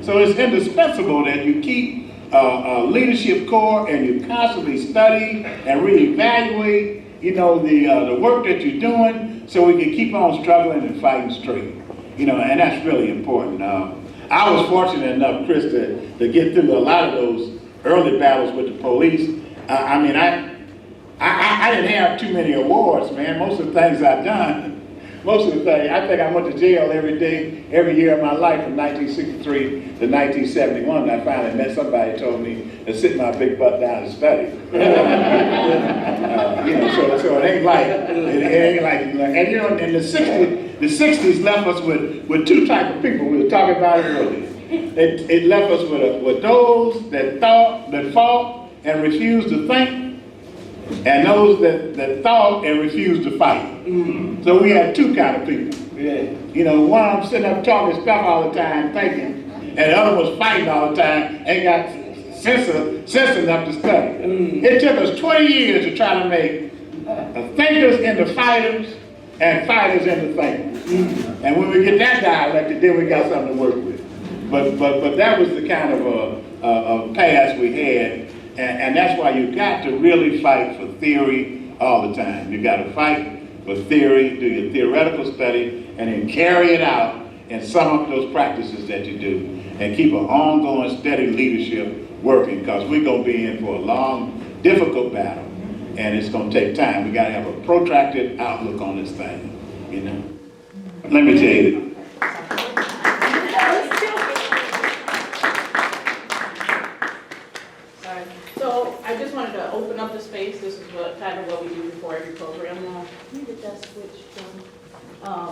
So it's indispensable that you keep a leadership core and you constantly study and reevaluate, the work that you're doing, so we can keep on struggling and fighting straight. And that's really important. I was fortunate enough, Chris, to get through a lot of those early battles with the police. I didn't have too many awards, man. Most of the things I've done, I think I went to jail every year of my life from 1963 to 1971. And I finally met somebody who told me to sit my big butt down and study. So it ain't like, and the 60s left us with two types of people. We were talking about it earlier. It left us with those that fought and refused to think, and those that thought and refused to fight. Mm-hmm. So we had two kind of people. Yeah. One of them sitting up talking stuff all the time, thinking, and the other was fighting all the time, ain't got sense enough to study. Mm-hmm. It took us 20 years to try to make thinkers into fighters and fighters into thinkers. Mm-hmm. And when we get that dialectic, then we got something to work with. But that was the kind of past we had. And that's why you got to really fight for theory all the time. You got to fight for theory, do your theoretical study, and then carry it out and sum up those practices that you do, and keep an ongoing, steady leadership working, because we're going to be in for a long, difficult battle, and it's going to take time. We got to have a protracted outlook on this thing, Let me tell you. So I just wanted to open up the space. This is what we do before every program. Now, let me get that switch going.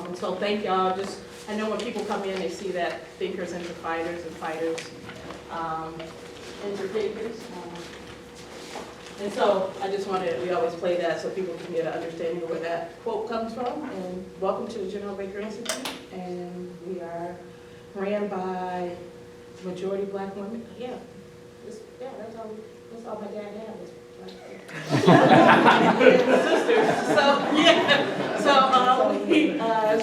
And so thank y'all. I know when people come in, they see that thinkers into fighters and fighters into thinkers. And so I just we always play that so people can get an understanding of where that quote comes from. And welcome to the General Baker Institute. And we are ran by majority black women. Yeah, that's all my dad had was sisters.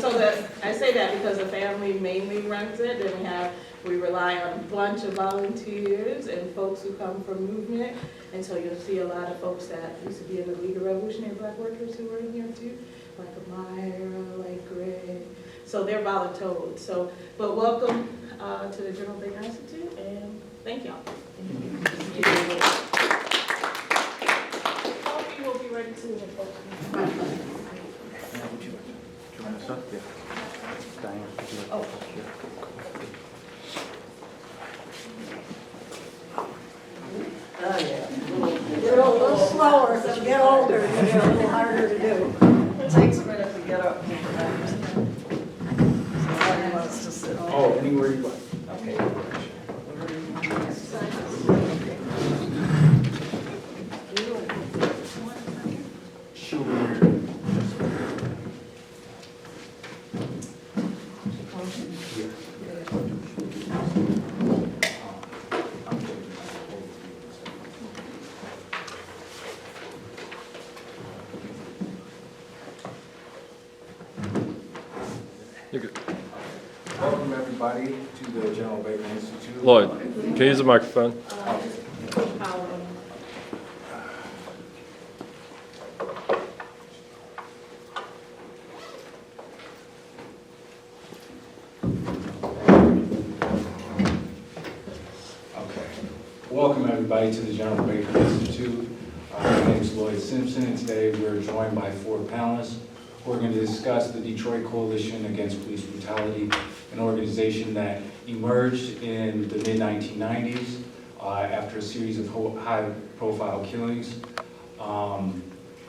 So that I say that because the family mainly runs it, and we rely on a bunch of volunteers and folks who come from movement, and so you'll see a lot of folks that used to be in the League of Revolutionary Black Workers who are in here too, like Amira, like Greg. So they're voluntold. But welcome to the General Baker Institute, and thank y'all. Coffee will be ready soon. Join us up there. Diane. Oh. You're a little slower as you get older, and you're a little harder to do. It takes a minute to get up. So I want us to sit. Oh, anywhere you like. Okay. You're good. Welcome everybody to the General Baker Institute. Lloyd, can you use the microphone? Welcome everybody to the General Baker Institute. My name is Lloyd Simpson, and today we're joined by 4 panelists. We're going to discuss the Detroit Coalition Against Police Brutality, an organization that emerged in the mid-1990s after a series of high-profile killings.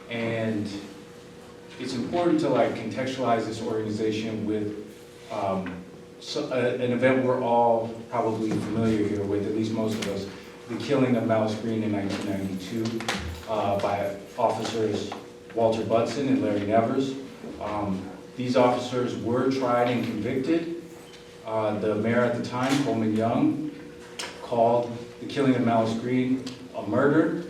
And it's important to contextualize this organization with an event we're all probably familiar here with, at least most of us, the killing of Malice Green in 1992 by officers Walter Budson and Larry Nevers. These officers were tried and convicted. The mayor at the time, Coleman Young, called the killing of Malice Green a murder.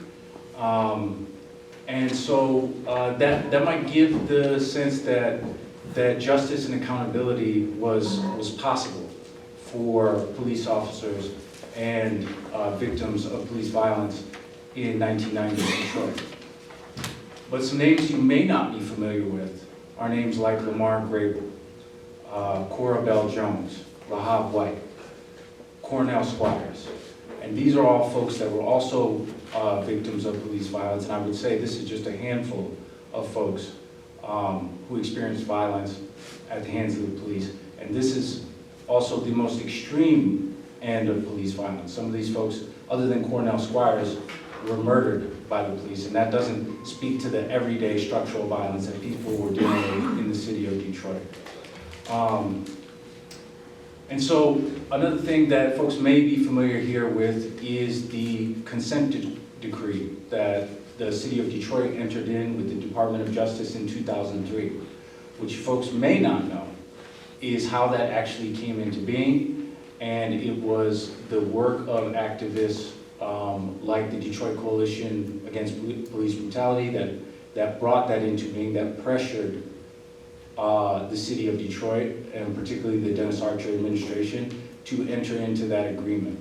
And so that might give the sense that justice and accountability was possible for police officers and victims of police violence in 1990 in Detroit. But some names you may not be familiar with are names like Lamar Grable, Cora Bell Jones, Lahab White, Cornell Squires. And these are all folks that were also victims of police violence. And I would say this is just a handful of folks who experienced violence at the hands of the police. And this is also the most extreme end of police violence. Some of these folks, other than Cornell Squires, were murdered by the police, and that doesn't speak to the everyday structural violence that people were dealing with in the city of Detroit. And so another thing that folks may be familiar here with is the consent decree that the city of Detroit entered in with the Department of Justice in 2003, which folks may not know is how that actually came into being. And it was the work of activists like the Detroit Coalition Against Police Brutality that brought that into being, that pressured the city of Detroit, and particularly the Dennis Archer administration, to enter into that agreement.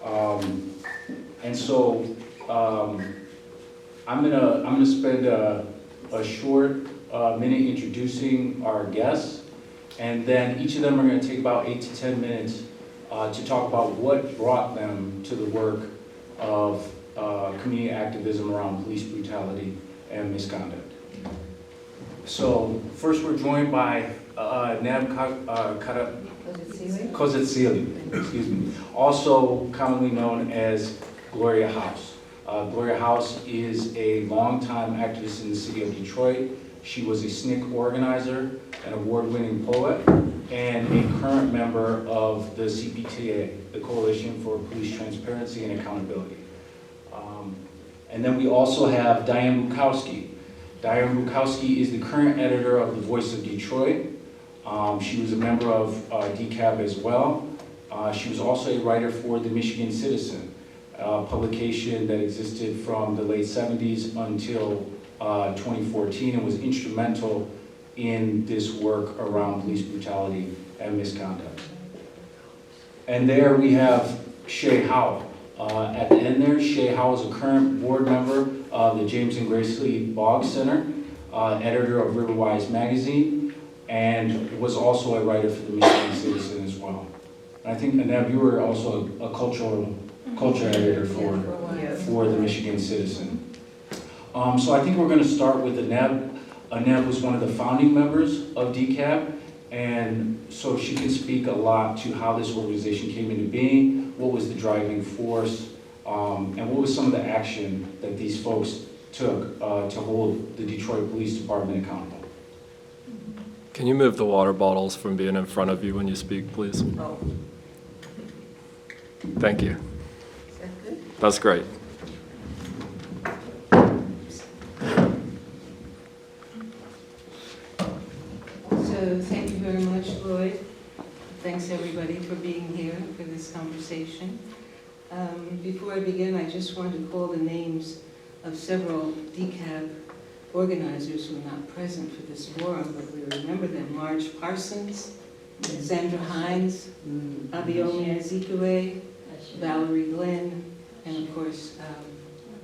And so I'm gonna spend a short minute introducing our guests, and then each of them are gonna take about 8 to 10 minutes to talk about what brought them to the work of community activism around police brutality and misconduct. So first we're joined by Neb Kozetsili, excuse me, also commonly known as Gloria House. Gloria House is a longtime activist in the city of Detroit. She was a SNCC organizer, an award-winning poet, and a current member of the CPTA, the Coalition for Police Transparency and Accountability. And then we also have Diane Bukowski. Diane Bukowski is the current editor of The Voice of Detroit. She was a member of DCAB as well. She was also a writer for The Michigan Citizen, a publication that existed from the late 70s until 2014 and was instrumental in this work around police brutality and misconduct. And there we have Shay Howell. At the end there, Shay Howell is a current board member of the James and Grace Lee Boggs Center, editor of Riverwise magazine, and was also a writer for the Michigan Citizen as well. And I think, Aneb, you were also a culture editor for the Michigan Citizen. So I think we're going to start with Aneb. Aneb was one of the founding members of DCAB, and so she can speak a lot to how this organization came into being, what was the driving force, and what was some of the action that these folks took to hold the Detroit Police Department accountable. Can you move the water bottles from being in front of you when you speak, please? Oh, Thank you. is that good? That's great. So thank you very much, Lloyd. Thanks everybody for being here for this conversation. Before I begin, I just want to call the names of several DCAB organizers who are not present for this forum, but we remember them. Marge Parsons, Sandra Hines, Abiyomi Ezekwe, Valerie Glenn, and of course,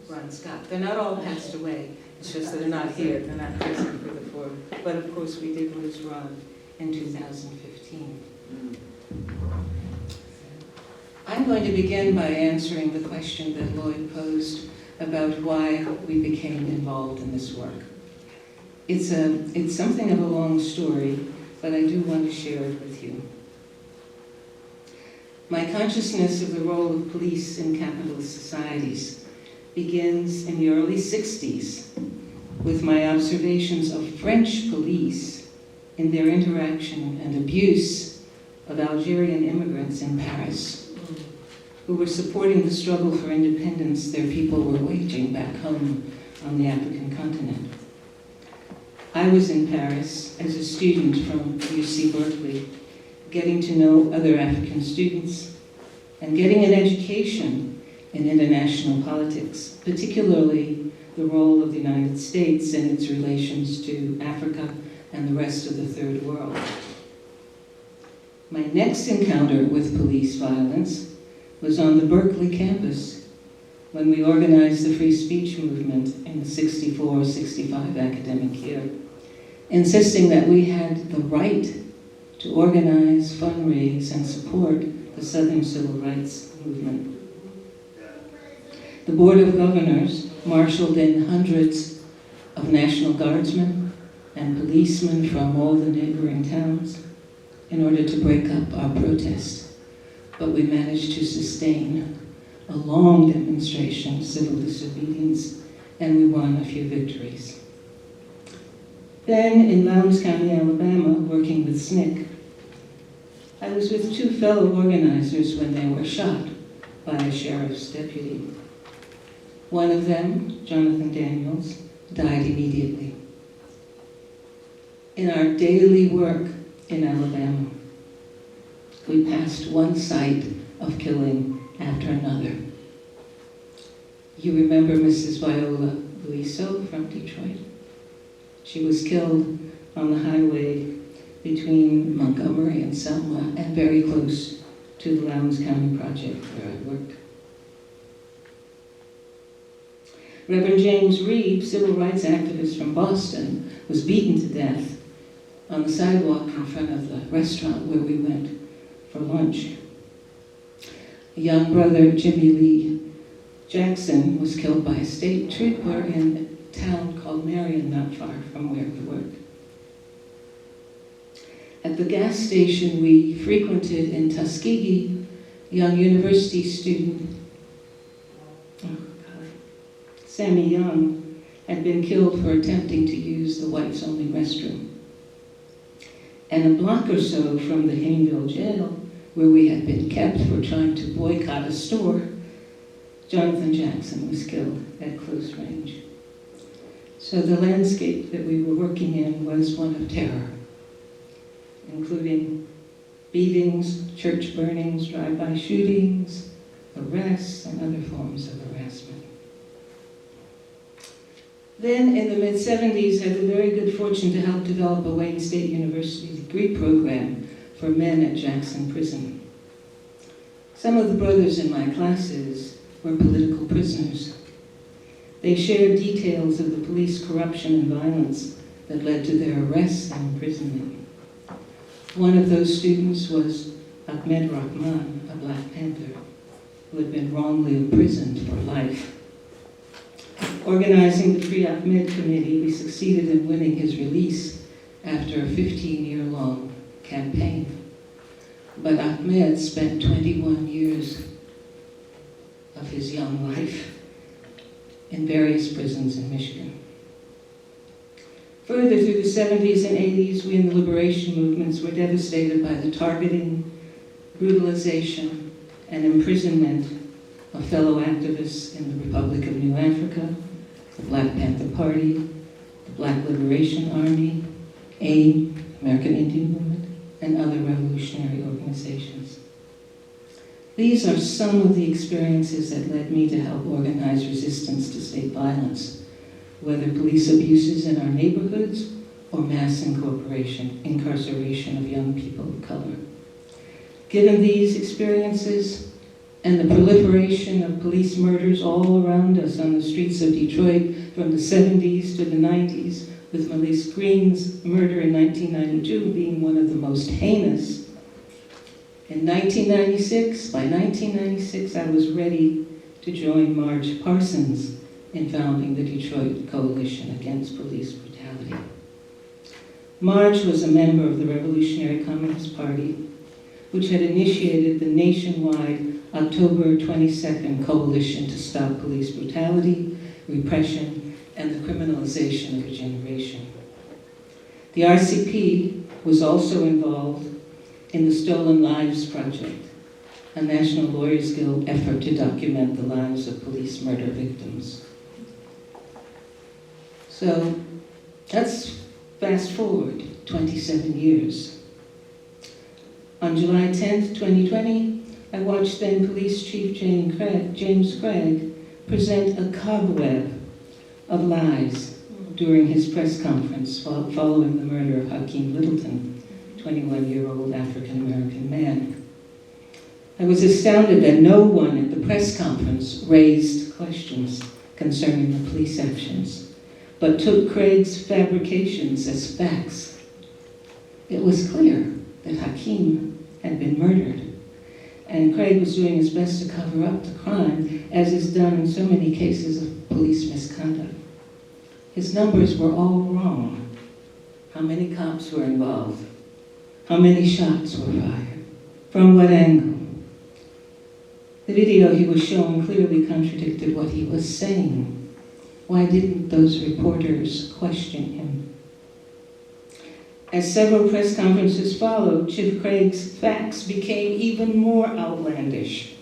Ron Scott. They're not all passed away. It's just that they're not here. They're not present for the forum. But of course, we did lose Ron in 2015. I'm going to begin by answering the question that Lloyd posed about why we became involved in this work. It's something of a long story, but I do want to share it with you. My consciousness of the role of police in capitalist societies begins in the early 60s with my observations of French police in their interaction and abuse of Algerian immigrants in Paris, who were supporting the struggle for independence their people were waging back home on the African continent. I was in Paris as a student from UC Berkeley, getting to know other African students and getting an education in international politics, particularly the role of the United States and its relations to Africa and the rest of the Third World. My next encounter with police violence was on the Berkeley campus when we organized the free speech movement in the 64-65 academic year, insisting that we had the right to organize, fundraise, and support the Southern Civil Rights Movement. The Board of Governors marshaled in hundreds of National Guardsmen and policemen from all the neighboring towns in order to break up our protest, but we managed to sustain a long demonstration of civil disobedience, and we won a few victories. Then, in Lowndes County, Alabama, working with SNCC, I was with two fellow organizers when they were shot by a sheriff's deputy. One of them, Jonathan Daniels, died immediately. In our daily work in Alabama, we passed one site of killing after another. You remember Mrs. Viola Luiso from Detroit? She was killed on the highway between Montgomery and Selma and very close to the Lowndes County Project where I worked. Reverend James Reeb, civil rights activist from Boston, was beaten to death on the sidewalk in front of the restaurant where we went for lunch. A young brother, Jimmy Lee Jackson, was killed by a state trooper in a town called Marion, not far from where we work. At the gas station we frequented in Tuskegee, a young university student, Sammy Young, had been killed for attempting to use the whites-only restroom. And a block or so from the Hayneville jail, where we had been kept for trying to boycott a store, Jonathan Jackson was killed at close range. So the landscape that we were working in was one of terror, including beatings, church burnings, drive-by shootings, arrests, and other forms of harassment. Then, in the mid-70s, I had the very good fortune to help develop a Wayne State University degree program for men at Jackson Prison. Some of the brothers in my classes were political prisoners. They shared details of the police corruption and violence that led to their arrests and imprisonment. One of those students was Ahmed Rahman, a Black Panther, who had been wrongly imprisoned for life. Organizing the Free Ahmed Committee, we succeeded in winning his release after a 15-year-long campaign. But Ahmed spent 21 years of his young life in various prisons in Michigan. Further through the 70s and 80s, we in the liberation movements were devastated by the targeting, brutalization, and imprisonment of fellow activists in the Republic of New Africa, the Black Panther Party, the Black Liberation Army, AIM, American Indian Movement, and other revolutionary organizations. These are some of the experiences that led me to help organize resistance to state violence, whether police abuses in our neighborhoods or mass incarceration of young people of color. Given these experiences, and the proliferation of police murders all around us on the streets of Detroit from the 70s to the 90s, with Maurice Green's murder in 1992 being one of the most heinous. In 1996, by 1996, I was ready to join Marge Parsons in founding the Detroit Coalition Against Police Brutality. Marge was a member of the Revolutionary Communist Party, which had initiated the nationwide October 22nd Coalition to Stop Police Brutality, Repression, and the Criminalization of a Generation. The RCP was also involved in the Stolen Lives Project, a National Lawyers Guild effort to document the lives of police murder victims. So let's fast forward 27 years. On July 10th, 2020, I watched then Police Chief James Craig present a cobweb of lies during his press conference following the murder of Hakeem Littleton 21-year-old African-American man. I was astounded that no one at the press conference raised questions concerning the police actions, but took Craig's fabrications as facts. It was clear that Hakeem had been murdered, and Craig was doing his best to cover up the crime, as is done in so many cases of police misconduct. His numbers were all wrong. How many cops were involved? How many shots were fired? From what angle? The video he was showing clearly contradicted what he was saying. Why didn't those reporters question him? As several press conferences followed, Chief Craig's facts became even more outlandish.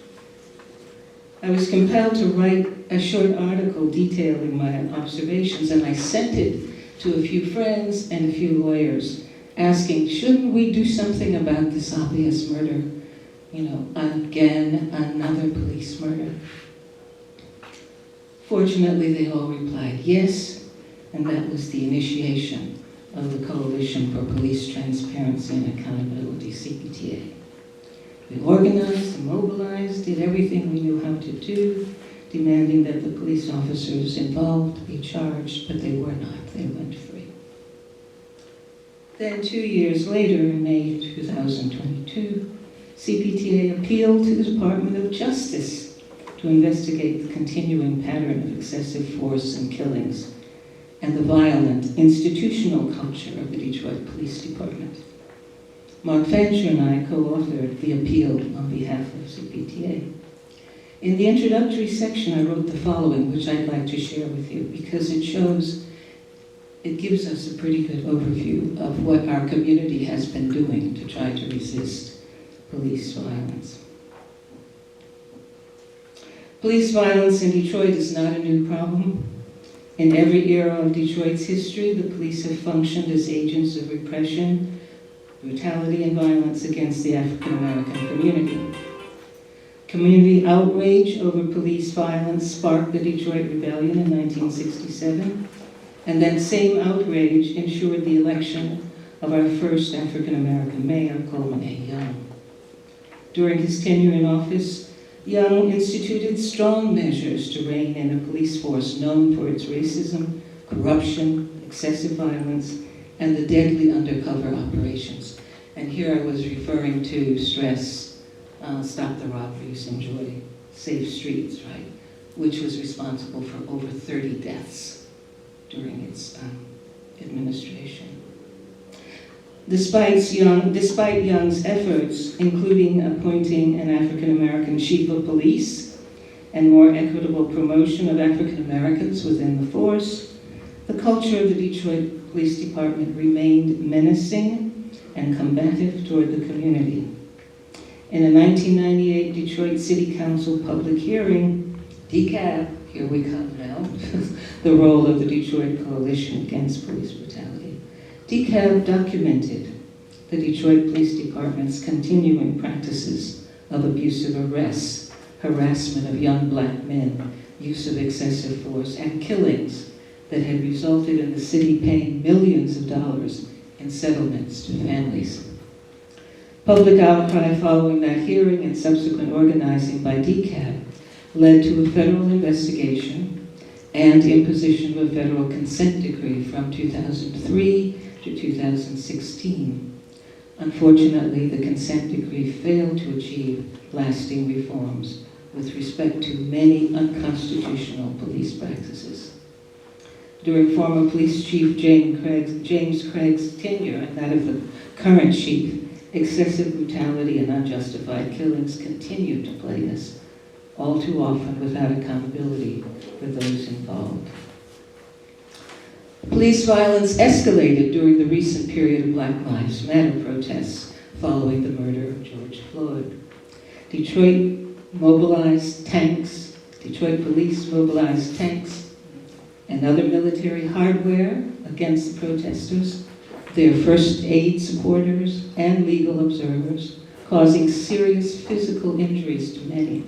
I was compelled to write a short article detailing my observations, and I sent it to a few friends and a few lawyers, asking, shouldn't we do something about this obvious murder? Again, another police murder. Fortunately, they all replied yes, and that was the initiation of the Coalition for Police Transparency and Accountability, CPTA. We organized and mobilized, did everything we knew how to do, demanding that the police officers involved be charged, but they were not. They went free. Then 2 years later, in May 2022, CPTA appealed to the Department of Justice to investigate the continuing pattern of excessive force and killings and the violent institutional culture of the Detroit Police Department. Mark Fancher and I co-authored the appeal on behalf of CPTA. In the introductory section, I wrote the following, which I'd like to share with you, because it gives us a pretty good overview of what our community has been doing to try to resist police violence. Police violence in Detroit is not a new problem. In every era of Detroit's history, the police have functioned as agents of repression, brutality, and violence against the African American community. Community outrage over police violence sparked the Detroit Rebellion in 1967, and that same outrage ensured the election of our first African American mayor, Coleman A. Young. During his tenure in office, Young instituted strong measures to rein in a police force known for its racism, corruption, excessive violence, and the deadly undercover operations. And here I was referring to STRESS, Stop the Robberies, Enjoy Safe Streets, right? Which was responsible for over 30 deaths during its administration. Despite Young's efforts, including appointing an African-American chief of police and more equitable promotion of African Americans within the force, the culture of the Detroit Police Department remained menacing and combative toward the community. In a 1998 Detroit City Council public hearing, DCAB, here we come now, the role of the Detroit Coalition Against Police Brutality. DCAB documented the Detroit Police Department's continuing practices of abusive arrests, harassment of young black men, use of excessive force, and killings that had resulted in the city paying millions of dollars in settlements to families. Public outcry following that hearing and subsequent organizing by DCAB led to a federal investigation and imposition of a federal consent decree from 2003 to 2016. Unfortunately, the consent decree failed to achieve lasting reforms with respect to many unconstitutional police practices. During former Police Chief James Craig's tenure and that of the current chief, excessive brutality and unjustified killings continued to plague us, all too often without accountability for those involved. Police violence escalated during the recent period of Black Lives Matter protests following the murder of George Floyd. Detroit police mobilized tanks and other military hardware against the protesters, their first aid supporters, and legal observers, causing serious physical injuries to many.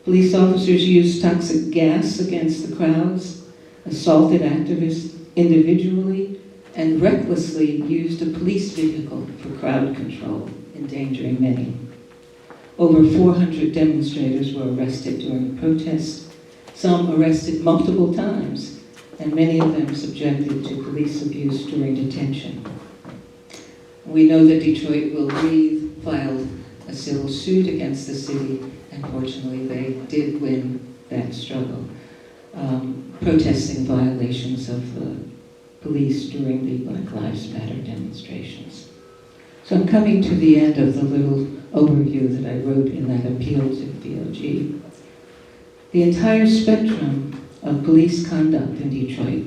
Police officers used toxic gas against the crowds, assaulted activists individually, and recklessly used a police vehicle for crowd control, endangering many. Over 400 demonstrators were arrested during the protest, some arrested multiple times, and many of them subjected to police abuse during detention. We know that Detroit Will Breathe filed a civil suit against the city, and fortunately they did win that struggle, protesting violations of the police during the Black Lives Matter demonstrations. So I'm coming to the end of the little overview that I wrote in that appeal to the BOG. The entire spectrum of police conduct in Detroit,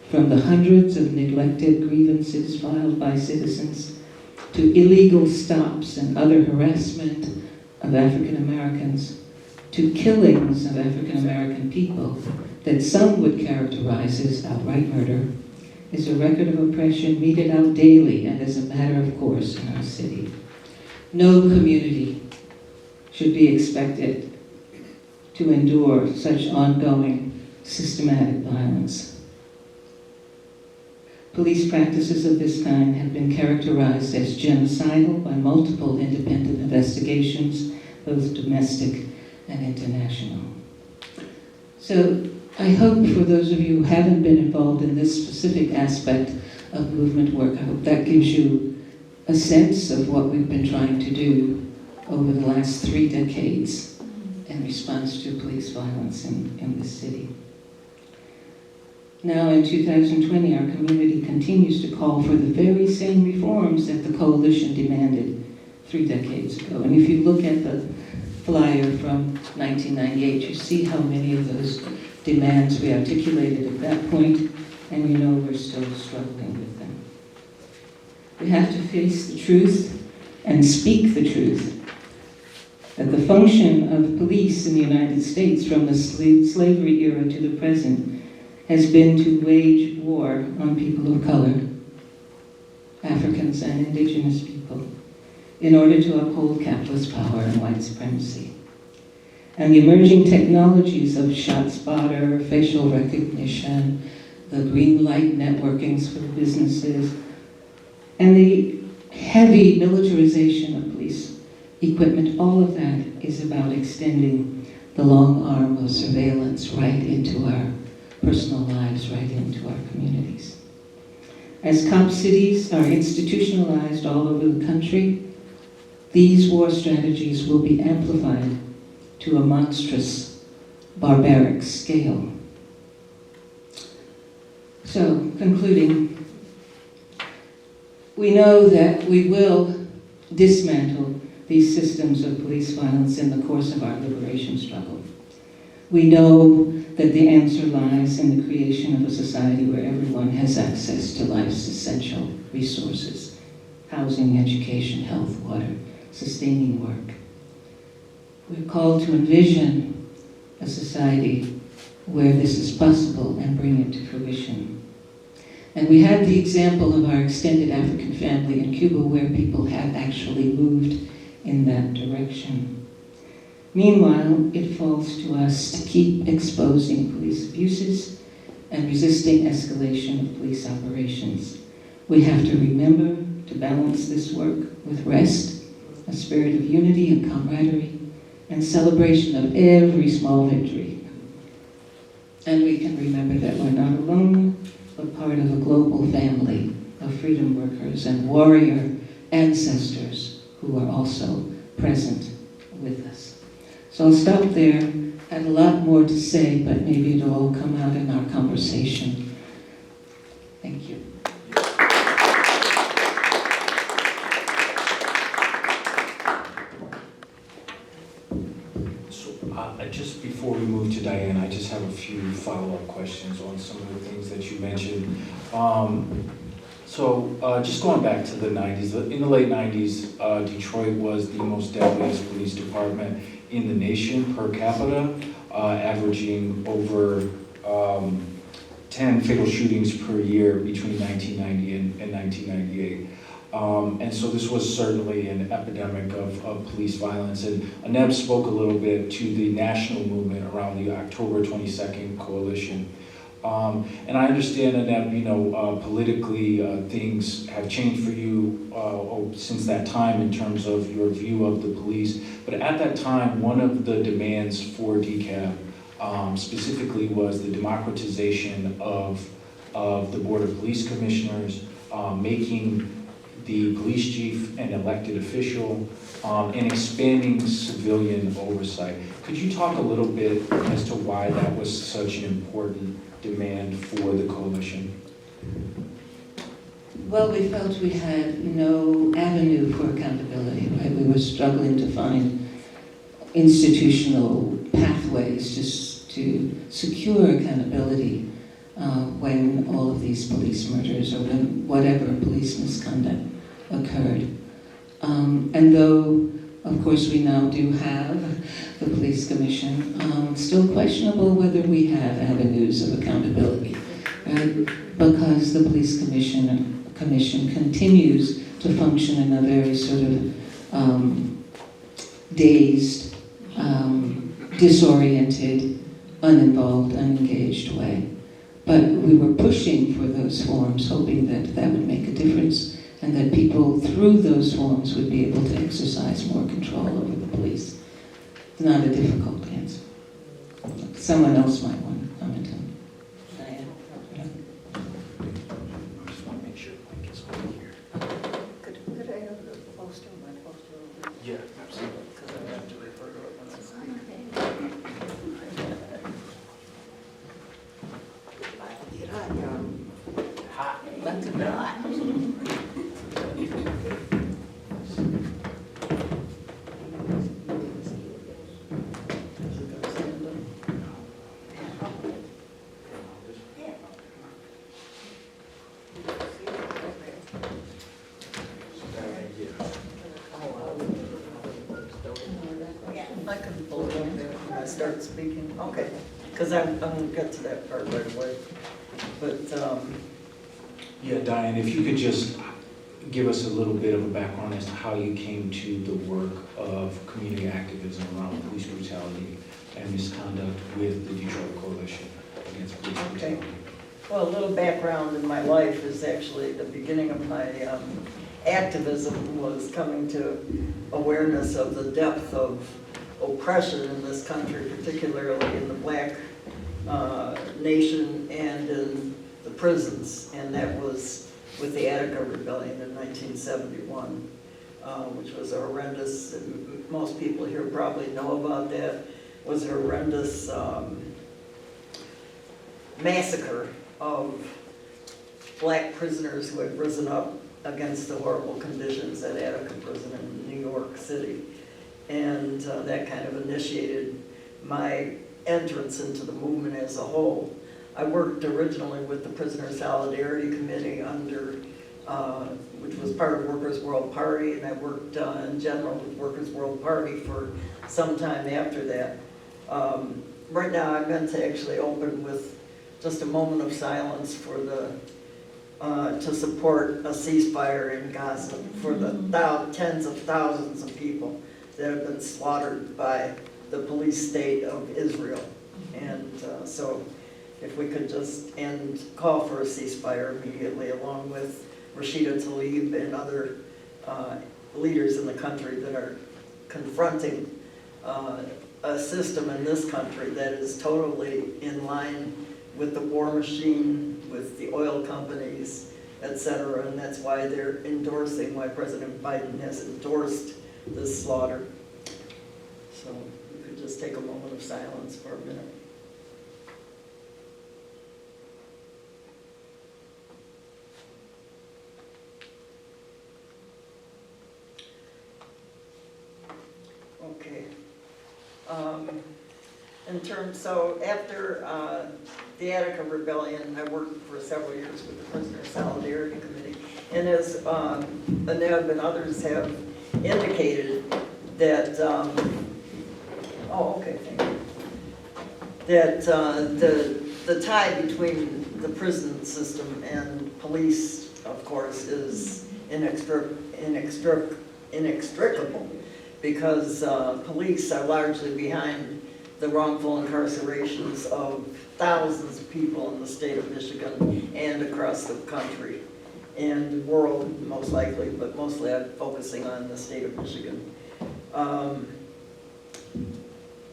from the hundreds of neglected grievances filed by citizens to illegal stops and other harassment of African Americans, to killings of African American people that some would characterize as outright murder, is a record of oppression meted out daily and as a matter of course in our city. No community should be expected to endure such ongoing systematic violence. Police practices of this kind have been characterized as genocidal by multiple independent investigations, both domestic and international. So I hope for those of you who haven't been involved in this specific aspect of movement work, I hope that gives you a sense of what we've been trying to do over the last 3 decades in response to police violence in this city. Now in 2020, our community continues to call for the very same reforms that the coalition demanded 3 decades ago. And if you look at the flyer from 1998, you see how many of those demands we articulated at that point, and you know we're still struggling with them. We have to face the truth and speak the truth that the function of police in the United States from the slavery era to the present has been to wage war on people of color, Africans and indigenous people, in order to uphold capitalist power and white supremacy. And the emerging technologies of ShotSpotter, facial recognition, the green light networkings for businesses, and the heavy militarization of police equipment, all of that is about extending the long arm of surveillance right into our personal lives, right into our communities. As cop cities are institutionalized all over the country, these war strategies will be amplified to a monstrous, barbaric scale. So, concluding, we know that we will dismantle these systems of police violence in the course of our liberation struggle. We know that the answer lies in the creation of a society where everyone has access to life's essential resources: housing, education, health, water, sustaining work. We're called to envision a society where this is possible and bring it to fruition. And we have the example of our extended African family in Cuba, where people have actually moved in that direction. Meanwhile, it falls to us to keep exposing police abuses and resisting escalation of police operations. We have to remember to balance this work with rest, a spirit of unity and camaraderie, and celebration of every small victory. And we can remember that we're not alone, but part of a global family of freedom workers and warrior ancestors who are also present with us. So I'll stop there. I had a lot more to say, but maybe it'll all come out in our conversation. Thank you. Just before we move to Diane, I just have a few follow-up questions on some of the things that you mentioned. Just going back to the 90s, in the late 90s, Detroit was the most deadliest police department in the nation per capita, averaging over 10 fatal shootings per year between 1990 and 1998. And so this was certainly an epidemic of police violence. And Aneb spoke a little bit to the national movement around the October 22nd coalition. And I understand that, politically, things have changed for you since that time in terms of your view of the police. But at that time, one of the demands for DCAB specifically was the democratization of the Board of Police Commissioners, making the police chief an elected official, and expanding civilian oversight. Could you talk a little bit as to why that was such an important demand for the coalition? Well, we felt we had no avenue for accountability, right? We were struggling to find institutional pathways just to secure accountability when all of these police murders or when whatever police misconduct occurred. And though, of course, we now do have the police commission, it's still questionable whether we have avenues of accountability, right? Because the police commission continues to function in a very sort of dazed, disoriented, uninvolved, unengaged way. But we were pushing for those forms, hoping that that would make a difference and that people through those forms would be able to exercise more control over the police. Not a difficult answer. Someone else might want to comment on it. Diane? I just want to make sure Mike is over here. Could I have the poster, my poster over? Yeah, absolutely. Because I have to refer to it when I speak. Hot. Let's do it. I can pull it up there when I start speaking. Okay, because I'm gonna get to that part right away. But, Yeah, Diane, if you could just give us a little bit of a background as to how you came to the work of community activism around police brutality and misconduct with the Detroit Coalition Against Police Okay. Brutality. well, a little background in my life is actually the beginning of my activism was coming to awareness of the depth of oppression in this country, particularly in the black nation and in the prisons. And that was with the Attica Rebellion in 1971, which was a horrendous, most people here probably know about that, was a horrendous massacre of black prisoners who had risen up against the horrible conditions at Attica Prison in New York City. And that kind of initiated my entrance into the movement as a whole. I worked originally with the Prisoner Solidarity Committee under, which was part of Workers' World Party, and I worked in general with Workers' World Party for some time after that. Right now I'm going to actually open with just a moment of silence for the to support a ceasefire in Gaza for the tens of thousands of people that have been slaughtered by the police state of Israel. And so if we could just call for a ceasefire immediately, along with Rashida Tlaib and other leaders in the country that are confronting a system in this country that is totally in line with the war machine, with the oil companies, etc. And that's why they're endorsing, why President Biden has endorsed this slaughter. So we could just take a moment of silence for a minute. Okay. So after the Attica Rebellion, I worked for several years with the Prisoner Solidarity Committee. And as Aneb and others have indicated, that, thank you. That the tie between the prison system and police, of course, is inextricable, because police are largely behind the wrongful incarcerations of thousands of people in the state of Michigan and across the country and the world, most likely, but mostly I'm focusing on the state of Michigan.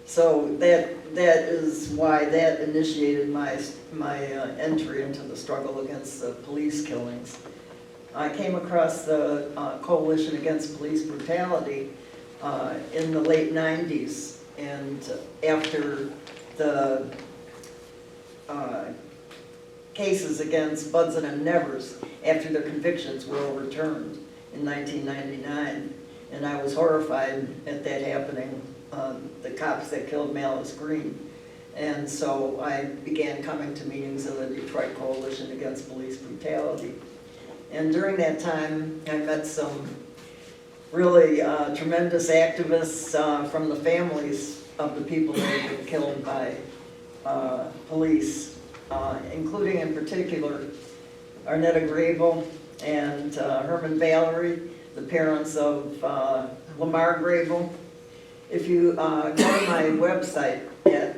So that is why that initiated my entry into the struggle against the police killings. I came across the Coalition Against Police Brutality in the late 90s, and after the cases against Budson and Nevers, after their convictions were overturned in 1999, and I was horrified at that happening, the cops that killed Malice Green. And so I began coming to meetings of the Detroit Coalition Against Police Brutality. And during that time, I met some really tremendous activists from the families of the people that had been killed by police, including in particular Arnetta Grable and Herman Valerie, the parents of Lamar Grable. If you go to my website,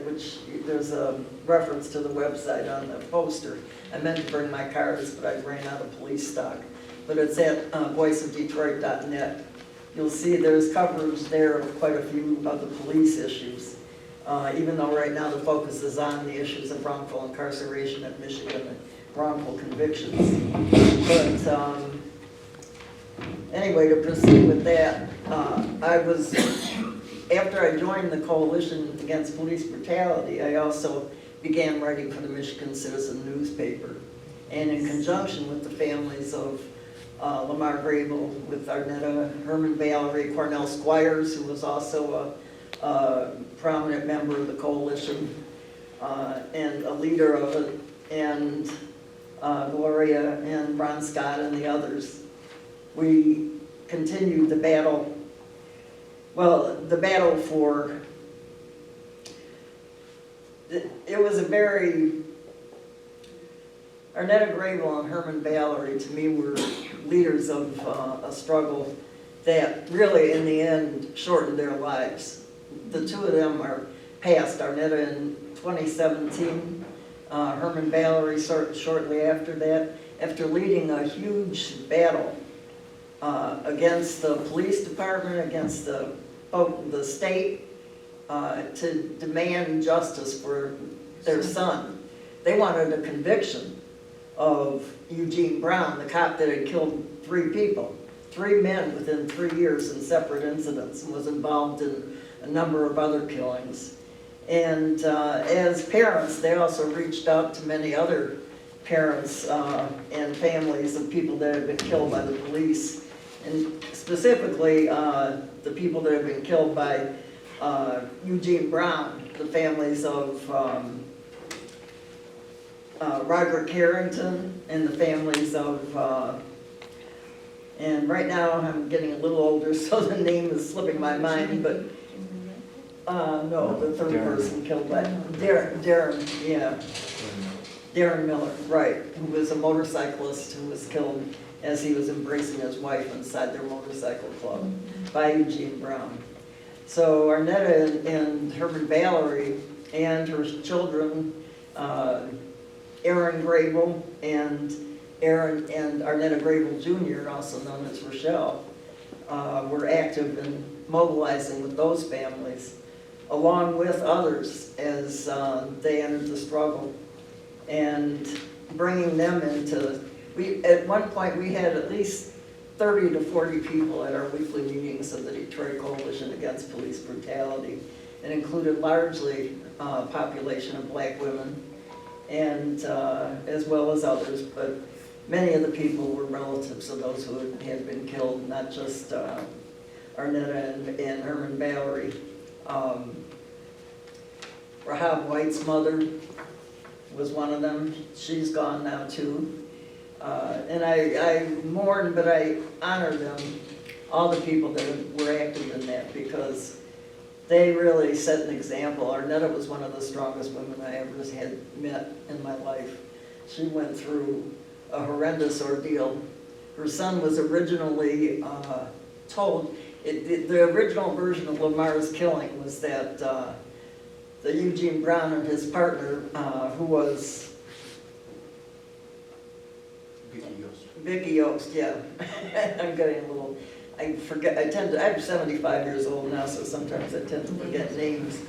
which there's a reference to the website on the poster. I meant to bring my cards, but I ran out of police stock. But it's at voiceofdetroit.net. You'll see there's coverage there of quite a few of the police issues, even though right now the focus is on the issues of wrongful incarceration at Michigan and wrongful convictions. But anyway, to proceed with that, after I joined the Coalition Against Police Brutality, I also began writing for the Michigan Citizen newspaper. And in conjunction with the families of Lamar Grable, with Arnetta, Herman Valerie, Cornell Squires, who was also a prominent member of the coalition, and a leader of it, and Gloria and Ron Scott and the others, we continued the battle. Well, the battle for, it was a very, Arnetta Grable and Herman Valerie to me were leaders of a struggle that really in the end shortened their lives. The two of them are passed, Arnetta in 2017, Herman Valerie shortly after that, after leading a huge battle against the police department, against the state, to demand justice for their son. They wanted a conviction of Eugene Brown, the cop that had killed 3 people, 3 men within 3 years in separate incidents, and was involved in a number of other killings. And as parents, they also reached out to many other parents and families of people that had been killed by the police, and specifically the people that have been killed by Eugene Brown, the families of Roderick Harrington and the families of, and right now I'm getting a little older, so the name is slipping my mind, but no, the third person killed by Darren, yeah. Darren Miller, right, who was a motorcyclist who was killed as he was embracing his wife inside their motorcycle club by Eugene Brown. So Arnetta and Herman Valerie and her children, Aaron Grable and Arnetta Grable Jr., also known as Rochelle, were active in mobilizing with those families, along with others as they entered the struggle, and bringing them into, at one point we had at least 30 to 40 people at our weekly meetings of the Detroit Coalition Against Police Brutality. It included largely a population of black women, and as well as others, but many of the people were relatives of those who had been killed, not just Arnetta and Herman Valerie. Rahab White's mother was one of them. She's gone now too. And I mourn, but I honor them, all the people that were active in that, because they really set an example. Arnetta was one of the strongest women I ever had met in my life. She went through a horrendous ordeal. Her son was originally told, the original version of Lamar's killing was that the Eugene Brown and his partner, who was Vicky Yost, yeah. I'm getting a little, I forget, I'm 75 years old now, so sometimes I tend to forget names.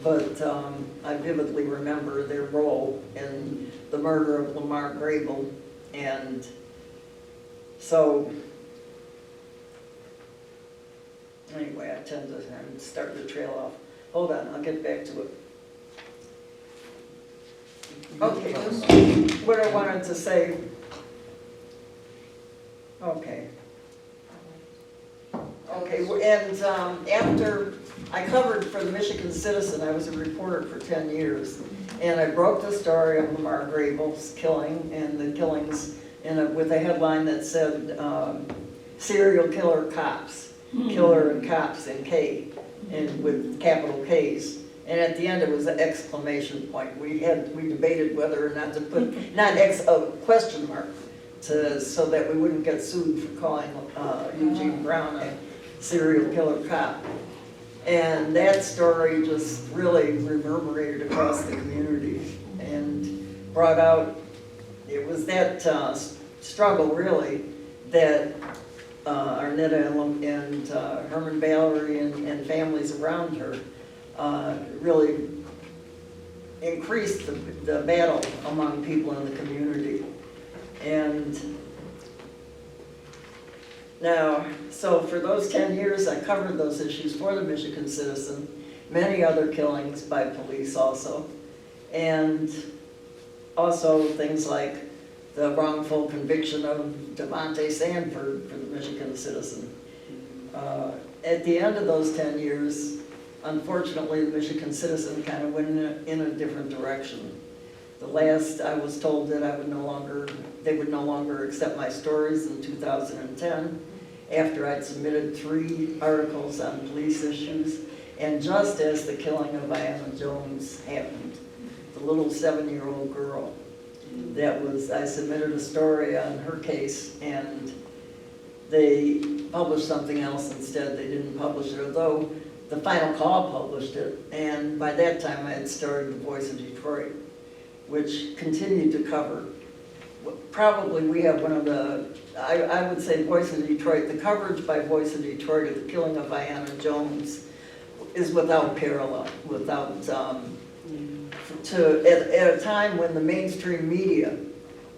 But I vividly remember their role in the murder of Lamar Grable. And so, anyway, I'm starting to trail off. Hold on, I'll get back to it. Okay, what I wanted to say. Okay. Okay, and after I covered for the Michigan Citizen, I was a reporter for 10 years. And I broke the story of Lamar Grable's killing and the killings with a headline that said, serial killer cops, killer and cops in K, and with capital Ks. And at the end it was an exclamation point. We debated whether or not to put, question mark, so that we wouldn't get sued for calling Eugene Brown a serial killer cop. And that story just really reverberated across the community and brought out, it was that struggle really that Arnetta and Herman Valerie and families around her really increased the battle among people in the community. And now, so for those 10 years, I covered those issues for the Michigan Citizen, many other killings by police also, and also things like the wrongful conviction of Devontae Sanford for the Michigan Citizen. At the end of those 10 years, unfortunately, the Michigan Citizen kind of went in a different direction. The last, I was told that they would no longer accept my stories in 2010, after I'd submitted 3 articles on police issues, and just as the killing of Ayanna Jones happened, the little 7-year-old girl. I submitted a story on her case, and they published something else instead. They didn't publish it, although the Final Call published it, and by that time I had started The Voice of Detroit, which continued to cover. Probably we have one of the, I would say Voice of Detroit, the coverage by Voice of Detroit of the killing of Ayanna Jones is without parallel, at a time when the mainstream media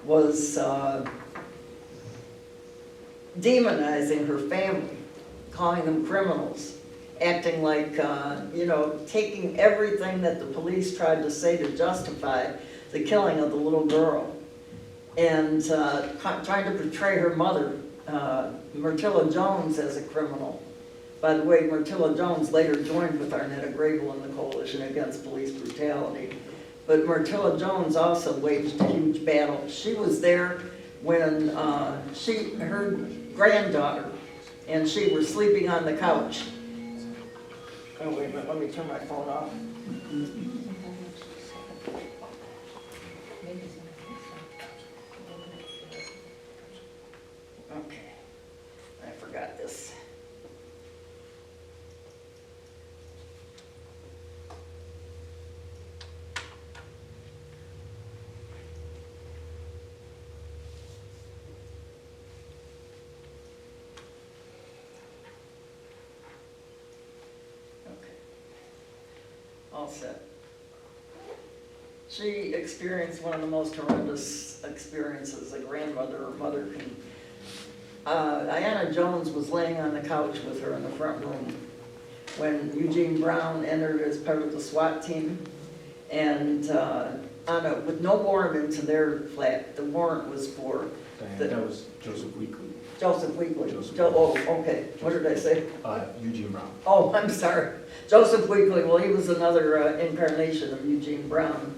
was demonizing her family, calling them criminals, acting like, taking everything that the police tried to say to justify the killing of the little girl, and trying to portray her mother, Myrtilla Jones, as a criminal. By the way, Myrtilla Jones later joined with Arnetta Grable in the Coalition Against Police Brutality. But Myrtilla Jones also waged a huge battle. She was there when her granddaughter and she were sleeping on the couch. Oh, wait a minute, let me turn my phone off. Okay, I forgot this. All set. She experienced one of the most horrendous experiences a grandmother or mother can. Ayanna Jones was laying on the couch with her in the front room when Eugene Brown entered as part of the SWAT team, and with no warrant into their flat. The warrant was for That was Joseph Weekly. Joseph Weekly. Joseph. Okay. What did I say? Eugene Brown. Oh, I'm sorry. Joseph Weekly. Well, he was another incarnation of Eugene Brown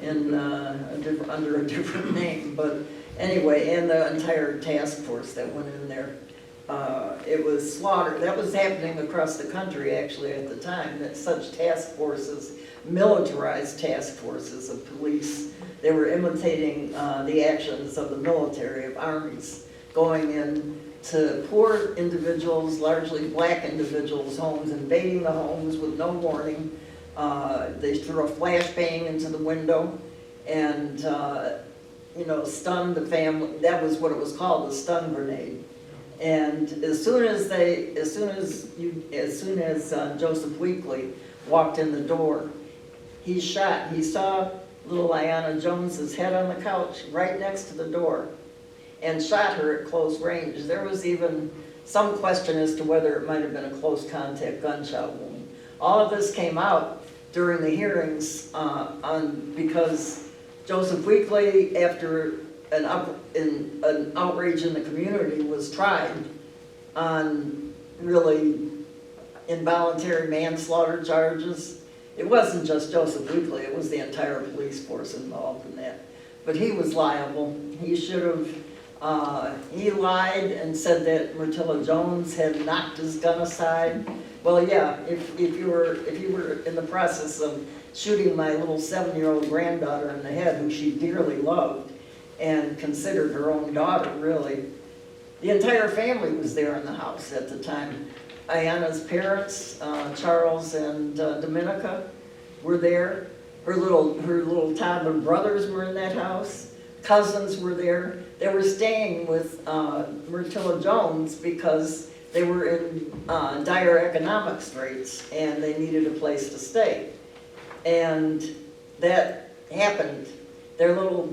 under a different name. But anyway, and the entire task force that went in there. It was slaughter. That was happening across the country, actually, at the time, that such task forces, militarized task forces of police, they were imitating the actions of the military, of armies, going in to poor individuals, largely black individuals' homes, invading the homes with no warning, they threw a flashbang into the window and, stunned the family. That was what it was called, the stun grenade. And as soon as Joseph Weekly walked in the door, he saw little Ayanna Jones's head on the couch right next to the door and shot her at close range. There was even some question as to whether it might have been a close contact gunshot wound. All of this came out during the hearings because Joseph Weekly, after an outrage in the community, was tried on really involuntary manslaughter charges. It wasn't just Joseph Weekly, it was the entire police force involved in that. But he was liable. He should have, he lied and said that Myrtilla Jones had knocked his gun aside. Well, yeah, if you were in the process of shooting my little 7-year-old granddaughter in the head, who she dearly loved and considered her own daughter, really. The entire family was there in the house at the time. Ayanna's parents, Charles and Dominica, were there. Her little toddler brothers were in that house. Cousins were there. They were staying with Myrtilla Jones because they were in dire economic straits and they needed a place to stay. And that happened. Their little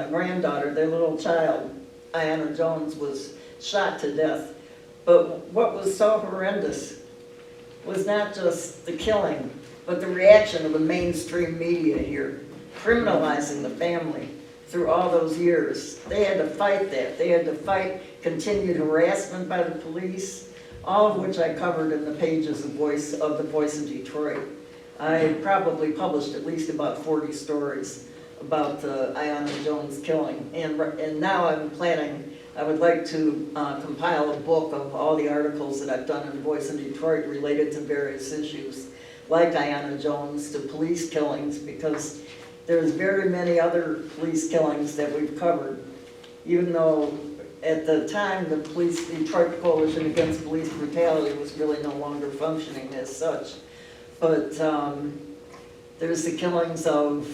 granddaughter, their little child, Ayanna Jones, was shot to death. But what was so horrendous was not just the killing, but the reaction of the mainstream media here, criminalizing the family through all those years. They had to fight that. They had to fight continued harassment by the police, all of which I covered in the pages of the Voice of Detroit. I probably published at least about 40 stories about the Ayanna Jones killing. And now I'm planning, I would like to compile a book of all the articles that I've done in the Voice of Detroit related to various issues, like Ayanna Jones, to police killings, because there's very many other police killings that we've covered, even though at the time the Detroit Coalition Against Police Brutality was really no longer functioning as such. But there's the killings of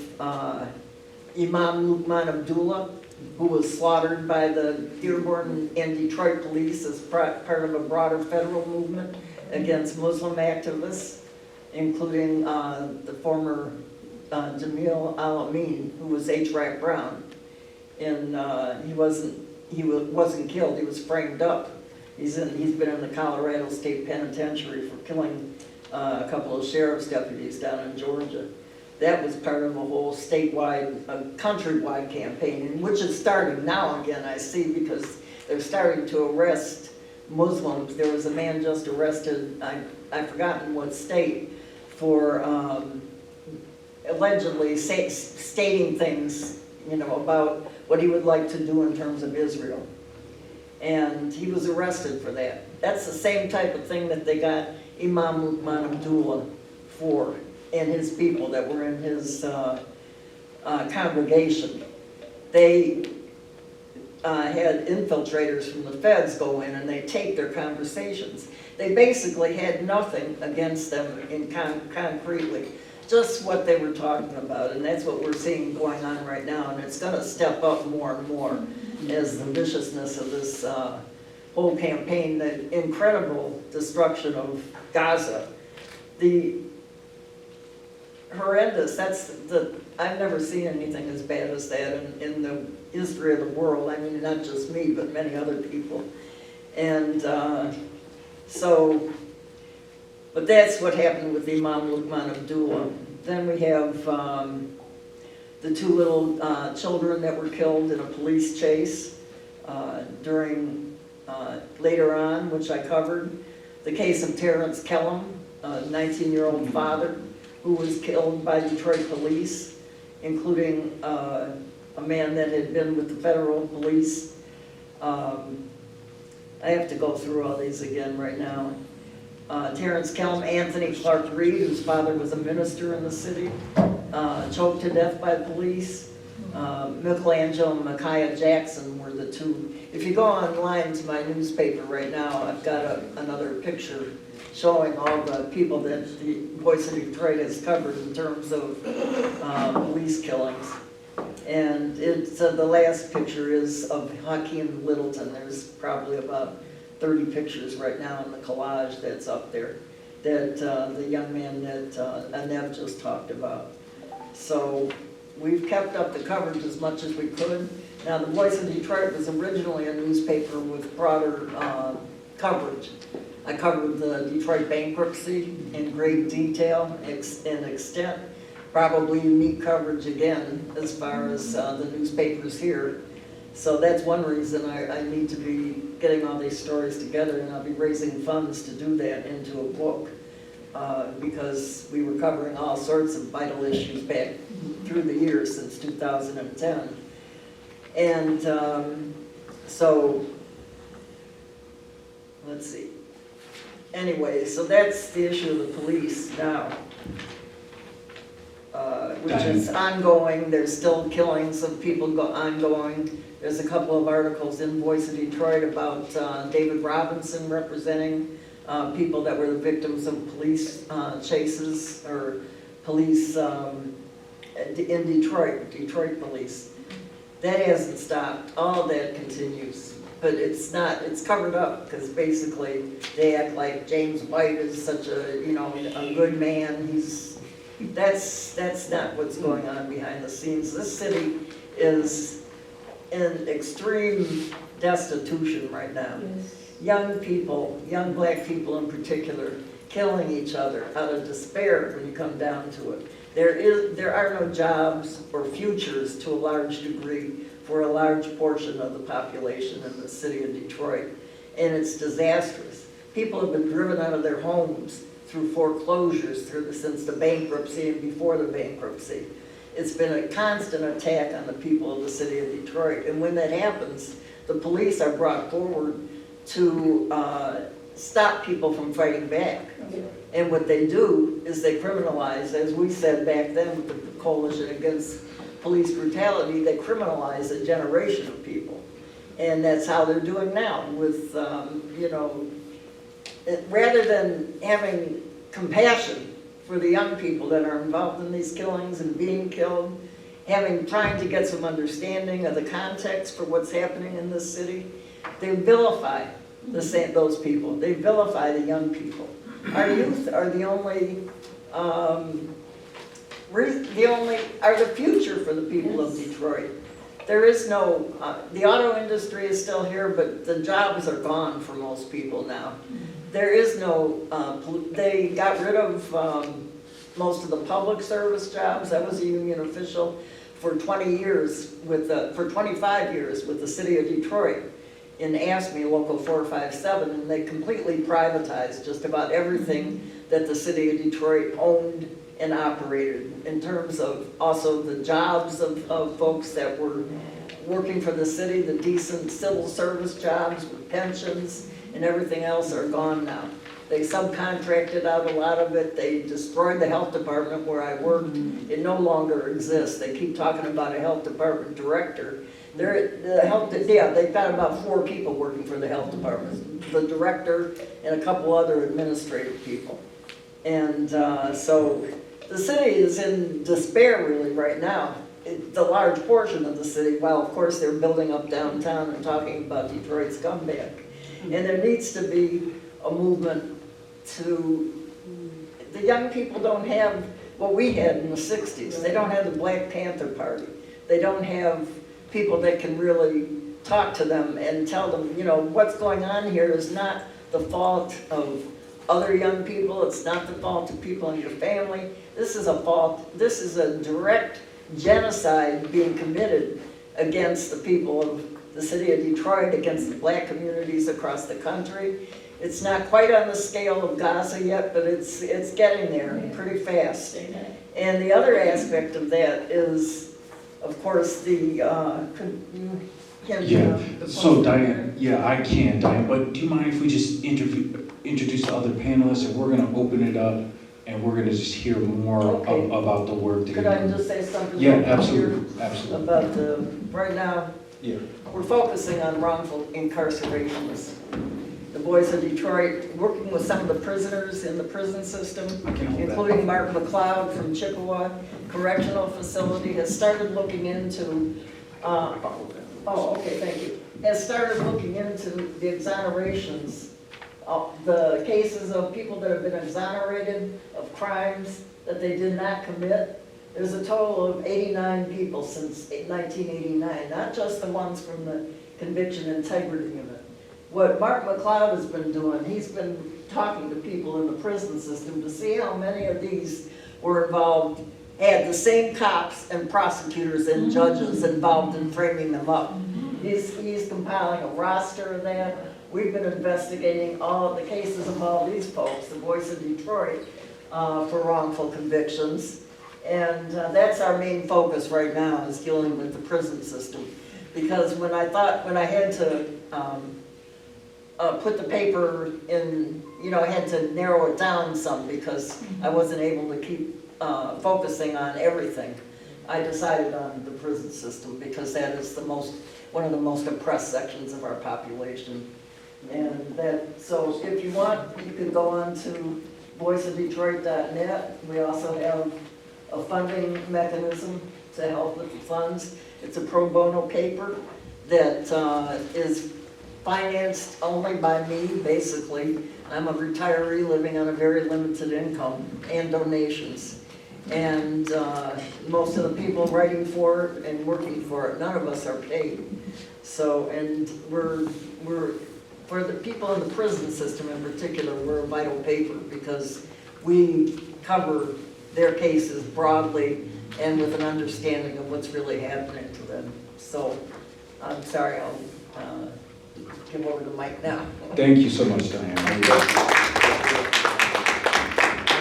Imam Lukman Abdullah, who was slaughtered by the Dearborn and Detroit police as part of a broader federal movement against Muslim activists, including the former Jamil Al-Amin, who was H. Rack Brown. And he wasn't killed, he was framed up. He's been in the Colorado State Penitentiary for killing a couple of sheriff's deputies down in Georgia. That was part of a whole statewide, countrywide campaign, which is starting now again, I see, because they're starting to arrest Muslims. There was a man just arrested, I've forgotten what state, for allegedly stating things, about what he would like to do in terms of Israel. And he was arrested for that. That's the same type of thing that they got Imam Lukman Abdullah for, and his people that were in his congregation. They had infiltrators from the feds go in and they tape their conversations. They basically had nothing against them concretely, just what they were talking about, and that's what we're seeing going on right now, and it's going to step up more and more as the viciousness of this whole campaign, the incredible destruction of Gaza, the horrendous, I've never seen anything as bad as that in the history of the world. I mean, not just me, but many other people. And but that's what happened with Imam Lukman Abdullah. Then we have the two little children that were killed in a police chase during later on, which I covered. The case of Terrence Kellum, a 19-year-old father who was killed by Detroit police, including a man that had been with the federal police. I have to go through all these again right now. Terrence Kellum, Anthony Clark Reed, whose father was a minister in the city, choked to death by police. Michelangelo and Micaiah Jackson were the two. If you go online to my newspaper right now, I've got another picture showing all the people that the Voice of Detroit has covered in terms of police killings. And it's, the last picture is of Hakeem Littleton. There's probably about 30 pictures right now in the collage that's up there, that the young man that Anev just talked about. So we've kept up the coverage as much as we could. Now, the Voice of Detroit was originally a newspaper with broader coverage. I covered the Detroit bankruptcy in great detail and extent. Probably unique coverage again as far as the newspapers here. So that's one reason I need to be getting all these stories together, and I'll be raising funds to do that into a book, because we were covering all sorts of vital issues back through the years since 2010. And so, let's see. Anyway, so that's the issue of the police now. Which is ongoing. There's still killings of people ongoing. There's a couple of articles in Voice of Detroit about David Robinson representing people that were the victims of police chases or police in Detroit police. That hasn't stopped. All of that continues. But it's not, it's covered up because basically they act like James White is such a, you know, a good man. That's not what's going on behind the scenes. This city is in extreme destitution right now. Yes. Young people, young black people in particular, killing each other out of despair when you come down to it. There are no jobs or futures to a large degree for a large portion of the population in the city of Detroit, and it's disastrous. People have been driven out of their homes through foreclosures since the bankruptcy and before the bankruptcy. It's been a constant attack on the people of the city of Detroit, and when that happens, the police are brought forward to stop people from fighting back. And what they do is they criminalize, as we said back then with the Coalition Against Police Brutality, they criminalize a generation of people. And that's how they're doing now with, you know, rather than having compassion for the young people that are involved in these killings and being killed, trying to get some understanding of the context for what's happening in this city, they vilify those people. They vilify the young people. Our youth are the future for the people of Detroit. There is no, the auto industry is still here, but the jobs are gone for most people now. There is no, they got rid of most of the public service jobs. I was a union official for 20 years, for 25 years with the city of Detroit in ASME Local 457, and they completely privatized just about everything that the city of Detroit owned and operated, in terms of also the jobs of folks that were working for the city, the decent civil service jobs with pensions and everything else are gone now. They subcontracted out a lot of it. They destroyed the health department where I worked. It no longer exists. They keep talking about a health department director. They've got about 4 people working for the health department, the director and a couple other administrative people. And so the city is in despair really right now, the large portion of the city, while of course they're building up downtown and talking about Detroit's comeback. And there needs to be a movement to, the young people don't have what we had in the 60s. They don't have the Black Panther Party. They don't have people that can really talk to them and tell them, you know, what's going on here is not the fault of other young people. It's not the fault of people in your family. This is a direct genocide being committed against the people of the city of Detroit, against the black communities across the country. It's not quite on the scale of Gaza yet, but it's getting there pretty fast. And the other aspect of that is, of course, So Diane, I can, Diane, but do you mind if we just introduce the other panelists, and we're going to open it up, and we're going to just hear more about the work. Could I just say something? Yeah, absolutely. About right now, yeah, we're focusing on wrongful incarcerations. the Voice of Detroit, working with some of the prisoners in the prison system, including Mark McLeod from Chippewa Correctional Facility, has started looking into, thank you, has started looking into the exonerations, the cases of people that have been exonerated of crimes that they did not commit. There's a total of 89 people since 1989, not just the ones from the Conviction Integrity Unit. What Mark McLeod has been doing, he's been talking to people in the prison system to see how many of these were involved, had the same cops and prosecutors and judges involved in framing them up. He's compiling a roster of that. We've been investigating all of the cases of all these folks, the Voice of Detroit, for wrongful convictions. And that's our main focus right now, is dealing with the prison system. Because when I had to put the paper in, I had to narrow it down some because I wasn't able to keep focusing on everything. I decided on the prison system because that is one of the most oppressed sections of our population. And so if you want, you can go on to voiceofdetroit.net. We also have a funding mechanism to help with the funds. It's a pro bono paper that is financed only by me, basically. I'm a retiree living on a very limited income and donations. And most of the people writing for it and working for it, none of us are paid. So, and we're for the people in the prison system in particular, we're a vital paper because we cover their cases broadly and with an understanding of what's really happening to them. So, I'm sorry, I'll give over the mic now. Thank you so much, Diane. I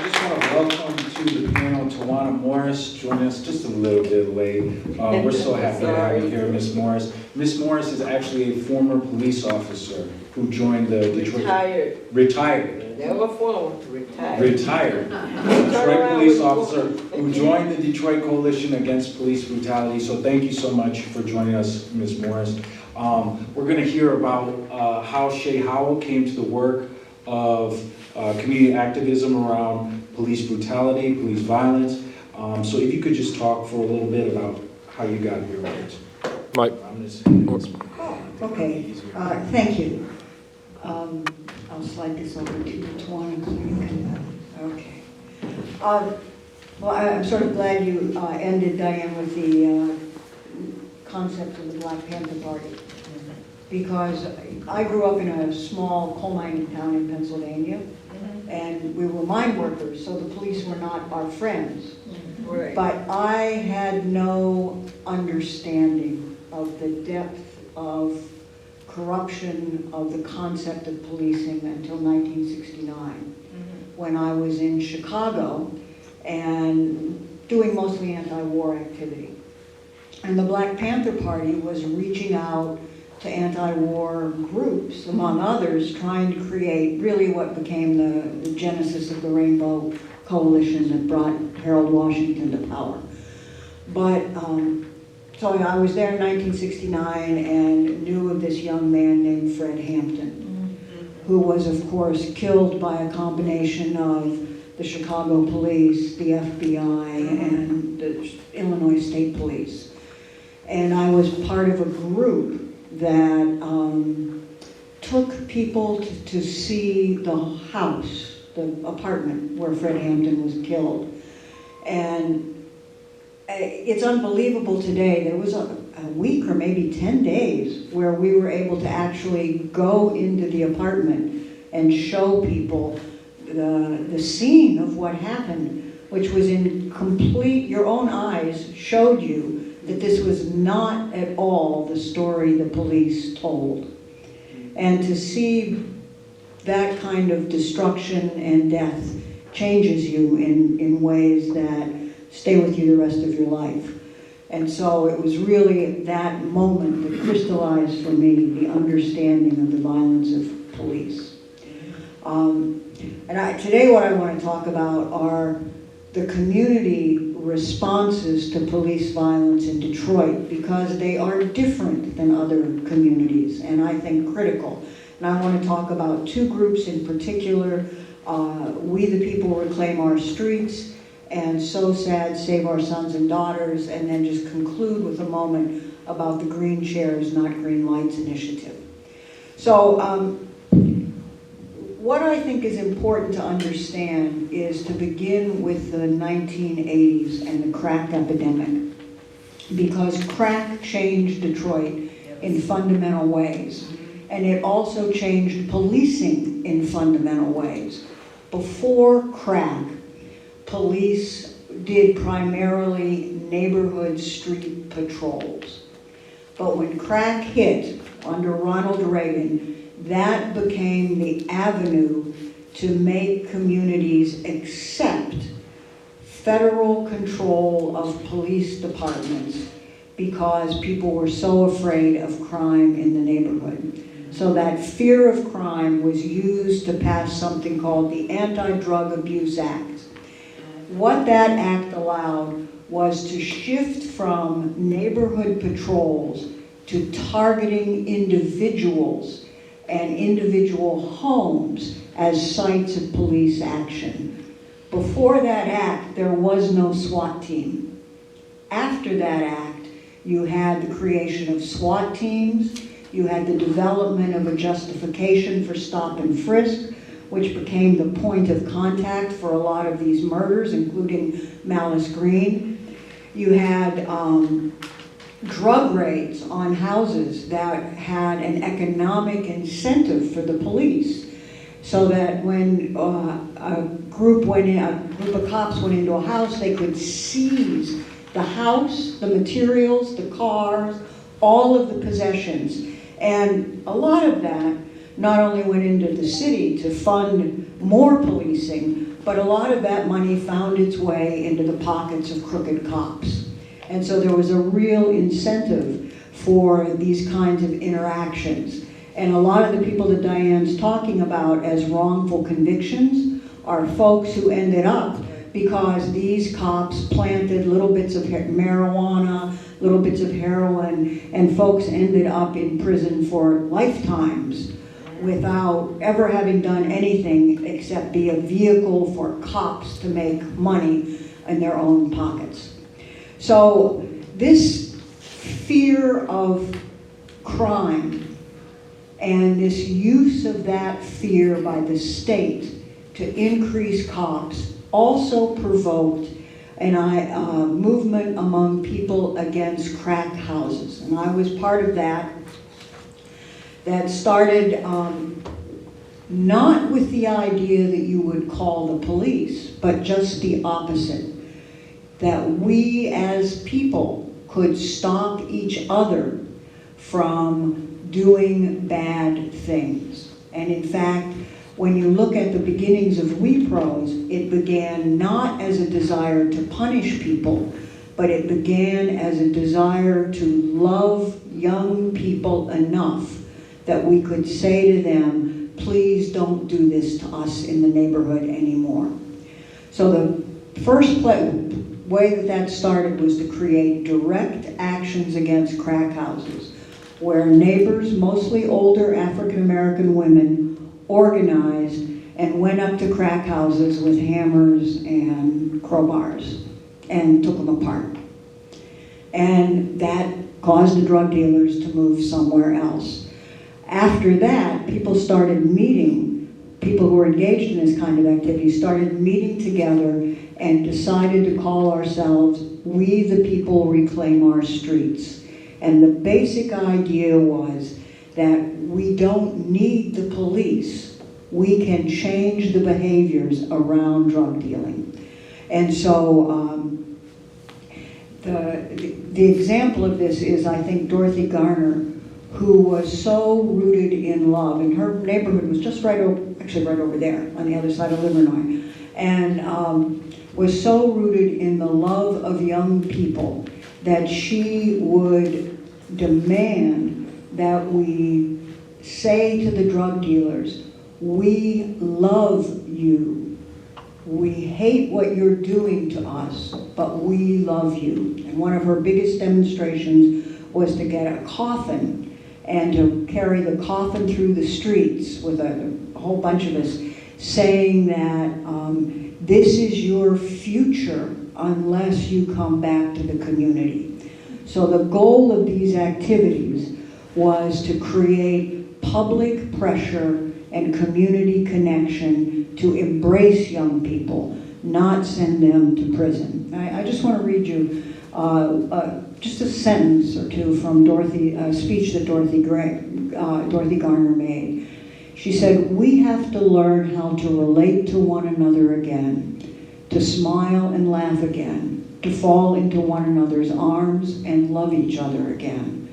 just want to welcome to the panel Tawana Morris, joining us just a little bit late. We're so happy to have you here, Ms. Morris. Ms. Morris is actually a former police officer who joined the Detroit... Retired. Never formed, retired. Retired. Detroit police officer who joined the Detroit Coalition Against Police Brutality. So thank you so much for joining us, Ms. Morris. We're going to hear about how Shay Howell came to the work of community activism around police brutality, police violence. So if you could just talk for a little bit about how you got here. Mike. Okay, thank you. I'll slide this over to Tawana. Okay. Well, I'm sort of glad you ended, Diane, with the concept of the Black Panther Party. Because I grew up in a small coal mining town in Pennsylvania, and we were mine workers, so the police were not our friends. Right. But I had no understanding of the depth of corruption of the concept of policing until 1969, when I was in Chicago and doing mostly anti-war activity. And the Black Panther Party was reaching out to anti-war groups, among others, trying to create really what became the genesis of the Rainbow Coalition that brought Harold Washington to power. But so I was there in 1969 and knew of this young man named Fred Hampton, who was, of course, killed by a combination of the Chicago police, the FBI, and the Illinois State Police. And I was part of a group that took people to see the house, the apartment where Fred Hampton was killed. And it's unbelievable today. There was a week or maybe 10 days where we were able to actually go into the apartment and show people the scene of what happened, which was in complete, your own eyes showed you that this was not at all the story the police told. And to see that kind of destruction and death changes you in ways that stay with you the rest of your life. And so it was really that moment that crystallized for me the understanding of the violence of police. Today what I want to talk about are the community responses to police violence in Detroit, because they are different than other communities, and I think critical. And I want to talk about two groups in particular, We the People Reclaim Our Streets, and So Sad, Save Our Sons and Daughters, and then just conclude with a moment about the Green Chairs, Not Green Lights initiative. So what I think is important to understand is to begin with the 1980s and the crack epidemic, because crack changed Detroit in fundamental ways, and it also changed policing in fundamental ways. Before crack, police did primarily neighborhood street patrols. But when crack hit under Ronald Reagan, that became the avenue to make communities accept federal control of police departments because people were so afraid of crime in the neighborhood. So that fear of crime was used to pass something called the Anti-Drug Abuse Act. What that act allowed was to shift from neighborhood patrols to targeting individuals and individual homes as sites of police action. Before that act, there was no SWAT team. After that act, you had the creation of SWAT teams, you had the development of a justification for stop and frisk, which became the point of contact for a lot of these murders, including Malice Green. You had drug raids on houses that had an economic incentive for the police, so that when a group of cops went into a house, they could seize the house, the materials, the cars, all of the possessions. And a lot of that not only went into the city to fund more policing, but a lot of that money found its way into the pockets of crooked cops. And so there was a real incentive for these kinds of interactions. And a lot of the people that Diane's talking about as wrongful convictions are folks who ended up because these cops planted little bits of marijuana, little bits of heroin, and folks ended up in prison for lifetimes without ever having done anything except be a vehicle for cops to make money in their own pockets. So this fear of crime and this use of that fear by the state to increase cops also provoked a movement among people against crack houses. And I was part of that started not with the idea that you would call the police, but just the opposite. That we as people could stop each other from doing bad things. And in fact, when you look at the beginnings of We Pros, it began not as a desire to punish people, but it began as a desire to love young people enough that we could say to them, please don't do this to us in the neighborhood anymore. So the first way that started was to create direct actions against crack houses, where neighbors, mostly older African-American women, organized and went up to crack houses with hammers and crowbars and took them apart. And that caused the drug dealers to move somewhere else. After that, people started meeting, people who were engaged in this kind of activity started meeting together and decided to call ourselves We the People Reclaim Our Streets. And the basic idea was that we don't need the police. We can change the behaviors around drug dealing. And so the example of this is, I think, Dorothy Garner, who was so rooted in love, and her neighborhood was just right over there on the other side of Livernois, and was so rooted in the love of young people that she would demand that we say to the drug dealers, we love you. We hate what you're doing to us, but we love you. And one of her biggest demonstrations was to get a coffin and to carry the coffin through the streets with a whole bunch of us saying that this is your future unless you come back to the community. So the goal of these activities was to create public pressure and community connection to embrace young people, not send them to prison. I just want to read you just a sentence or two from a speech that Dorothy Garner made. She said, "We have to learn how to relate to one another again, to smile and laugh again, to fall into one another's arms and love each other again.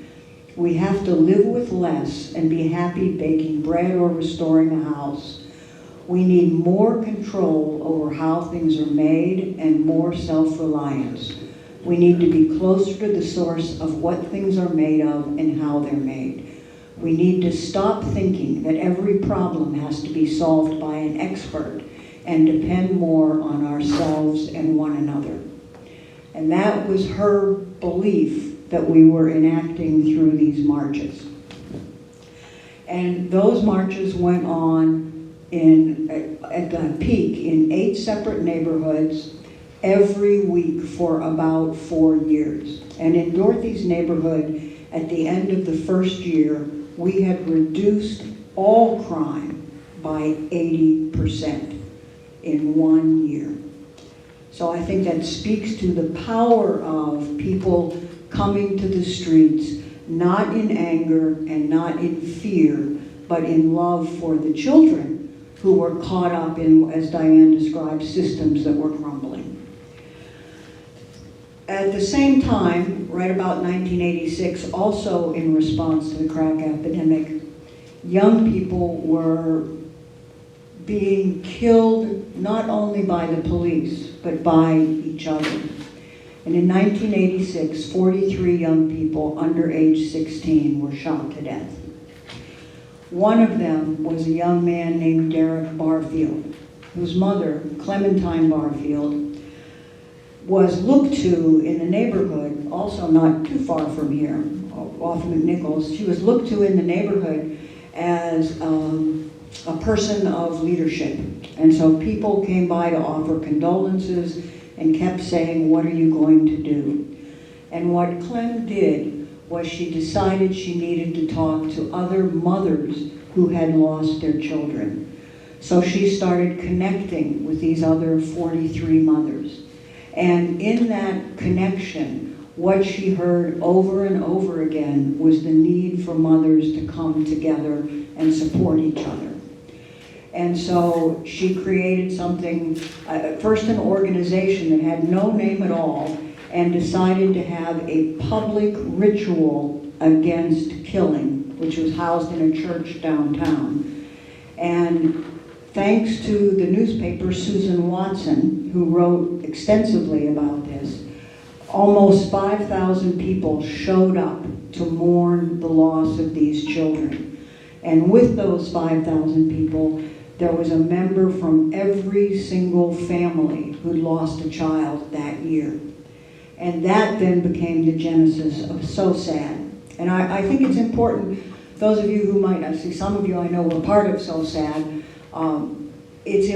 We have to live with less and be happy baking bread or restoring a house. We need more control over how things are made and more self-reliance. We need to be closer to the source of what things are made of and how they're made. We need to stop thinking that every problem has to be solved by an expert and depend more on ourselves and one another." And that was her belief that we were enacting through these marches. And those marches went on at the peak in 8 separate neighborhoods every week for about 4 years. And in Dorothy's neighborhood, at the end of the first year, we had reduced all crime by 80% in 1 year. So I think that speaks to the power of people coming to the streets, not in anger and not in fear, but in love for the children who were caught up in, as Diane described, systems that were crumbling. At the same time, right about 1986, also in response to the crack epidemic, young people were being killed not only by the police, but by each other. And in 1986, 43 young people under age 16 were shot to death. One of them was a young man named Derek Barfield, whose mother, Clementine Barfield, was looked to in the neighborhood, also not too far from here, off of McNichols. She was looked to in the neighborhood as a person of leadership. And so people came by to offer condolences and kept saying, "What are you going to do?" And what Clem did was she decided she needed to talk to other mothers who had lost their children. So she started connecting with these other 43 mothers. And in that connection, what she heard over and over again was the need for mothers to come together and support each other. And so she created something, first an organization that had no name at all, and decided to have a public ritual against killing, which was housed in a church downtown. And thanks to the newspaper Susan Watson, who wrote extensively about this, almost 5,000 people showed up to mourn the loss of these children. And with those 5,000 people, there was a member from every single family who lost a child that year. And that then became the genesis of So Sad. And I think it's important, those of you who might not see, some of you I know were part of So Sad, it's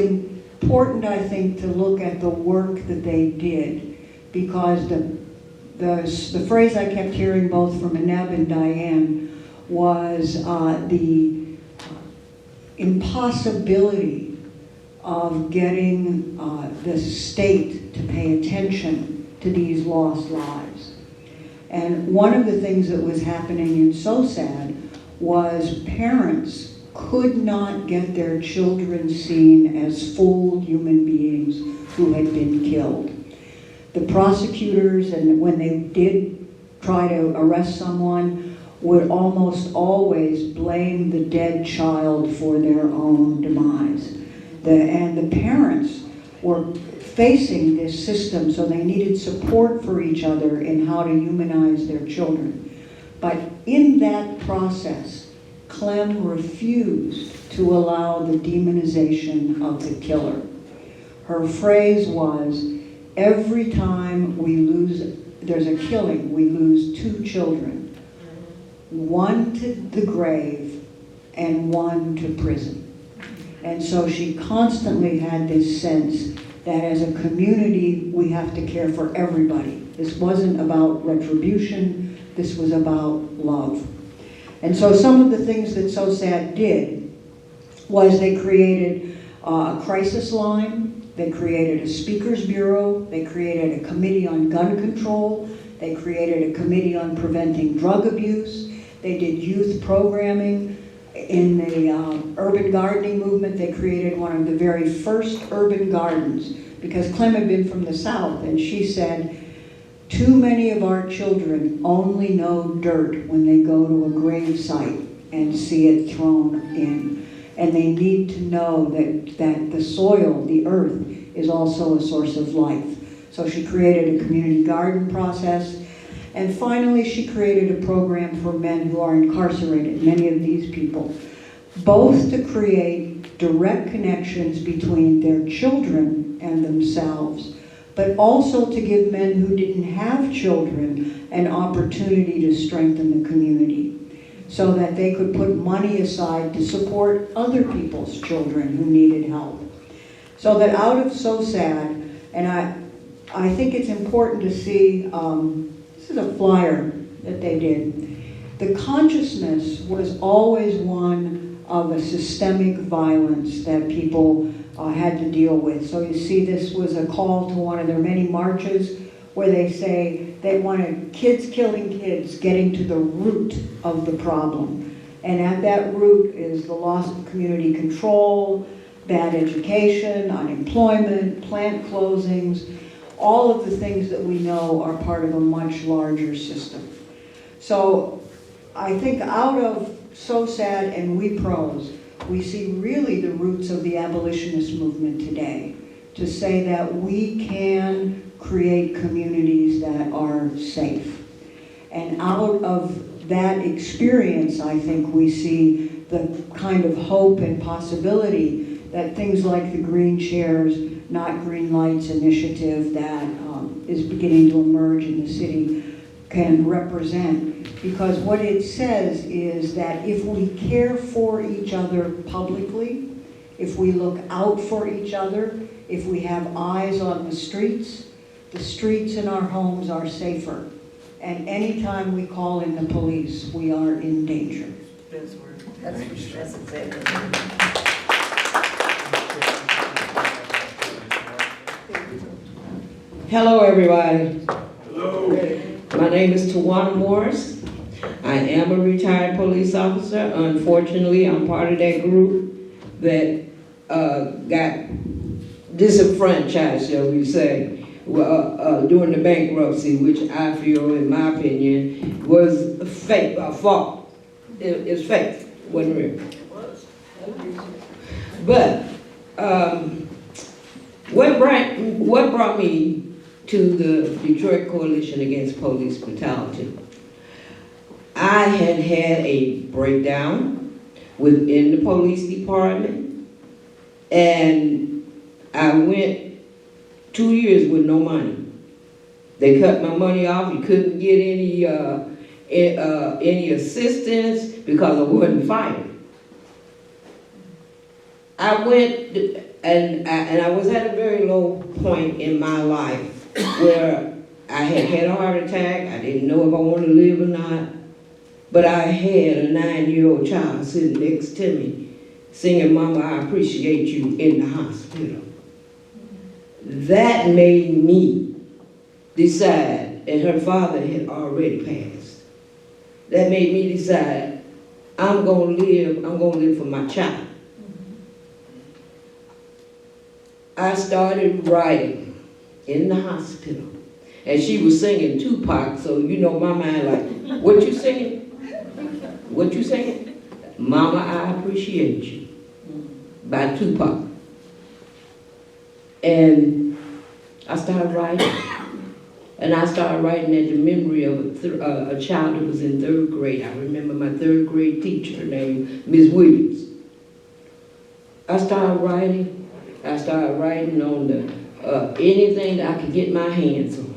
important, I think, to look at the work that they did, because the phrase I kept hearing both from Aneb and Diane was the impossibility of getting the state to pay attention to these lost lives. And one of the things that was happening in So Sad was parents could not get their children seen as full human beings who had been killed. The prosecutors, and when they did try to arrest someone, would almost always blame the dead child for their own demise. And the parents were facing this system, so they needed support for each other in how to humanize their children. But in that process, Clem refused to allow the demonization of the killer. Her phrase was, "Every time there's a killing, we lose 2 children." one to the grave and one to prison. And so she constantly had this sense that as a community, we have to care for everybody. This wasn't about retribution, this was about love. And so some of the things that SOSAD did was they created a crisis line, they created a speakers bureau, they created a committee on gun control, they created a committee on preventing drug abuse, they did youth programming. In the urban gardening movement, they created one of the very first urban gardens, because Clem had been from the South, and she said, too many of our children only know dirt when they go to a grave site and see it thrown in. And they need to know that the soil, the earth, is also a source of life. So she created a community garden process. And finally, she created a program for men who are incarcerated, many of these people, both to create direct connections between their children and themselves, but also to give men who didn't have children an opportunity to strengthen the community, so that they could put money aside to support other people's children who needed help. So that out of SOSAD, and I think it's important to see, this is a flyer that they did. The consciousness was always one of a systemic violence that people had to deal with. So you see, this was a call to one of their many marches where they say they wanted kids killing kids, getting to the root of the problem. And at that root is the loss of community control, bad education, unemployment, plant closings, all of the things that we know are part of a much larger system. So I think out of SOSAD and We Pros, we see really the roots of the abolitionist movement today, to say that we can create communities that are safe. And out of that experience, I think we see the kind of hope and possibility that things like the Green Chairs, Not Green Lights initiative that is beginning to emerge in the city can represent. Because what it says is that if we care for each other publicly, if we look out for each other, if we have eyes on the streets in our homes are safer. And anytime we call in the police, we are in danger. That's exactly right. Hello, everybody. Hello. My name is Tawana Morris. I am a retired police officer. Unfortunately, I'm part of that group that got disenfranchised, shall we say, during the bankruptcy, which I feel, in my opinion, was fake, fault. It's fake, wasn't real. But what brought me to the Detroit Coalition Against Police Brutality? I had a breakdown within the police department, and I went 2 years with no money. They cut my money off. You couldn't get any assistance because I wasn't fired. I went and I was at a very low point in my life where I had a heart attack. I didn't know if I wanted to live or not. But I had a 9-year-old child sitting next to me singing, "Mama, I appreciate you," in the hospital. That made me decide, and her father had already passed. That made me decide, I'm gonna live for my child. I started writing in the hospital. And she was singing Tupac, so you know my mind like, what you singing? What you singing? "Mama, I Appreciate You" by Tupac. And I started writing. And I started writing at the memory of a child who was in 3rd grade. I remember my 3rd grade teacher named Ms. Williams. I started writing on the anything that I could get my hands on.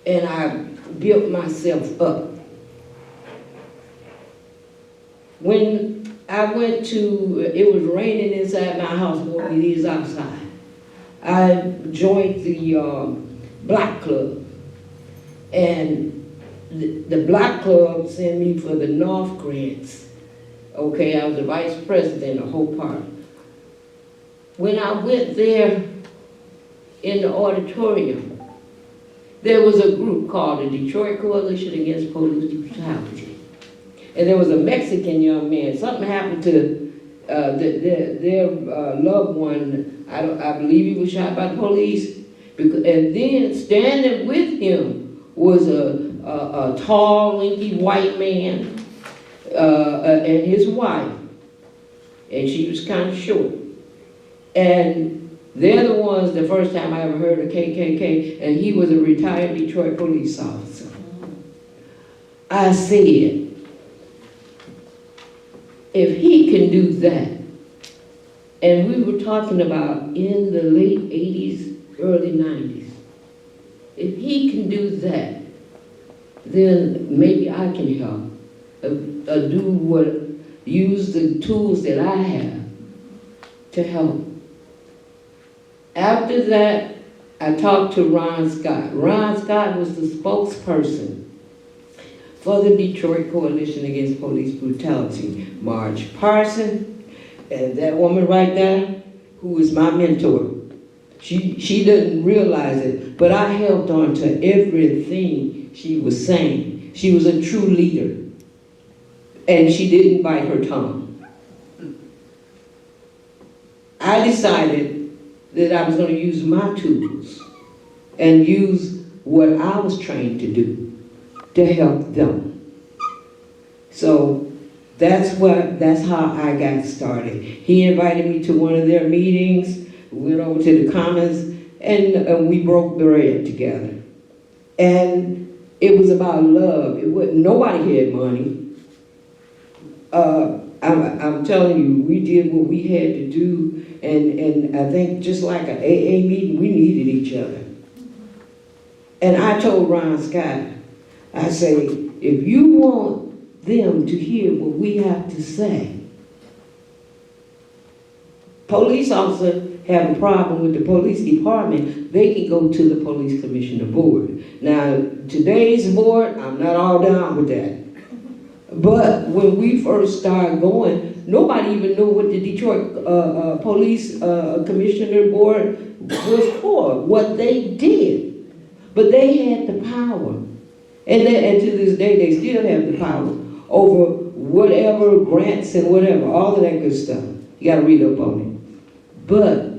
And I built myself up when I went to, it was raining inside my house more than it is outside. I joined the Black Club, and the Black Club sent me for the North Grants. Okay, I was the vice president of Hope Park. When I went there in the auditorium, there was a group called the Detroit Coalition Against Police Brutality. And there was a Mexican young man. Something happened to their loved one. I believe he was shot by the police. And then standing with him was a tall, lanky white man and his wife. And she was kind of short. And they're the ones, the first time I ever heard of KKK, and he was a retired Detroit police officer. I said, if he can do that, and we were talking about in the late 80s, early 90s, if he can do that, then maybe I can help. Use the tools that I have to help. After that, I talked to Ron Scott. Ron Scott was the spokesperson for the Detroit Coalition Against Police Brutality. Marge Parson, and that woman right there, who is my mentor. She didn't realize it, but I held on to everything she was saying. She was a true leader, and she didn't bite her tongue. I decided that I was going to use my tools and use what I was trained to do to help them. So that's how I got started. He invited me to one of their meetings. We went over to the Commons, and we broke bread together. And it was about love. Nobody had money. I'm telling you, we did what we had to do, and I think just like an AA meeting, we needed each other. And I told Ron Scott, I say, if you want them to hear what we have to say, police officers have a problem with the police department, they can go to the police commissioner board. Now, today's board, I'm not all down with that. But when we first started going, nobody even knew what the Detroit Police Commissioner Board was for, what they did. But they had the power. And to this day, they still have the power over whatever grants and whatever, all of that good stuff. You got to read up on it. But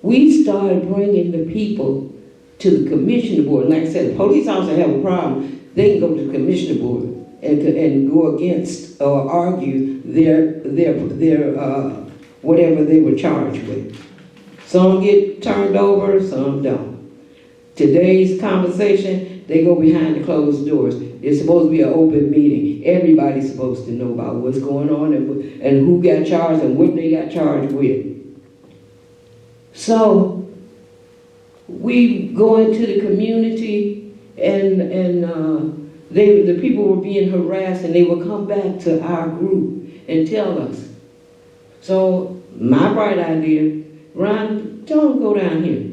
we started bringing the people to the commissioner board. Like I said, the police officers have a problem. They can go to the commissioner board and go against or argue their whatever they were charged with. Some get turned over, some don't. Today's conversation, they go behind the closed doors. It's supposed to be an open meeting. Everybody's supposed to know about what's going on and who got charged and what they got charged with. So we go into the community and the people were being harassed, and they would come back to our group and tell us. So my bright idea, Ron, tell them to go down here.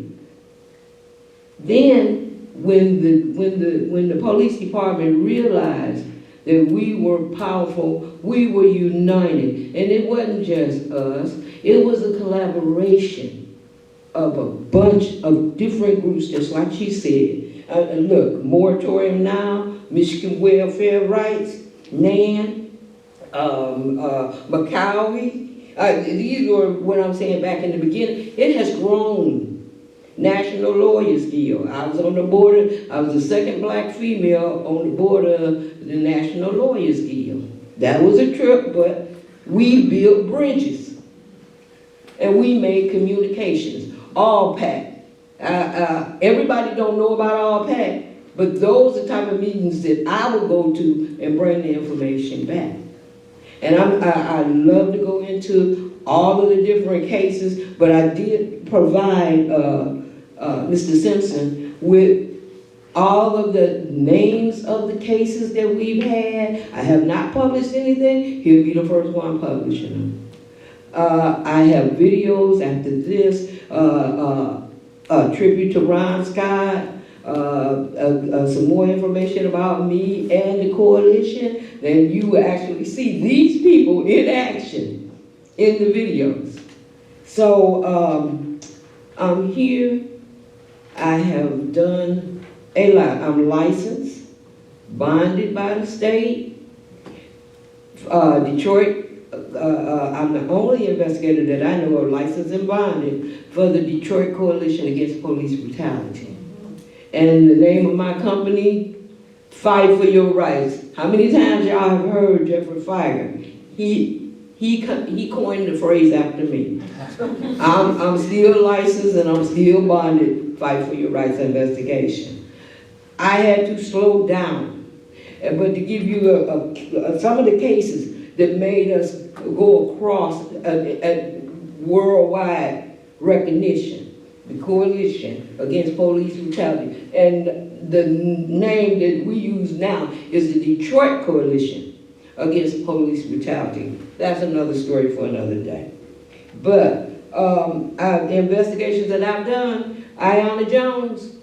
Then when the police department realized that we were powerful, we were united, and it wasn't just us, it was a collaboration of a bunch of different groups, just like she said. Look, Moratorium Now, Michigan Welfare Rights, NAN, Macaulay. These were what I'm saying back in the beginning. It has grown. National Lawyers Guild. I was on the board. I was the second black female on the board of the National Lawyers Guild. That was a trip, but we built bridges. And we made communications. All-PAC. Everybody don't know about All-PAC, but those are the type of meetings that I would go to and bring the information back. And I love to go into all of the different cases, but I did provide Mr. Simpson with all of the names of the cases that we've had. I have not published anything. He'll be the first one publishing them. I have videos after this, a tribute to Ron Scott, some more information about me and the coalition. Then you will actually see these people in action in the videos. So I'm here. I have done a lot. I'm licensed, bonded by the state. Detroit, I'm the only investigator that I know of licensed and bonded for the Detroit Coalition Against Police Brutality. And the name of my company, Fight for Your Rights. How many times y'all have heard Jeffrey Fire? He coined the phrase after me. I'm still licensed and I'm still bonded. Fight for Your Rights investigation. I had to slow down, but to give you some of the cases that made us go across worldwide recognition. The Coalition Against Police Brutality. And the name that we use now is the Detroit Coalition Against Police Brutality. That's another story for another day. But the investigations that I've done, Ayanna Jones,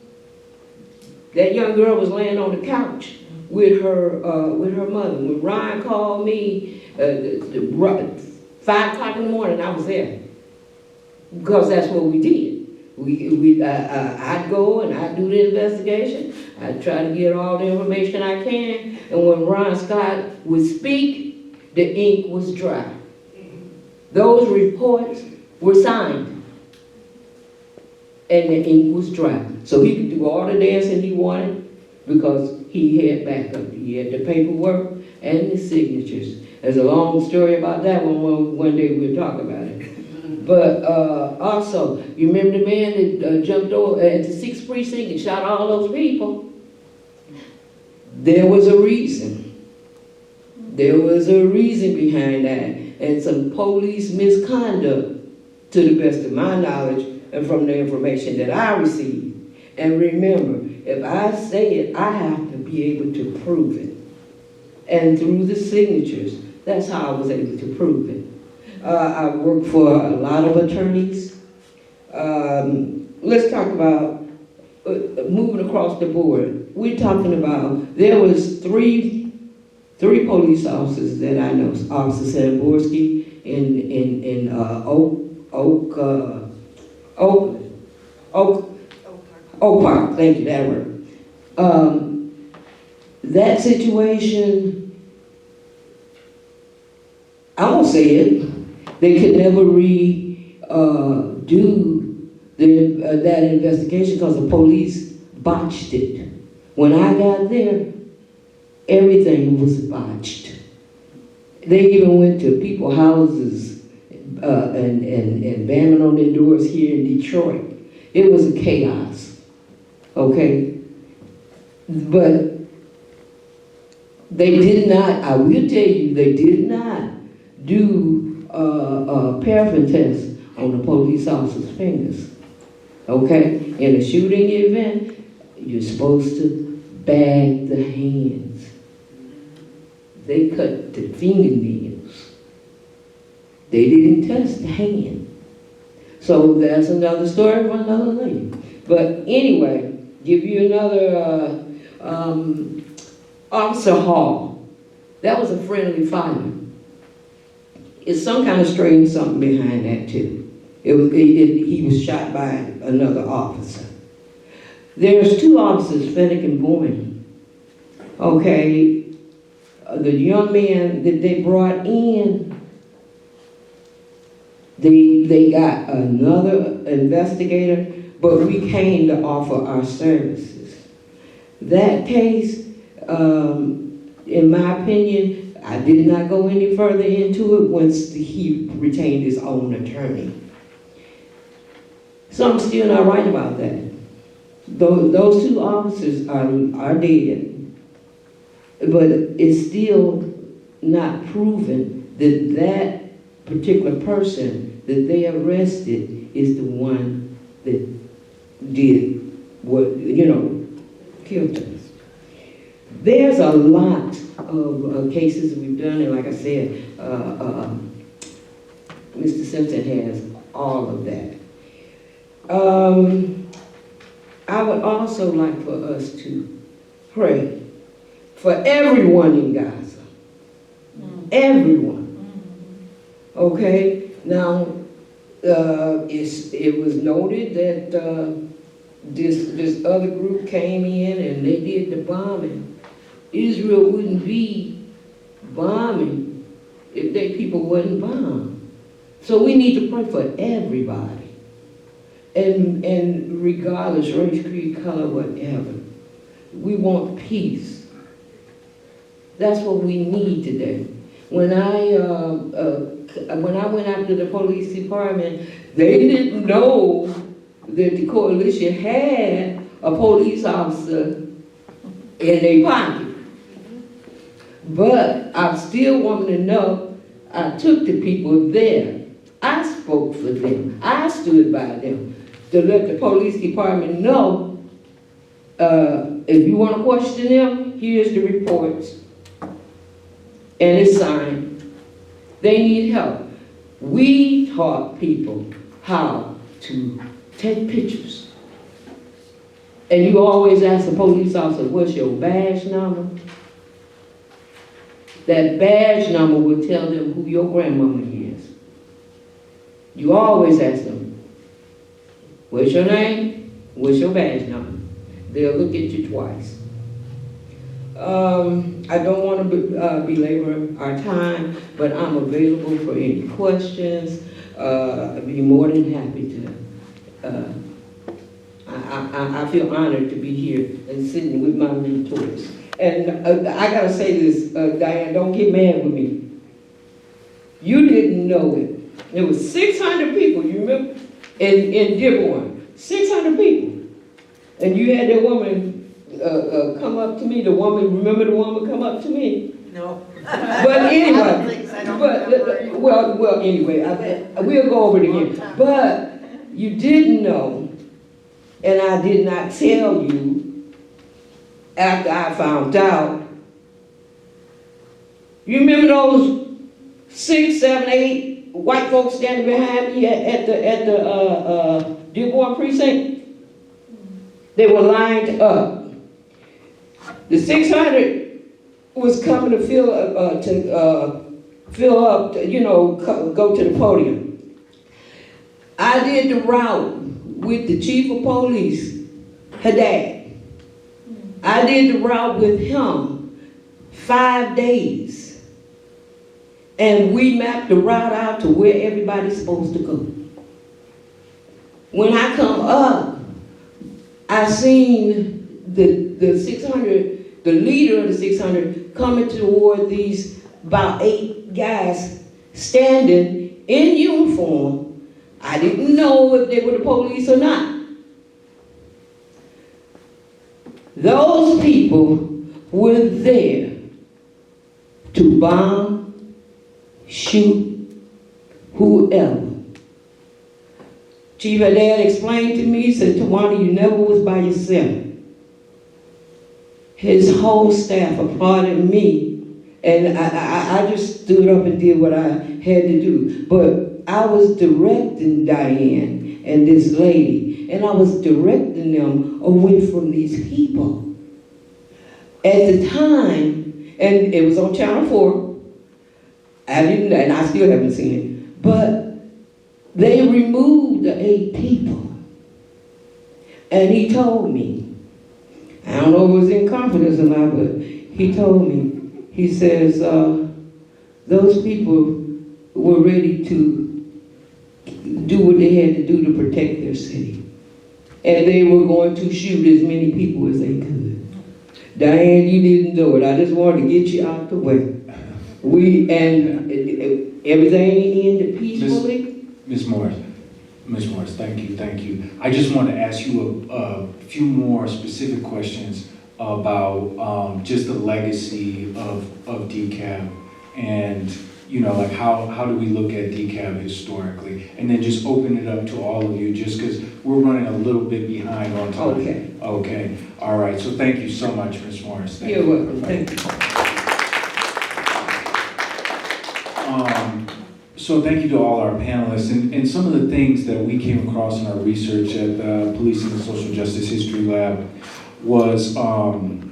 that young girl was laying on the couch with her mother. When Ryan called me 5 o'clock in the morning, I was there. Because that's what we did. I'd go and I'd do the investigation. I'd try to get all the information I can. And when Ron Scott would speak, the ink was dry. Those reports were signed. And the ink was dry. So he could do all the dancing he wanted because he had backup. He had the paperwork and the signatures. There's a long story about that one day we'll talk about it. But also, you remember the man that jumped over at the 6th precinct and shot all those people? There was a reason. There was a reason behind that. And some police misconduct, to the best of my knowledge, and from the information that I received. And remember, if I say it, I have to be able to prove it. And through the signatures, that's how I was able to prove it. I worked for a lot of attorneys. Let's talk about moving across the board. We're talking about, there was three police officers that I know. Officer Samborski in Oak Park, thank you, that word. That situation, I won't say it, they could never redo that investigation because the police botched it. When I got there, everything was botched. They even went to people's houses and banging on their doors here in Detroit. It was a chaos, okay? But they did not, I will tell you, they did not do a paraffin test on the police officer's fingers, okay? In a shooting event, you're supposed to bag the hands. They cut the fingernails. They didn't test the hand. So that's another story for another lady. But anyway, give you another, Officer Hall. That was a friendly fire. It's some kind of strange something behind that too. He was shot by another officer. There's 2 officers, Fennick and Boyne. Okay, the young man that they brought in, they got another investigator, but we came to offer our services. That case, in my opinion, I did not go any further into it once he retained his own attorney. So I'm still not right about that. Those 2 officers are dead. But it's still not proven that that particular person that they arrested is the one that did what, killed us. There's a lot of cases we've done, and like I said, Mr. Simpson has all of that. I would also like for us to pray for everyone in Gaza. Everyone. Okay? Now, it was noted that this other group came in and they did the bombing. Israel wouldn't be bombing if their people wasn't bombed. So we need to pray for everybody. And regardless, race, creed, color, whatever. We want peace. That's what we need today. When I went after the police department, they didn't know that the coalition had a police officer in their pocket. But I still want to know, I took the people there. I spoke for them. I stood by them to let the police department know, if you want to question them, here's the reports. And it's signed. They need help. We taught people how to take pictures. And you always ask the police officer, what's your badge number? That badge number will tell them who your grandmama is. You always ask them, what's your name? What's your badge number? They'll look at you twice. I don't want to belabor our time, but I'm available for any questions. I'd be more than happy to. I feel honored to be here and sitting with my mentors. And I gotta say this, Diane, don't get mad with me. You didn't know it. There was 600 people, you remember, in Dearborn, 600 people. And you had that woman come up to me, remember the woman come up to me? No. But anyway, well, anyway, we'll go over it again. But you didn't know, and I did not tell you after I found out. You remember those 6, 7, 8 white folks standing behind me at the Dearborn precinct? They were lined up. The 600 was coming to fill up, go to the podium. I did the route with the chief of police, Haddad. I did the route with him 5 days. And we mapped the route out to where everybody's supposed to go. When I come up, I seen the 600, the leader of the 600 coming toward these about 8 guys standing in uniform. I didn't know if they were the police or not. Those people were there to bomb, shoot, whoever. Chief Haddad explained to me, he said, Tawana, you never was by yourself. His whole staff applauded me, and I just stood up and did what I had to do. But I was directing Diane and this lady, and I was directing them away from these people. At the time, and it was on Channel 4, and I still haven't seen it, but they removed the 8 people. And he told me, I don't know if it was in confidence or not, but he told me, he says, those people were ready to do what they had to do to protect their city. And they were going to shoot as many people as they could. Diane, you didn't know it. I just wanted to get you out the way. Everything ended peacefully. Ms. Morris, thank you. I just want to ask you a few more specific questions about just the legacy of DCAP and you know, like how do we look at DCAB historically? And then just open it up to all of you, just because we're running a little bit behind on time. Okay. Okay, all right, so thank you so much, Ms. Morris. Thank You're you. welcome, thank you. So thank you to all our panelists, and some of the things that we came across in our research at the Policing and Social Justice History Lab was, Diane,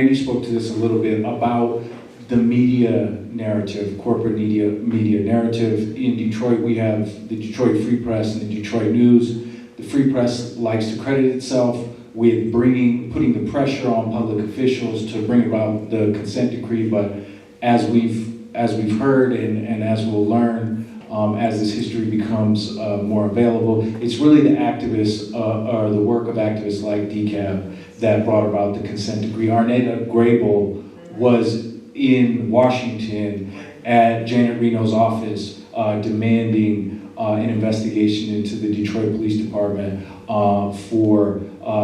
you spoke to this a little bit, about the media narrative, corporate media narrative. In Detroit, we have the Detroit Free Press and the Detroit News. The Free Press likes to credit itself with putting the pressure on public officials to bring about the consent decree, but as we've heard and as we'll learn, as this history becomes more available, it's really the activists or the work of activists like DCAB that brought about the consent decree. Arnetta Grable was in Washington at Janet Reno's office demanding an investigation into the Detroit Police Department for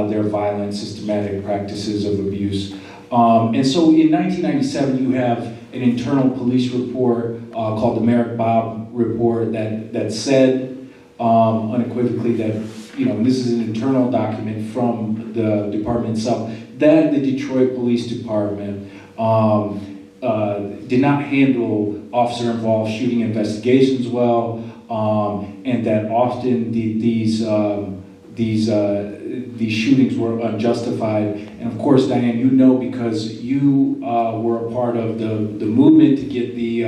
their violent, systematic practices of abuse. And so in 1997, you have an internal police report called the Merrick Bob Report that said unequivocally that, you know, this is an internal document from the department itself, that the Detroit Police Department did not handle officer-involved shooting investigations well, and that often these shootings were unjustified. And of course, Diane, you know, because you were a part of the movement to get the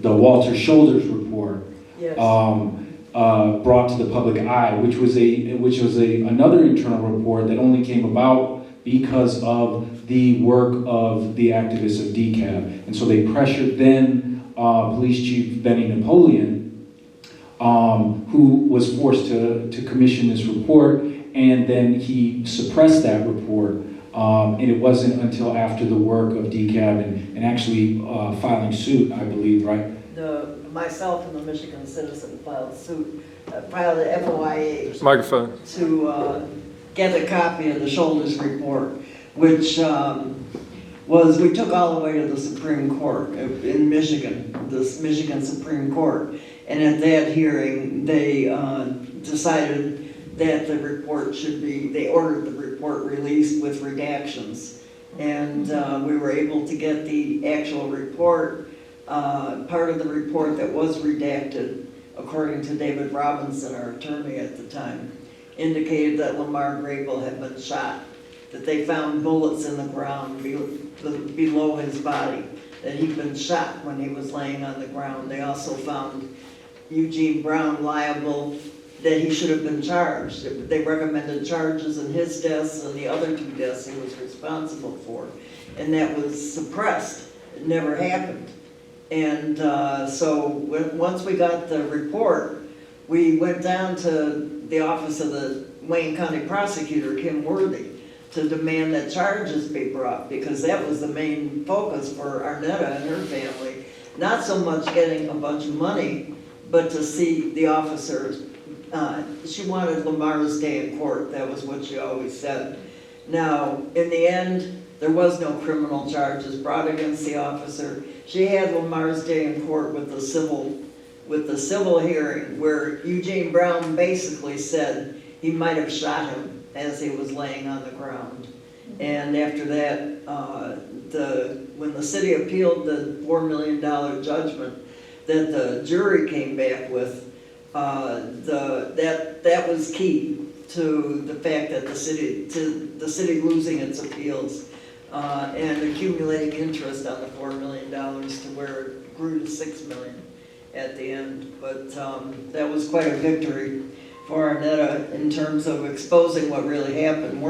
Walter Shoulders report Yes. brought to the public eye, which was another internal report that only came about because of the work of the activists of DCAB. And so they pressured then Police Chief Benny Napoleon, who was forced to commission this report, and then he suppressed that report. And it wasn't until after the work of DCAB and actually filing suit, I believe, right? Myself and the Michigan Citizen filed an FOIA Microphone. to get a copy of the Shoulders report, which we took all the way to the Supreme Court in Michigan, the Michigan Supreme Court. And at that hearing, they decided that the report they ordered the report released with redactions. And we were able to get the actual report. Part of the report that was redacted, according to David Robinson, our attorney at the time, indicated that Lamar Grable had been shot, that they found bullets in the ground below his body, that he'd been shot when he was laying on the ground. They also found Eugene Brown liable, that he should have been charged. They recommended charges in his deaths and the other 2 deaths he was responsible for, and that was suppressed. It never happened. And so once we got the report, we went down to the office of the Wayne County prosecutor, Kim Worthy, to demand that charges be brought, because that was the main focus for Arnetta and her family. Not so much getting a bunch of money, but to see the officers. She wanted Lamar's day in court. That was what she always said. Now, in the end, there was no criminal charges brought against the officer. She had Lamar's day in court with the civil hearing, where Eugene Brown basically said he might have shot him as he was laying on the ground. And after that, when the city appealed the $4 million judgment that the jury came back with, that was key to the fact that the city losing its appeals and accumulating interest on the $4 million to where it grew to $6 million at the end. But that was quite a victory for Arnetta in terms of exposing what really happened.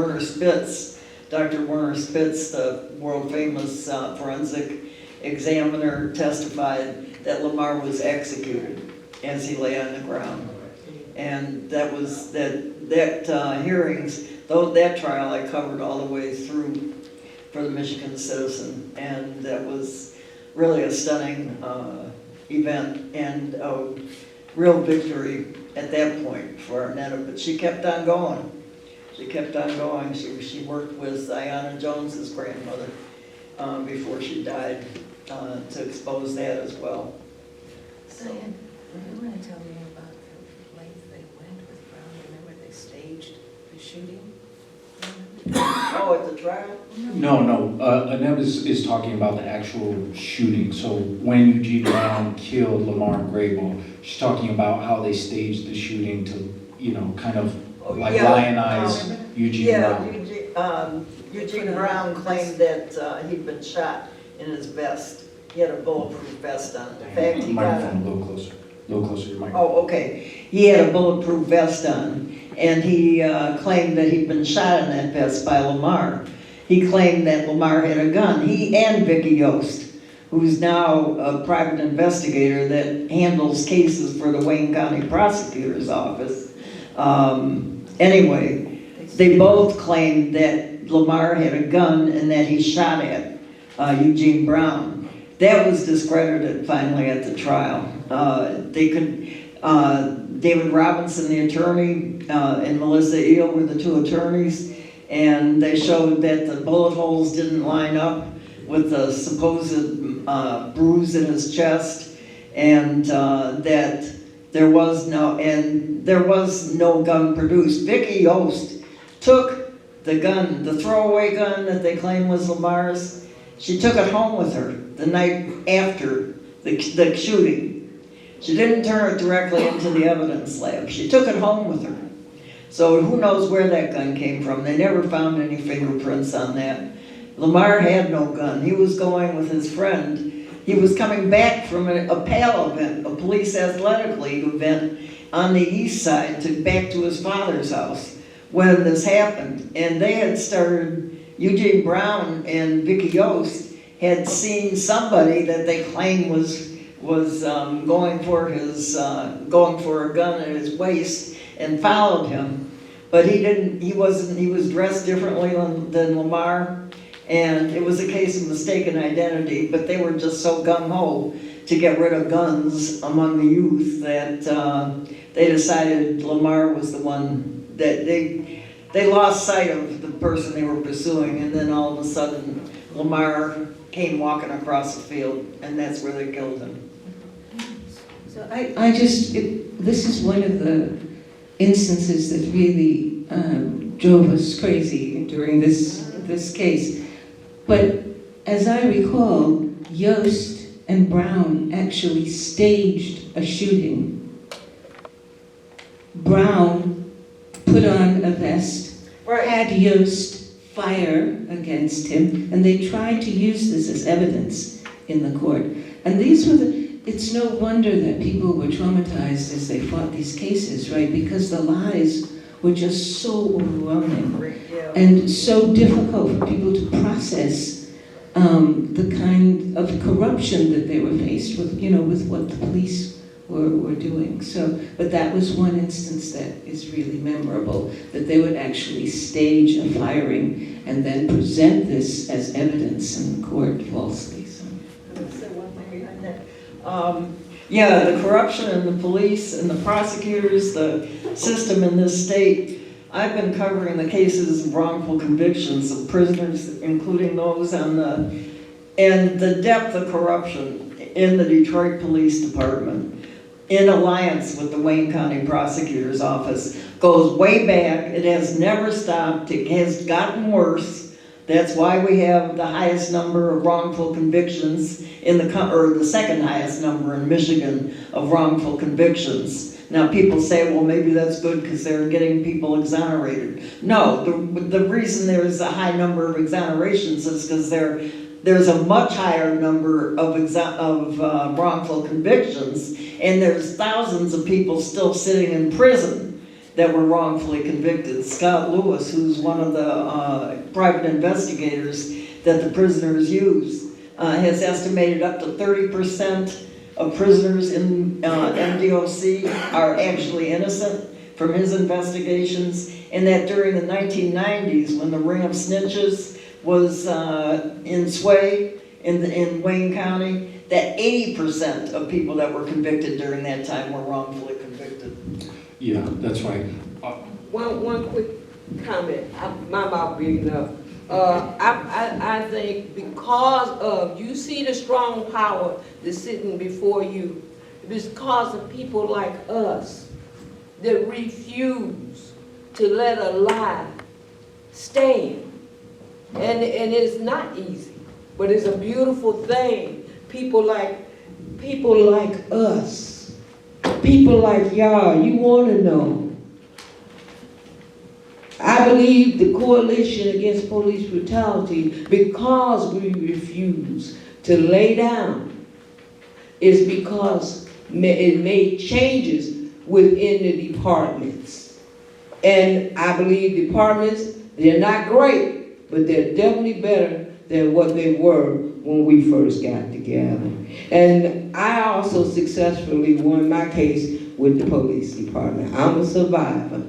Dr. Werner Spitz, the world famous forensic examiner, testified that Lamar was executed as he lay on the ground. And that hearings, that trial I covered all the way through for the Michigan Citizen, and that was really a stunning event and a real victory at that point for Arnetta. But she kept on going. She kept on going. She worked with Ayanna Jones's grandmother before she died. to expose that as well. Diane, you want to tell me about the length they went with Brown? Remember they staged the shooting? Oh, at the trial? No, Annette is talking about the actual shooting. So when Eugene Brown killed Lamar Grable, she's talking about how they staged the shooting to, kind of like lionize Eugene Brown. Eugene Brown claimed that he'd been shot in his vest. He had a bulletproof vest on. In fact, he got Microphone a little closer to your microphone. Oh, okay. He had a bulletproof vest on, and he claimed that he'd been shot in that vest by Lamar. He claimed that Lamar had a gun. He and Vicky Yost, who's now a private investigator that handles cases for the Wayne County Prosecutor's Office. Anyway, they both claimed that Lamar had a gun and that he shot at Eugene Brown. That was discredited finally at the trial. David Robinson, the attorney, and Melissa Eel were the two attorneys, and they showed that the bullet holes didn't line up with the supposed bruise in his chest, and that there was no gun produced. Vicky Yost took the gun, the throwaway gun that they claim was Lamar's. She took it home with her the night after the shooting. She didn't turn it directly into the evidence lab. She took it home with her. So who knows where that gun came from. They never found any fingerprints on that. Lamar had no gun. He was going with his friend. He was coming back from a PAL event, a police athletic league event on the east side, back to his father's house when this happened. And they had started, Eugene Brown and Vicky Yost had seen somebody that they claimed was going for a gun at his waist and followed him, but he was dressed differently than Lamar, and it was a case of mistaken identity, but they were just so gung-ho to get rid of guns among the youth that they decided Lamar was the one that they lost sight of the person they were pursuing, and then all of a sudden Lamar came walking across the field, and that's where they killed him. So this is one of the instances that really drove us crazy during this case. But as I recall, Yost and Brown actually staged a shooting. Brown put on a vest, had Yost fire against him, and they tried to use this as evidence in the court. And it's no wonder that people were traumatized as they fought these cases, right? Because the lies were just so overwhelming and so difficult for people to process the kind of corruption that they were faced with, with what the police were doing. So, but that was one instance that is really memorable, that they would actually stage a firing and then present this as evidence in court falsely. So. The corruption in the police and the prosecutors, the system in this state. I've been covering the cases of wrongful convictions of prisoners, including those and the depth of corruption in the Detroit Police Department, in alliance with the Wayne County Prosecutor's Office, goes way back. It has never stopped. It has gotten worse. That's why we have the highest number of wrongful convictions or the second highest number in Michigan of wrongful convictions. Now people say, well, maybe that's good because they're getting people exonerated. No, the reason there's a high number of exonerations is because there's a much higher number of wrongful convictions, and there's thousands of people still sitting in prison that were wrongfully convicted. Scott Lewis, who's one of the private investigators that the prisoners use, has estimated up to 30% of prisoners in MDOC are actually innocent from his investigations, and that during the 1990s, when the ring of snitches was in sway in Wayne County, that 80% of people that were convicted during that time were wrongfully convicted. Yeah, that's right. One quick comment. My mouth big enough. I think because of, you see the strong power that's sitting before you, because of people like us that refuse to let a lie stand. And it's not easy, but it's a beautiful thing. People like us, people like y'all, you want to know. I believe the coalition against police brutality, because we refuse to lay down, is because it made changes within the departments. And I believe departments, they're not great, but they're definitely better than what they were when we first got together. And I also successfully won my case with the police department. I'm a survivor.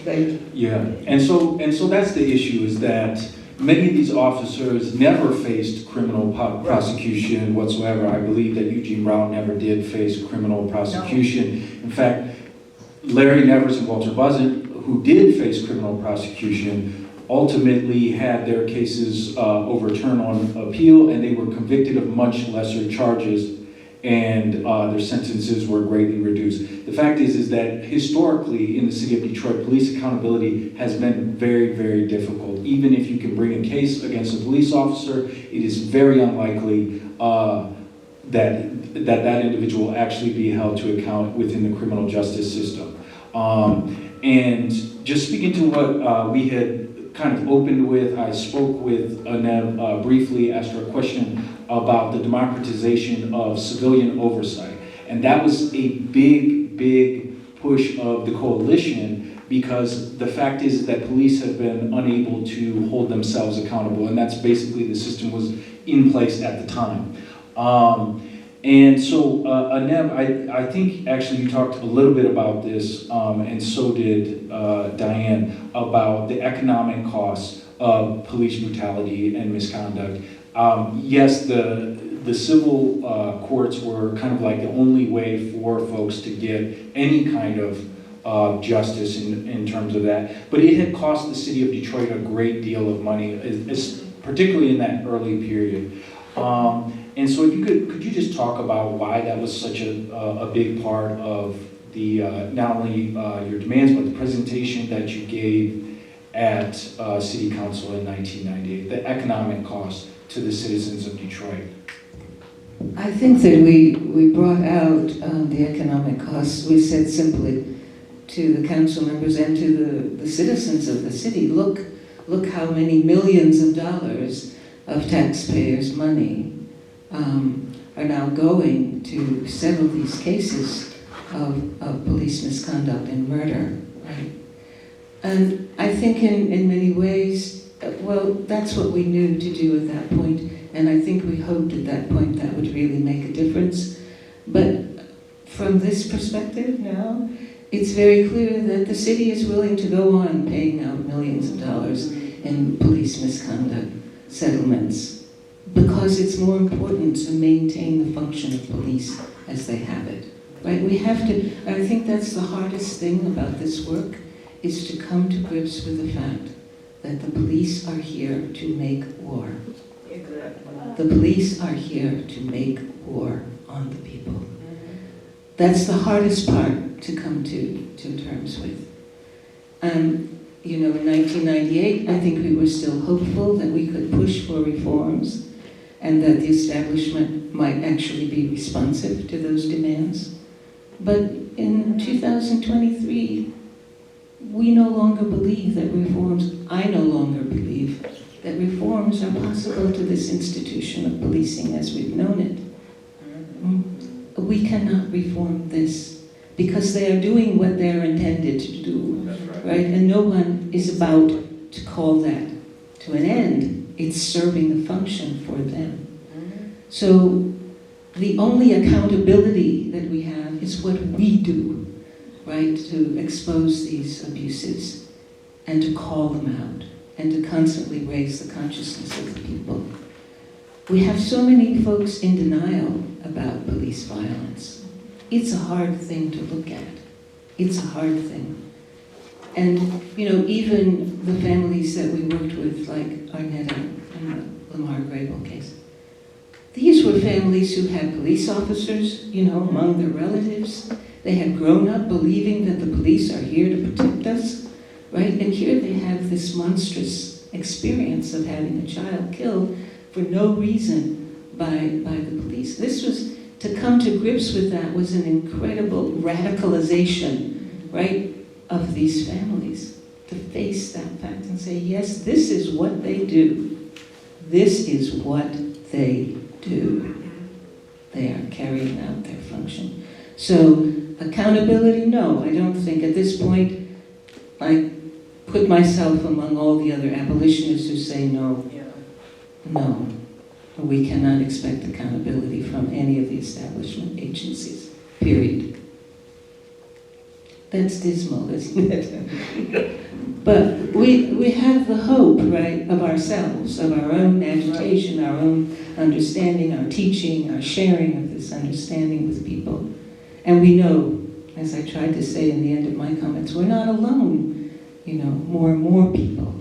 Thank you. Yeah, and so that's the issue, is that many of these officers never faced criminal prosecution whatsoever. I believe that Eugene Brown never did face criminal prosecution. In fact, Larry Nevers and Walter Buzzard, who did face criminal prosecution, ultimately had their cases overturned on appeal, and they were convicted of much lesser charges, and their sentences were greatly reduced. The fact is that historically in the city of Detroit, police accountability has been very, very difficult. Even if you can bring a case against a police officer, it is very unlikely that individual will actually be held to account within the criminal justice system. And just speaking to what we had kind of opened with, I spoke with Aneb briefly, asked her a question about the democratization of civilian oversight. And that was a big, big push of the coalition, because the fact is that police have been unable to hold themselves accountable, and that's basically the system was in place at the time. And so, Aneb, I think actually you talked a little bit about this, and so did Diane, about the economic costs of police brutality and misconduct. Yes, the civil courts were kind of like the only way for folks to get any kind of justice in terms of that, but it had cost the city of Detroit a great deal of money, particularly in that early period. And so if you could you just talk about why that was such a big part of the, not only your demands, but the presentation that you gave at City Council in 1998, the economic cost to the citizens of Detroit? I think that we brought out the economic costs. We said simply to the council members and to the citizens of the city, look how many millions of dollars of taxpayers' money are now going to settle these cases of police misconduct and murder, right? And I think in many ways, well, that's what we knew to do at that point, and I think we hoped at that point that would really make a difference. But from this perspective now, it's very clear that the city is willing to go on paying out millions of dollars in police misconduct settlements, because it's more important to maintain the function of police as they have it, right? We have to, I think that's the hardest thing about this work, is to come to grips with the fact that the police are here to make war. Exactly. The police are here to make war on the people. That's the hardest part to come to terms with. You know, in 1998, I think we were still hopeful that we could push for reforms and that the establishment might actually be responsive to those demands. But in 2023, we no longer believe that reforms, I no longer believe that reforms are possible to this institution of policing as we've known it. We cannot reform this because they are doing what they're intended to do, right? And no one is about to call that to an end. It's serving a function for them. So the only accountability that we have is what we do, right? To expose these abuses and to call them out and to constantly raise the consciousness of the people. We have so many folks in denial about police violence. It's a hard thing to look at. It's a hard thing. And, you know, even the families that we worked with, like Arnetta and the Lamar Grable case. These were families who had police officers, among their relatives. They had grown up believing that the police are here to protect us, right? And here they have this monstrous experience of having a child killed for no reason by the police. To come to grips with that was an incredible radicalization, right, of these families. To face that fact and say, yes, this is what they do. This is what they do. They are carrying out their function. So, accountability, no. I don't think at this point I put myself among all the other abolitionists who say no. No. We cannot expect accountability from any of the establishment agencies, period. That's dismal, isn't it? But we have the hope, right, of ourselves, of our own agitation, our own understanding, our teaching, our sharing of this understanding with people. And we know, as I tried to say in the end of my comments, we're not alone. More and more people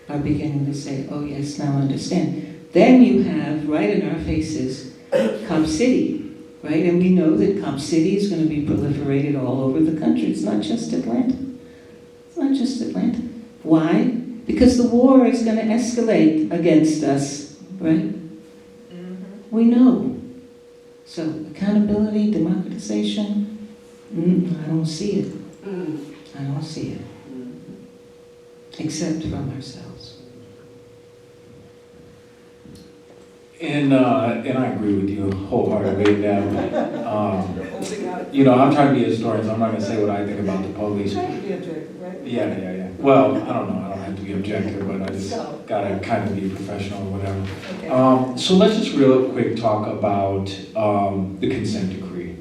are beginning to say, oh yes, now understand. Then you have, right in our faces, Cop City, right? And we know that Cop City is going to be proliferated all over the country. It's not just Atlanta. It's not just Atlanta. Why? Because the war is going to escalate against us, right? We know. So accountability, democratization, I don't see it. I don't see it. Except from ourselves. And I agree with you wholeheartedly that, I'm trying to be a historian, so I'm not going to say what I think about the police. Trying to be objective, right? Yeah. Well, I don't know. I don't have to be objective, but I just got to kind of be professional or whatever. Okay. So let's just real quick talk about the consent decree.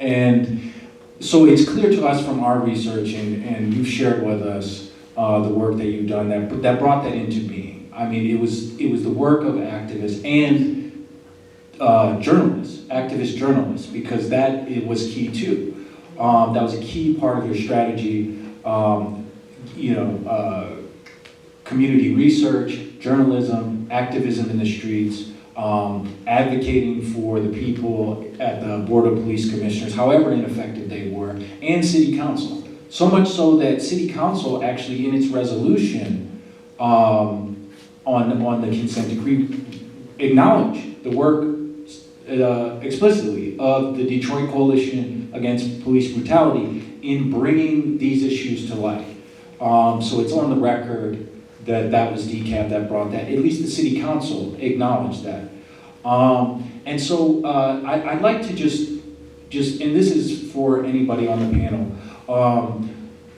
And so it's clear to us from our research, and you've shared with us the work that you've done that brought that into being. I mean, it was the work of activists and activist journalists, because it was key too. That was a key part of your strategy. Community research, journalism, activism in the streets, advocating for the people at the Board of Police Commissioners, however ineffective they were, and City Council. So much so that City Council actually, in its resolution on the consent decree, acknowledged the work explicitly of the Detroit Coalition Against Police Brutality in bringing these issues to light. So it's on the record that was DCAP that brought that. At least the City Council acknowledged that. And so I'd like to just, and this is for anybody on the panel,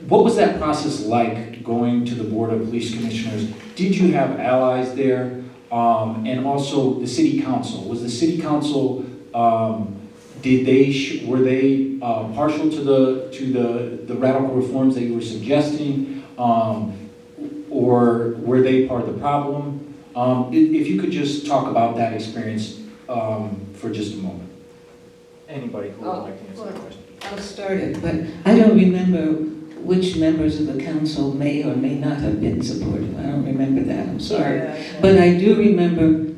what was that process like going to the Board of Police Commissioners? Did you have allies there? And also the City Council. Was the City Council, were they partial to the radical reforms that you were suggesting? Or were they part of the problem? If you could just talk about that experience for just a moment. Anybody who would like to answer that question. I'll start it, but I don't remember which members of the council may or may not have been supportive. I don't remember that, I'm sorry. Yeah. But I do remember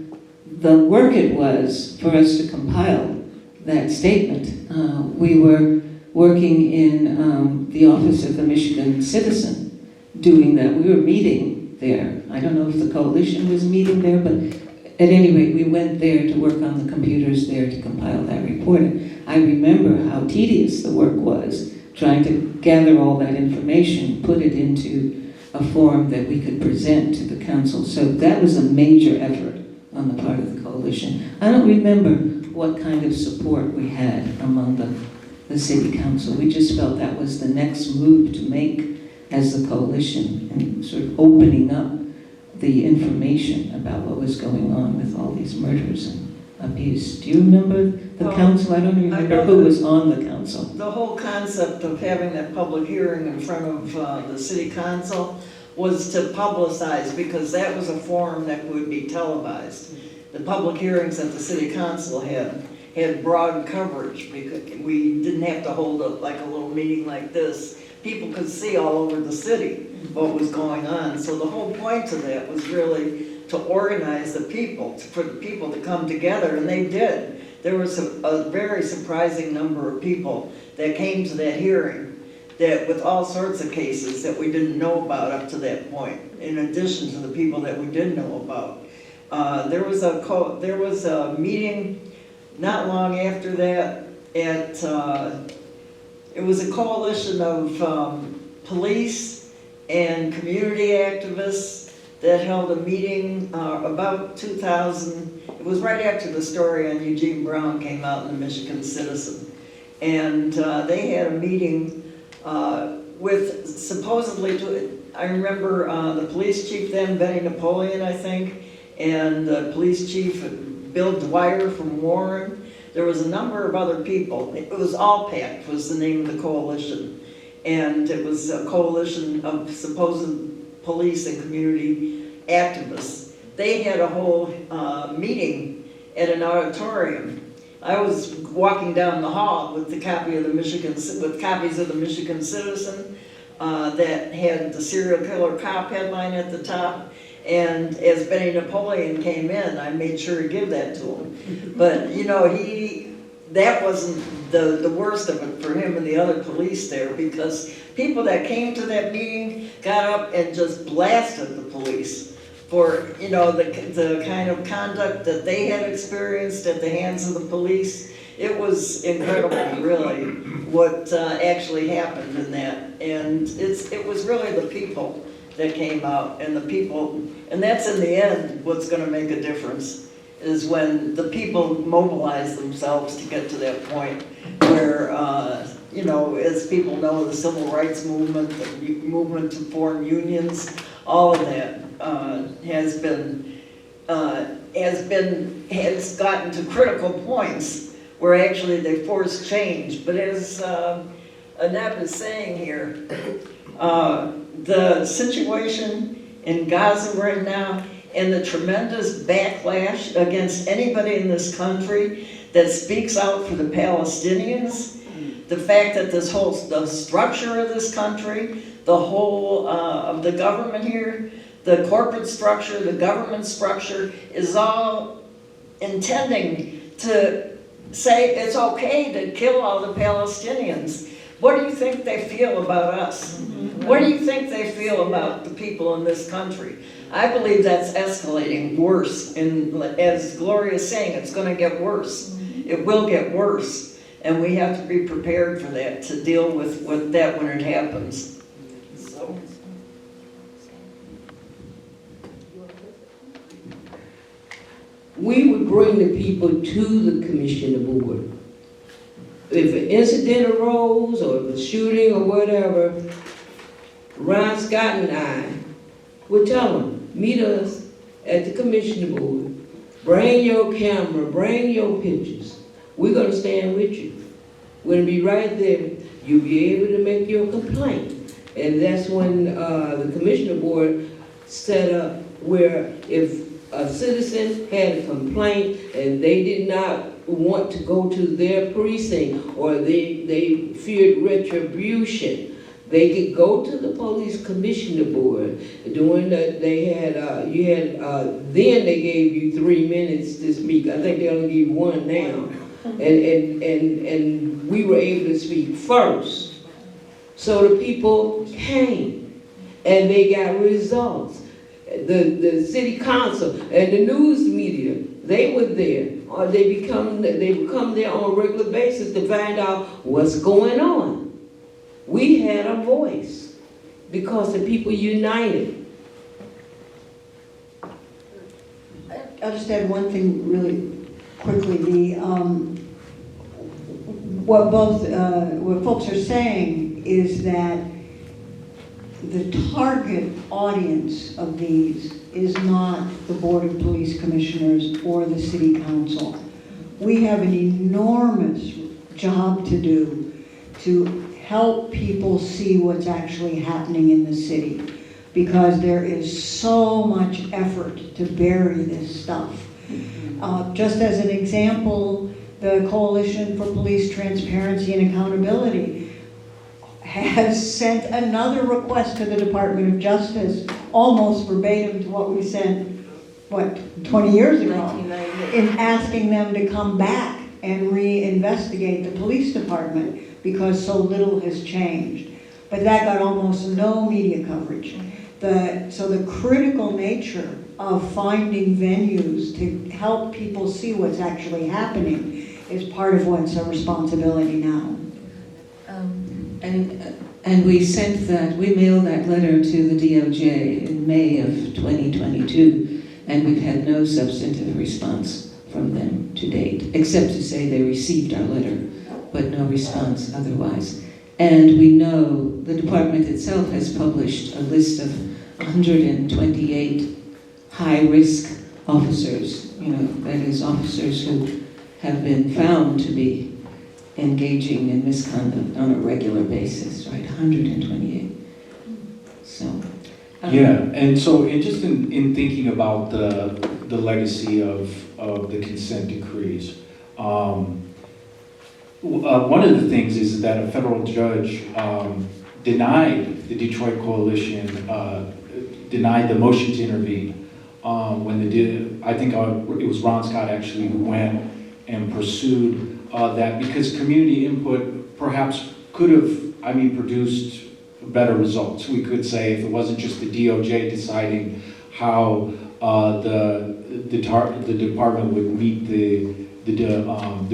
the work it was for us to compile that statement. We were working in the office of the Michigan Citizen doing that. We were meeting there. I don't know if the coalition was meeting there, but at any rate, we went there to work on the computers there to compile that report. I remember how tedious the work was, trying to gather all that information, put it into a form that we could present to the council. So that was a major effort on the part of the coalition. I don't remember what kind of support we had among the city council. We just felt that was the next move to make as the coalition, and sort of opening up the information about what was going on with all these murders and abuse. Do you remember the council? I don't remember who was on the council. The whole concept of having that public hearing in front of the city council was to publicize, because that was a forum that would be televised. The public hearings that the city council had broad coverage, because we didn't have to hold like a little meeting like this. People could see all over the city what was going on. So the whole point of that was really to organize the people, for the people to come together, and they did. There was a very surprising number of people that came to that hearing, that with all sorts of cases that we didn't know about up to that point, in addition to the people that we did know about. There was a meeting not long after that at, it was a coalition of police and community activists that held a meeting about 2000. It was right after the story on Eugene Brown came out in the Michigan Citizen. And they had a meeting with supposedly, I remember the police chief then, Benny Napoleon, I think, and the police chief, Bill Dwyer from Warren. There was a number of other people. It was ALLPAC was the name of the coalition. And it was a coalition of supposed police and community activists. They had a whole meeting at an auditorium. I was walking down the hall with the copy of the copies of the Michigan Citizen that had the serial killer cop headline at the top. And as Benny Napoleon came in, I made sure to give that to him. But you know, that wasn't the worst of it for him and the other police there, because people that came to that meeting got up and just blasted the police for, you know, the kind of conduct that they had experienced at the hands of the police. It was incredible, really, what actually happened in that. And it was really the people that came out, and the people, and that's in the end what's going to make a difference, is when the people mobilize themselves to get to that point where, you know, as people know, the civil rights movement, the movement to form unions, all of that has gotten to critical points where actually they force change. But as Annette is saying here, the situation in Gaza right now and the tremendous backlash against anybody in this country that speaks out for the Palestinians, the fact that the structure of this country, the whole of the government here, the corporate structure, the government structure is all intending to say it's okay to kill all the Palestinians. What do you think they feel about us? What do you think they feel about the people in this country? I believe that's escalating worse. And as Gloria is saying, it's going to get worse. It will get worse. And we have to be prepared for that, to deal with that when it happens. So. We would bring the people to the commissioner board. If an incident arose, or if a shooting or whatever, Ron Scott and I would tell them, meet us at the commissioner board, bring your camera, bring your pictures. We're going to stand with you. We're going to be right there. You'll be able to make your complaint. And that's when the commissioner board set up where if a citizen had a complaint and they did not want to go to their precinct, or they feared retribution, they could go to the police commissioner board. During that, then they gave you 3 minutes to speak. I think they only give you 1 now. And we were able to speak first. So the people came and they got results. The city council and the news media, they were there. Or they come there on a regular basis to find out what's going on. We had a voice because the people united. I'll just add one thing really quickly. What folks are saying is that the target audience of these is not the Board of Police Commissioners or the City Council. We have an enormous job to do to help people see what's actually happening in the city, because there is so much effort to bury this stuff. Just as an example, the Coalition for Police Transparency and Accountability has sent another request to the Department of Justice, almost verbatim to what we sent, 20 years ago, 1998. in asking them to come back and reinvestigate the police department because so little has changed. But that got almost no media coverage. So the critical nature of finding venues to help people see what's actually happening is part of what's a responsibility now. And we mailed that letter to the DOJ in May of 2022, and we've had no substantive response from them to date, except to say they received our letter, but no response otherwise. And we know the department itself has published a list of 128 high-risk officers, that is, officers who have been found to be engaging in misconduct on a regular basis, right? 128. So. Yeah, and so just in thinking about the legacy of the consent decrees, one of the things is that a federal judge denied the Detroit Coalition, denied the motion to intervene when they did. I think it was Ron Scott actually who went and pursued that because community input perhaps could have, produced better results. We could say if it wasn't just the DOJ deciding how the department would meet the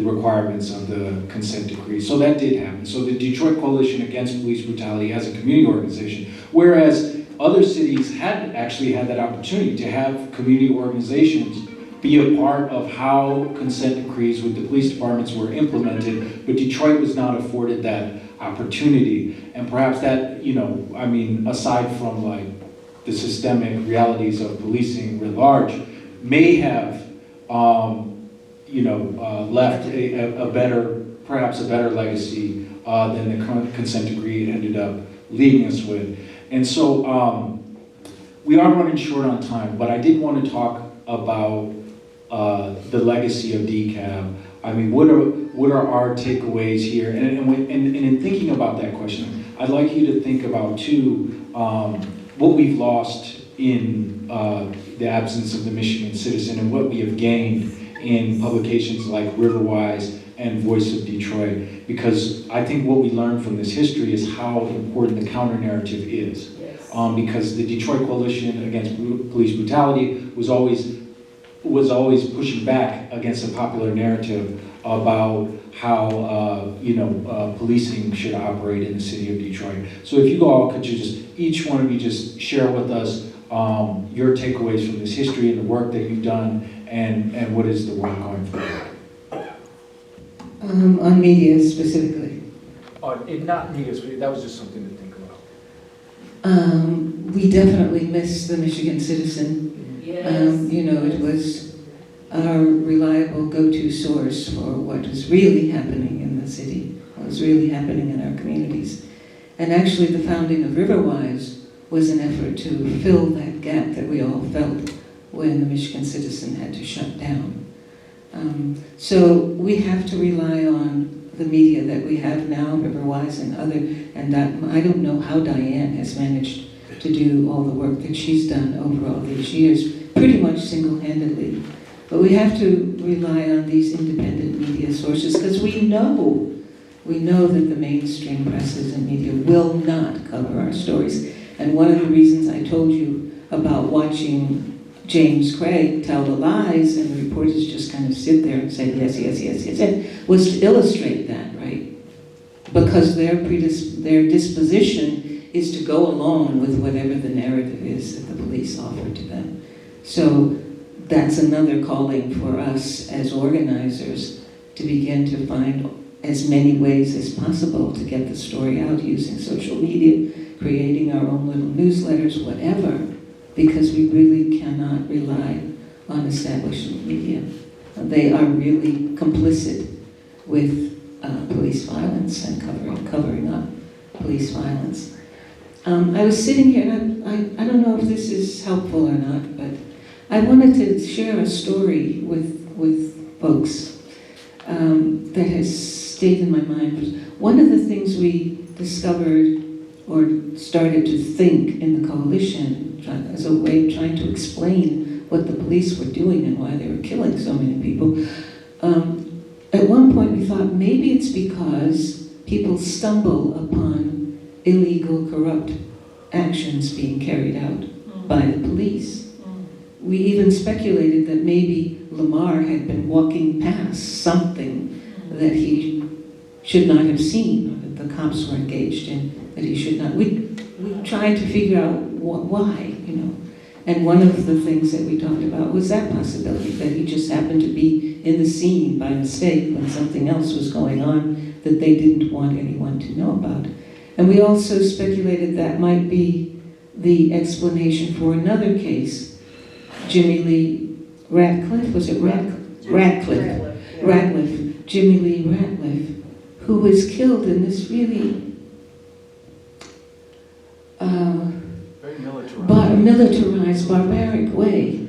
requirements of the consent decree. So that did happen. So the Detroit Coalition Against Police Brutality as a community organization, whereas other cities had actually had that opportunity to have community organizations be a part of how consent decrees with the police departments were implemented, but Detroit was not afforded that opportunity. And perhaps that, aside from like the systemic realities of policing writ large, may have, left perhaps a better legacy than the consent decree ended up leaving us with. And so we are running short on time, but I did want to talk about the legacy of DCAB. What are our takeaways here? And in thinking about that question, I'd like you to think about too what we've lost in the absence of the Michigan Citizen and what we have gained in publications like Riverwise and Voice of Detroit. Because I think what we learned from this history is how important the counter-narrative is. Yes. Because the Detroit Coalition Against Police Brutality was always pushing back against a popular narrative about how policing should operate in the city of Detroit. So if you all could each one of you just share with us your takeaways from this history and the work that you've done, and what is the work going forward? On media specifically. Not media, that was just something to think about. We definitely miss the Michigan Citizen. Yes. It was our reliable go-to source for what was really happening in the city, what was really happening in our communities. And actually the founding of Riverwise was an effort to fill that gap that we all felt when the Michigan Citizen had to shut down. So we have to rely on the media that we have now, Riverwise and I don't know how Diane has managed to do all the work that she's done over all these years, pretty much single-handedly. But we have to rely on these independent media sources because we know that the mainstream presses and media will not cover our stories. And one of the reasons I told you about watching James Craig tell the lies and the reporters just kind of sit there and say yes, was to illustrate that, right? Because their disposition is to go along with whatever the narrative is that the police offer to them. So that's another calling for us as organizers to begin to find as many ways as possible to get the story out using social media, creating our own little newsletters, whatever, because we really cannot rely on establishment media. They are really complicit with police violence and covering up police violence. I was sitting here, and I don't know if this is helpful or not, but I wanted to share a story with folks that has stayed in my mind. One of the things we discovered or started to think in the coalition as a way of trying to explain what the police were doing and why they were killing so many people. At one point we thought maybe it's because people stumble upon illegal, corrupt actions being carried out by the police. We even speculated that maybe Lamar had been walking past something that he should not have seen, or that the cops were engaged in, that he should not. We tried to figure out why, you know. And one of the things that we talked about was that possibility, that he just happened to be in the scene by mistake when something else was going on that they didn't want anyone to know about. And we also speculated that might be the explanation for another case, Jimmy Lee Ratcliffe, was it Ratcliffe? Ratcliffe, Jimmy Lee Ratcliffe, who was killed in this really militarized, barbaric way.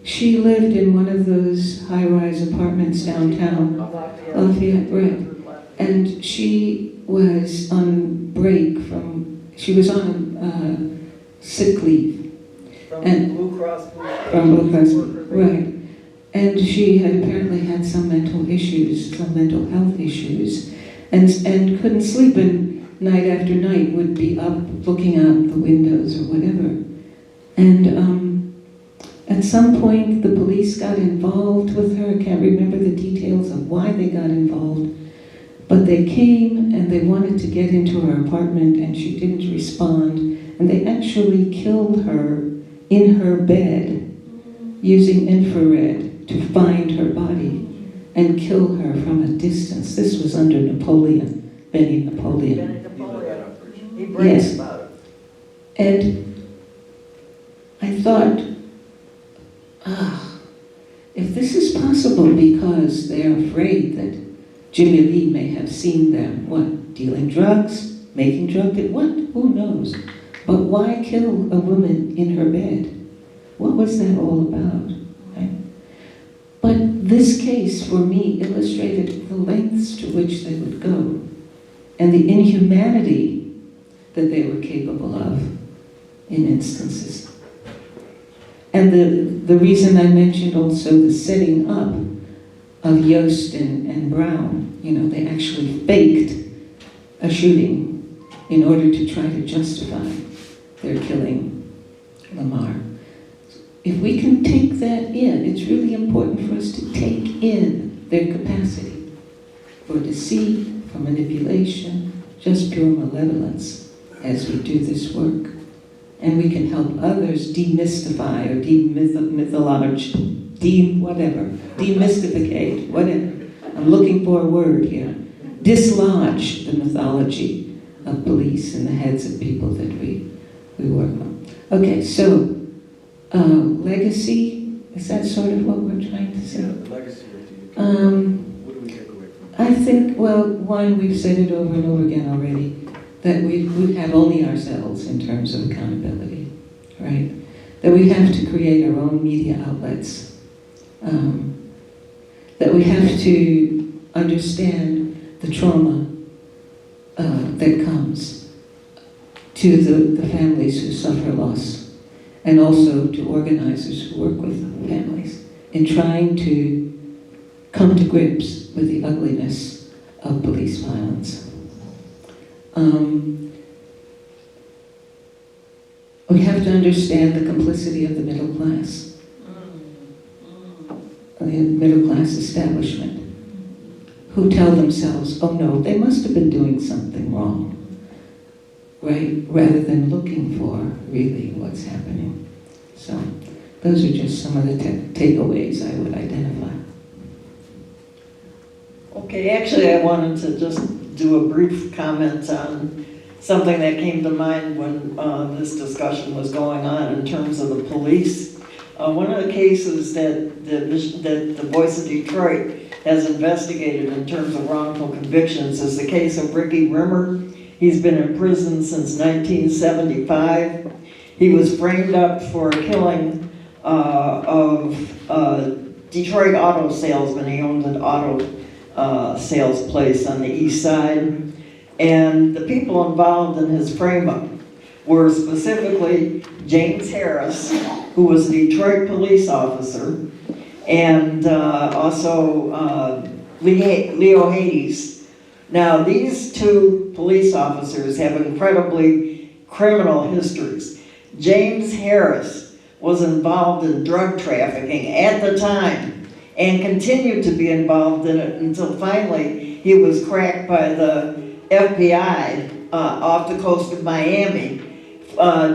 She lived in one of those high-rise apartments downtown, Lafayette, right? And she was on break she was on sick leave. From Blue Cross Blue Shield. From Blue Cross, right. And she had apparently had some mental issues, some mental health issues, and couldn't sleep, and night after night would be up looking out the windows or whatever. And at some point the police got involved with her. I can't remember the details of why they got involved, but they came and they wanted to get into her apartment and she didn't respond, and they actually killed her in her bed using infrared to find her body and kill her from a distance. This was under Napoleon, Benny Napoleon. He brags Yes. about it. And I thought, if this is possible because they're afraid that Jimmy Lee may have seen them, what, dealing drugs, making drug deals, what, who knows? But why kill a woman in her bed? What was that all about? Right? But this case, for me, illustrated the lengths to which they would go and the inhumanity that they were capable of in instances. And the reason I mentioned also the setting up of Yost and Brown, you know, they actually faked a shooting in order to try to justify their killing Lamar. If we can take that in, it's really important for us to take in their capacity for deceit, for manipulation, just pure malevolence as we do this work. And we can help others demystify or demystificate, whatever. I'm looking for a word here. Dislodge the mythology of police in the heads of people that we work on. Okay, so legacy, is that sort of what we're trying to say? Yeah, the legacy of the what do we take away from it? I think, well, one, we've said it over and over again already, that we have only ourselves in terms of accountability, right? That we have to create our own media outlets. That we have to understand the trauma that comes to the families who suffer loss, and also to organizers who work with families in trying to come to grips with the ugliness of police violence. We have to understand the complicity of the middle class, the middle class establishment, who tell themselves, oh no, they must have been doing something wrong, right? Rather than looking for really what's happening. So those are just some of the takeaways I would identify. Okay, actually I wanted to just do a brief comment on something that came to mind when this discussion was going on in terms of the police. One of the cases that the Voice of Detroit has investigated in terms of wrongful convictions is the case of Ricky Rimmer. He's been in prison since 1975. He was framed up for killing of a Detroit auto salesman. He owned an auto sales place on the east side. And the people involved in his frame-up were specifically James Harris, who was a Detroit police officer, and also Leo Hades. Now, these two police officers have incredibly criminal histories. James Harris was involved in drug trafficking at the time and continued to be involved in it until finally he was cracked by the FBI off the coast of Miami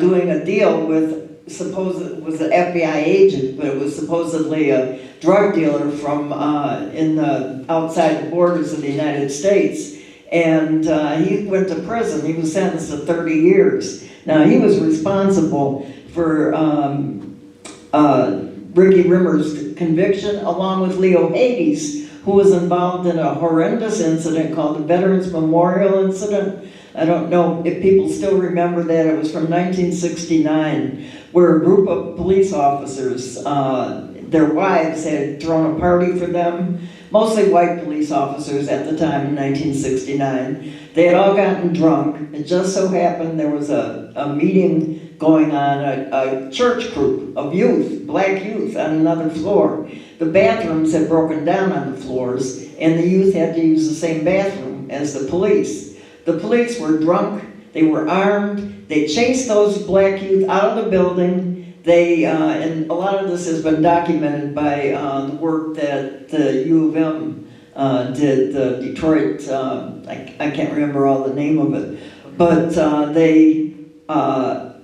doing a deal with, it was an FBI agent, but it was supposedly a drug dealer from outside the borders of the United States. And he went to prison. He was sentenced to 30 years. Now, he was responsible for Ricky Rimmer's conviction, along with Leo Hades, who was involved in a horrendous incident called the Veterans Memorial Incident. I don't know if people still remember that. It was from 1969, where a group of police officers, their wives had thrown a party for them, mostly white police officers at the time in 1969. They had all gotten drunk. It just so happened there was a meeting going on, a church group of youth, black youth, on another floor. The bathrooms had broken down on the floors, and the youth had to use the same bathroom as the police. The police were drunk, they were armed, they chased those black youth out of the building. They, and a lot of this has been documented by the work that the U of M did, the Detroit, I can't remember all the name of it, but they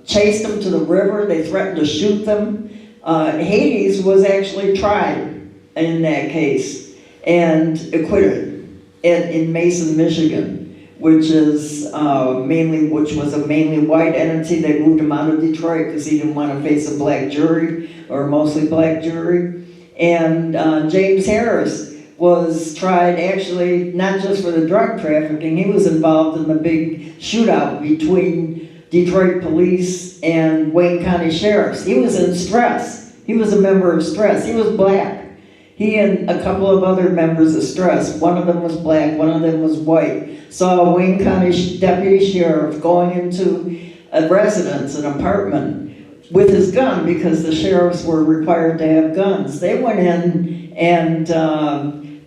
chased them to the river, they threatened to shoot them. Hades was actually tried in that case and acquitted in Mason, Michigan, which was a mainly white entity. They moved him out of Detroit because he didn't want to face a black jury, or mostly black jury. And James Harris was tried actually not just for the drug trafficking, he was involved in the big shootout between Detroit police and Wayne County sheriffs. He was in Stress. He was a member of Stress. He was black. He and a couple of other members of Stress, one of them was black, one of them was white, saw a Wayne County deputy sheriff going into a residence, an apartment, with his gun because the sheriffs were required to have guns. They went in and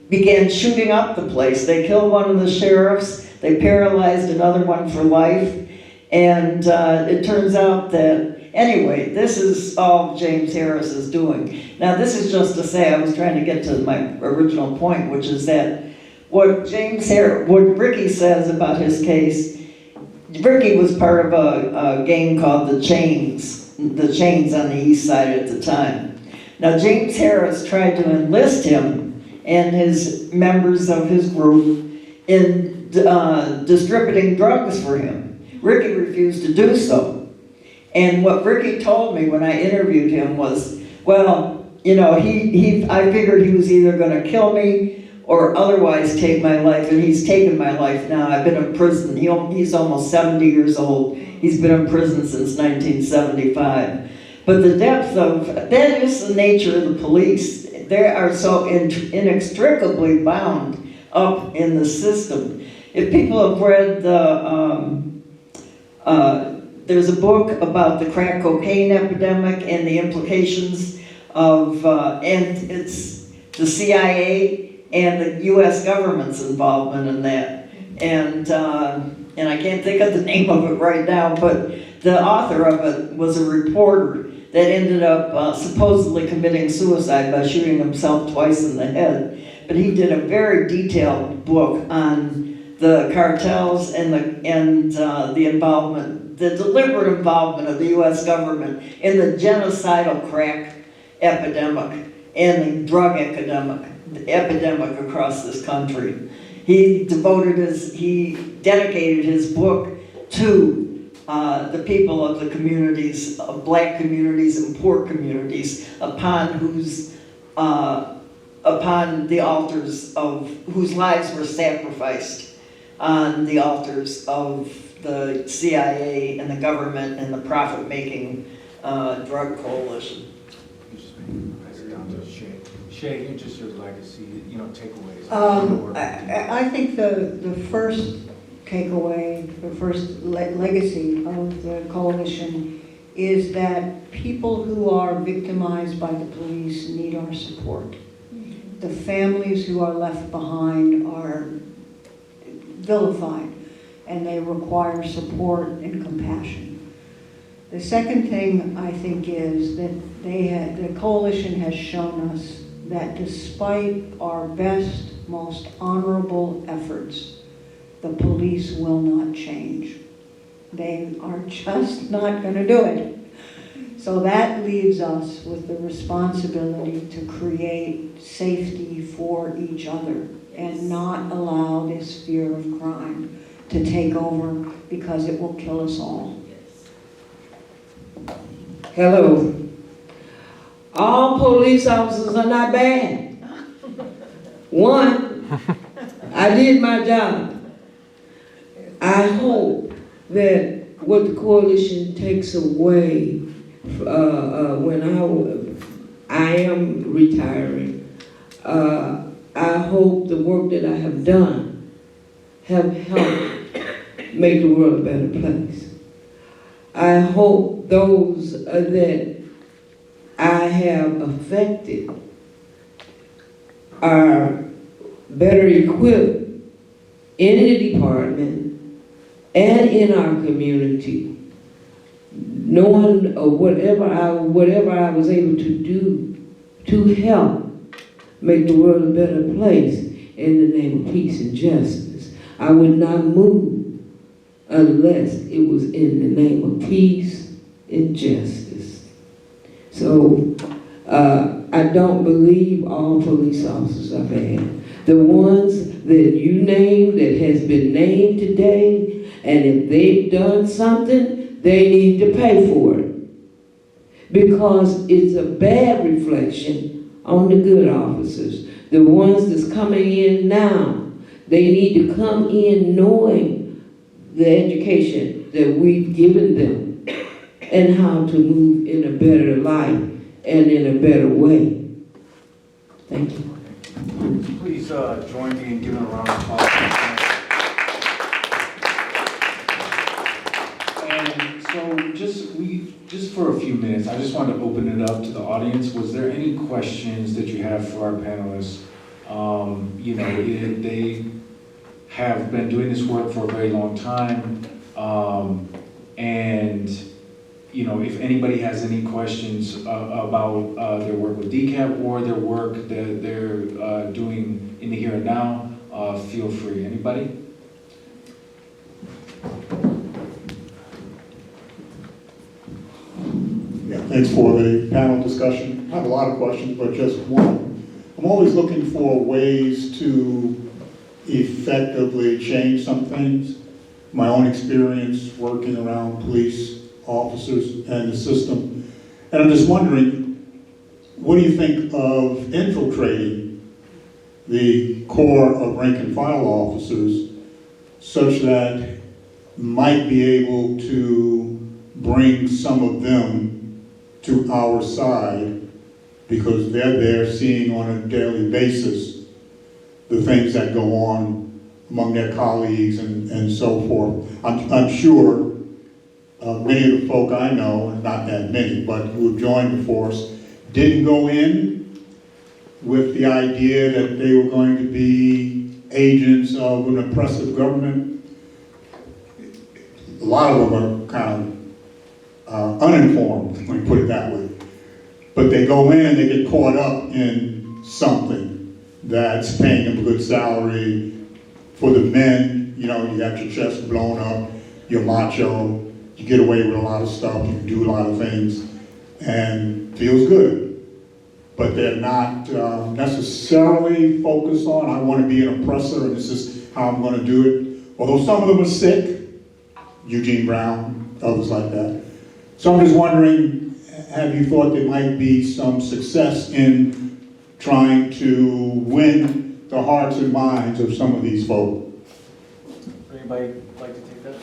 began shooting up the place. They killed one of the sheriffs. They paralyzed another one for life. And it turns out that, anyway, this is all James Harris is doing. Now, this is just to say, I was trying to get to my original point, which is that what Ricky says about his case, Ricky was part of a gang called the Chains on the east side at the time. Now, James Harris tried to enlist him and his members of his group in distributing drugs for him. Ricky refused to do so. And what Ricky told me when I interviewed him was, well, you know, I figured he was either going to kill me or otherwise take my life, and he's taken my life now. I've been in prison. He's almost 70 years old. He's been in prison since 1975. But the depth of, that is the nature of the police. They are so inextricably bound up in the system. If people have read there's a book about the crack cocaine epidemic and the implications of, and it's the CIA and the U.S. government's involvement in that. And I can't think of the name of it right now, but the author of it was a reporter that ended up supposedly committing suicide by shooting himself twice in the head. But he did a very detailed book on the cartels and the involvement, the deliberate involvement of the U.S. government in the genocidal crack epidemic and the drug epidemic across this country. He dedicated his book to the people of the communities, of black communities and poor communities, upon the altars of whose lives were sacrificed on the altars of the CIA and the government and the profit-making drug coalition. Shay, just your legacy, takeaways. I think the first takeaway, the first legacy of the coalition is that people who are victimized by the police need our support. The families who are left behind are vilified, and they require support and compassion. The second thing I think is that the coalition has shown us that despite our best, most honorable efforts, the police will not change. They are just not going to do it. So that leaves us with the responsibility to create safety for each other and not allow this fear of crime to take over, because it will kill us all. Hello. All police officers are not bad. One, I did my job. I hope that what the coalition takes away when I am retiring, I hope the work that I have done have helped make the world a better place. I hope those that I have affected are better equipped in the department and in our community, knowing whatever I was able to do to help make the world a better place in the name of peace and justice. I would not move unless it was in the name of peace and justice. So I don't believe all police officers are bad. The ones that you named, that has been named today, and if they've done something, they need to pay for it. Because it's a bad reflection on the good officers. The ones that's coming in now, they need to come in knowing the education that we've given them and how to move in a better life and in a better way. Thank you. Please join me in giving a round of applause. And so just for a few minutes, I just wanted to open it up to the audience. Was there any questions that you have for our panelists? They have been doing this work for a very long time. If anybody has any questions about their work with DCAP or their work that they're doing in the here and now, feel free. Anybody? Yeah, thanks for the panel discussion. I have a lot of questions, but just one. I'm always looking for ways to effectively change some things. My own experience working around police officers and the system. And I'm just wondering, what do you think of infiltrating the core of rank and file officers such that might be able to bring some of them to our side, because they're there seeing on a daily basis the things that go on among their colleagues and so forth. I'm sure many of the folk I know, and not that many, but who have joined the force, didn't go in with the idea that they were going to be agents of an oppressive government. A lot of them are kind of uninformed, let me put it that way. But they go in, they get caught up in something that's paying them a good salary. For the men, you got your chest blown up, you're macho, you get away with a lot of stuff, you can do a lot of things, and feels good. But they're not necessarily focused on, I want to be an oppressor and this is how I'm going to do it. Although some of them are sick, Eugene Brown, others like that. So I'm just wondering, have you thought there might be some success in trying to win the hearts and minds of some of these folk? Anybody like to take that?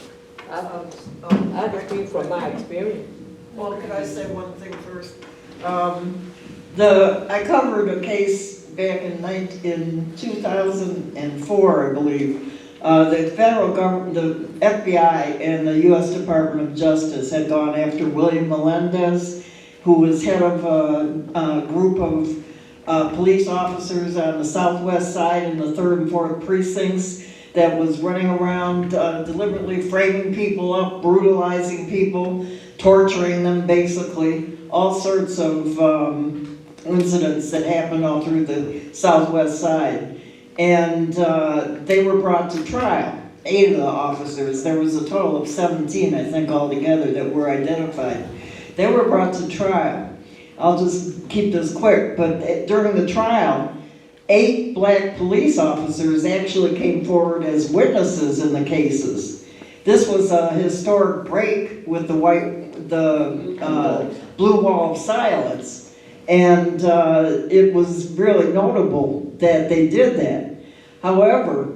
I can speak from my experience. Well, could I say one thing first? I covered a case back in 2004, I believe, The federal government, the FBI and the U.S. Department of Justice had gone after William Melendez, who was head of a group of police officers on the southwest side in the 3rd and 4th precincts that was running around deliberately framing people up, brutalizing people, torturing them basically, all sorts of incidents that happened all through the southwest side. And they were brought to trial, 8 of the officers. There was a total of 17, I think, altogether that were identified. They were brought to trial. I'll just keep this quick, but during the trial, 8 black police officers actually came forward as witnesses in the cases. This was a historic break with the blue wall of silence, and it was really notable that they did that. However,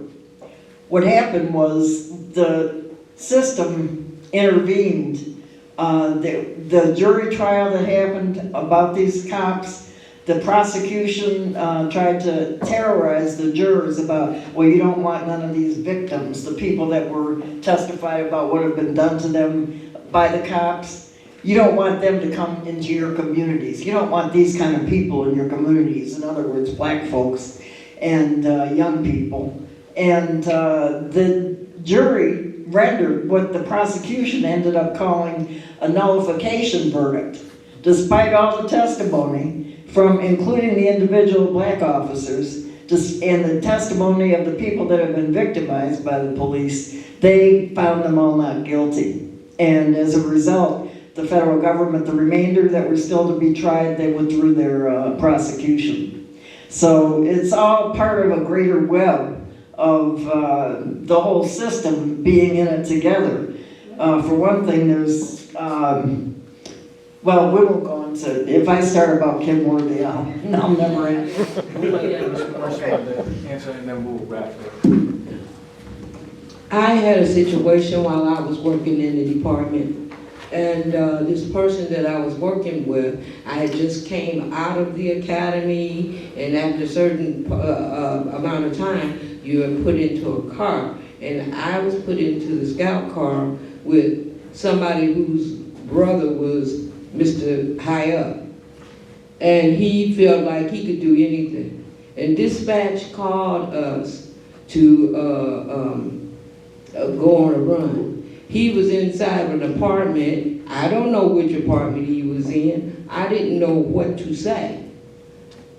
what happened was the system intervened. The jury trial that happened about these cops, the prosecution tried to terrorize the jurors about, well, you don't want none of these victims, the people that were testified about what had been done to them by the cops. You don't want them to come into your communities. You don't want these kind of people in your communities. In other words, black folks and young people. And the jury rendered what the prosecution ended up calling a nullification verdict, despite all the testimony from including the individual black officers and the testimony of the people that have been victimized by the police. They found them all not guilty. And as a result, the federal government, the remainder that were still to be tried, they withdrew their prosecution. So it's all part of a greater web of the whole system being in it together. For one thing, there's, well, we won't go into, if I start about Kim Worthy, I'll never end. We'll let Mr. Marshall answer and then we'll wrap it. I had a situation while I was working in the department, and this person that I was working with, I had just came out of the academy, and after a certain amount of time, you are put into a car. And I was put into the scout car with somebody whose brother was Mr. High Up. And he felt like he could do anything. And dispatch called us to go on a run. He was inside of an apartment. I don't know which apartment he was in. I didn't know what to say.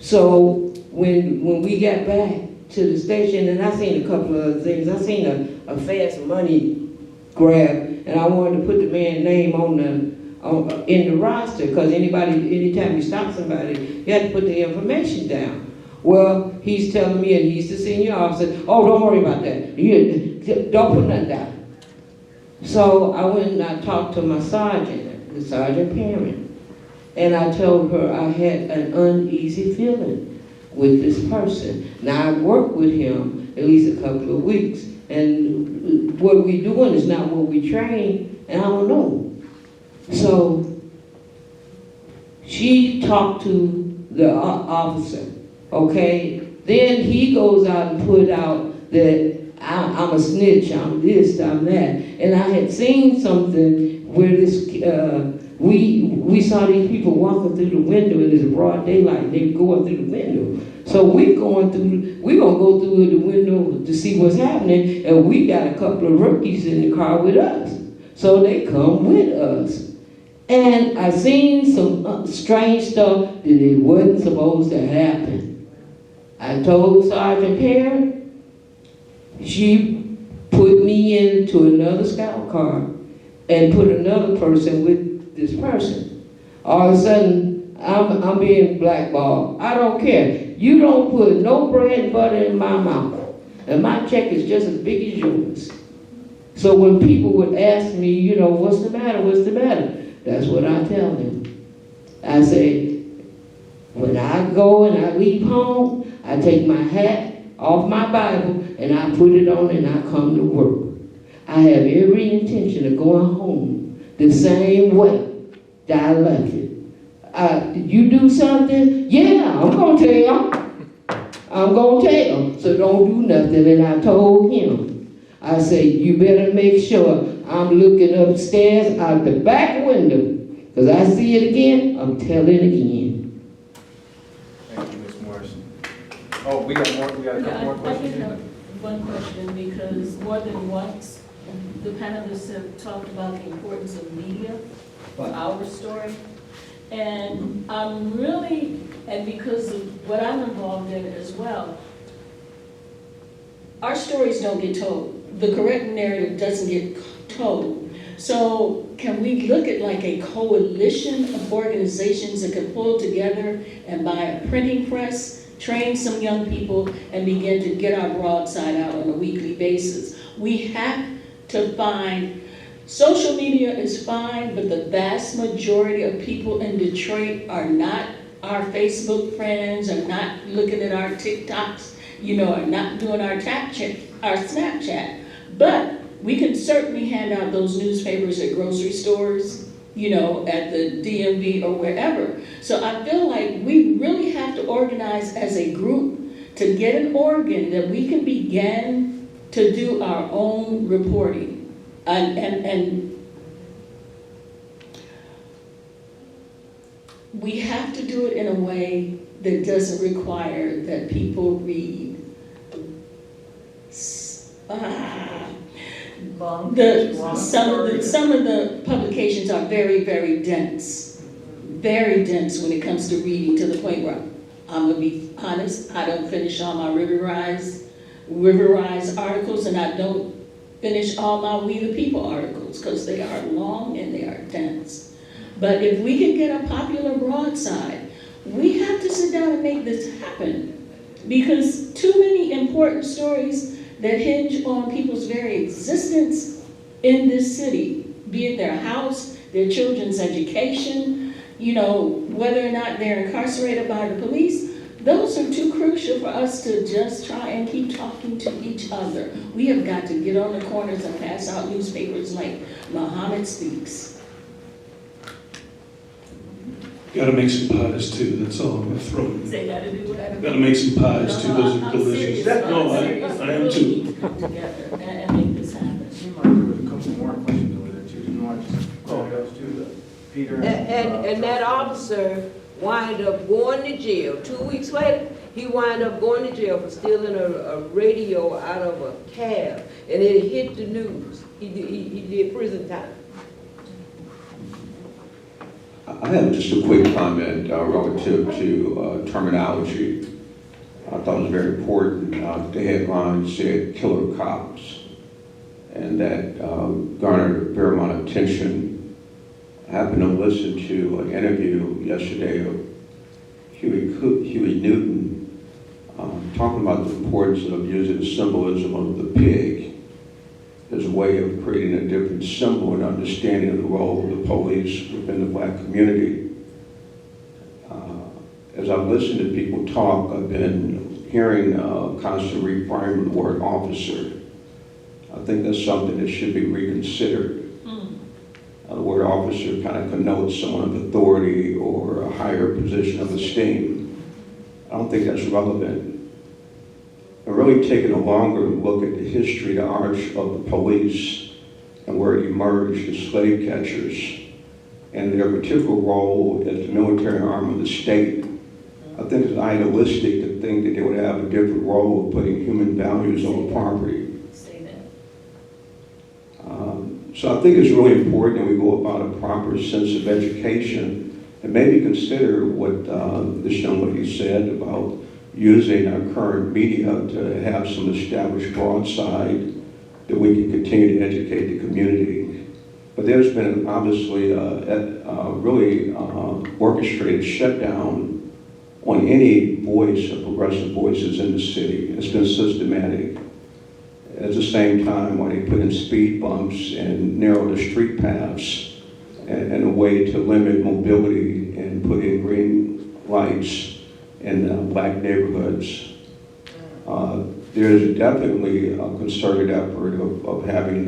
So when we got back to the station, and I seen a couple of other things. I seen a fast money grab, and I wanted to put the man's name in the roster, because anytime you stop somebody, you have to put the information down. Well, he's telling me, and he's the senior officer, oh, don't worry about that. Don't put nothing down. So I went and I talked to my sergeant, the sergeant parent, and I told her I had an uneasy feeling with this person. Now I worked with him at least a couple of weeks, and what we doing is not what we train, and I don't know. So she talked to the officer, okay? Then he goes out and put out that I'm a snitch, I'm this, I'm that. And I had seen something where this, we saw these people walking through the window in this broad daylight. They go up through the window. So we're gonna go through the window to see what's happening, and we got a couple of rookies in the car with us. So they come with us. And I seen some strange stuff that it wasn't supposed to happen. I told Sergeant Parent. She put me into another scout car and put another person with this person. All of a sudden, I'm being blackballed. I don't care. You don't put no bread and butter in my mouth. And my check is just as big as yours. So when people would ask me, you know, what's the matter, that's what I tell them. I say, when I go and I leave home, I take my hat off my Bible and I put it on and I come to work. I have every intention of going home the same way that I left it. You do something? Yeah, I'm going to tell. I'm going to tell. So don't do nothing. And I told him. I say, you better make sure I'm looking upstairs out the back window, because I see it again, I'm telling again. Thank you, Ms. Morrison. Oh, we got a couple more I can questions have here? one question, because more than once, the panelists have talked about the importance of media for our story. And I'm really, and because of what I'm involved in as well, our stories don't get told. The correct narrative doesn't get told. So can we look at like a coalition of organizations that can pull together and buy a printing press, train some young people, and begin to get our broadside out on a weekly basis? We have to find, social media is fine, but the vast majority of people in Detroit are not our Facebook friends, are not looking at our TikToks, are not doing our Snapchat. But we can certainly hand out those newspapers at grocery stores, at the DMV or wherever. So I feel like we really have to organize as a group to get an organ that we can begin to do our own reporting. And we have to do it in a way that doesn't require that people read some of the publications are very, very dense when it comes to reading, to the point where I'm gonna be honest, I don't finish all my Riverrise articles, and I don't finish all my We the People articles, because they are long and they are dense. But if we can get a popular broadside, we have to sit down and make this happen, because too many important stories that hinge on people's very existence in this city, be it their house, their children's education, whether or not they're incarcerated by the police, those are too crucial for us to just try and keep talking to each other. We have got to get on the corners and pass out newspapers like Muhammad Speaks. Gotta make some pies too, that's all I'm gonna throw in. Say that to do whatever. Gotta make some pies too, those are delicious. No, I am too. We need to come together and make this happen. Seems like there was a couple more questions over there too. You want to just call those two, Peter And that officer wind up going to jail. 2 weeks later, he wind up going to jail for stealing a radio out of a cab, and it hit the news. He did prison time. I have just a quick comment relative to terminology. I thought it was very important. The headline said "killer cops," and that garnered a fair amount of attention. I happened to listen to an interview yesterday of Huey Newton talking about the importance of using the symbolism of the pig as a way of creating a different symbol and understanding of the role of the police within the black community. As I've listened to people talk, I've been hearing constant reframe of the word officer. I think that's something that should be reconsidered. The word officer kind of connotes someone of authority or a higher position of esteem. I don't think that's relevant. And really taking a longer look at the history, the arch of the police, and where it emerged as slave catchers, and their particular role as the military arm of the state. I think it's idealistic to think that they would have a different role of putting human values on property. So I think it's really important that we go about a proper sense of education and maybe consider what this young lady said about using our current media to have some established broadside that we can continue to educate the community. But there's been obviously a really orchestrated shutdown on any voice of progressive voices in the city. It's been systematic. At the same time, when they put in speed bumps and narrow the street paths and a way to limit mobility and put in green lights in black neighborhoods. There's definitely a concerted effort of having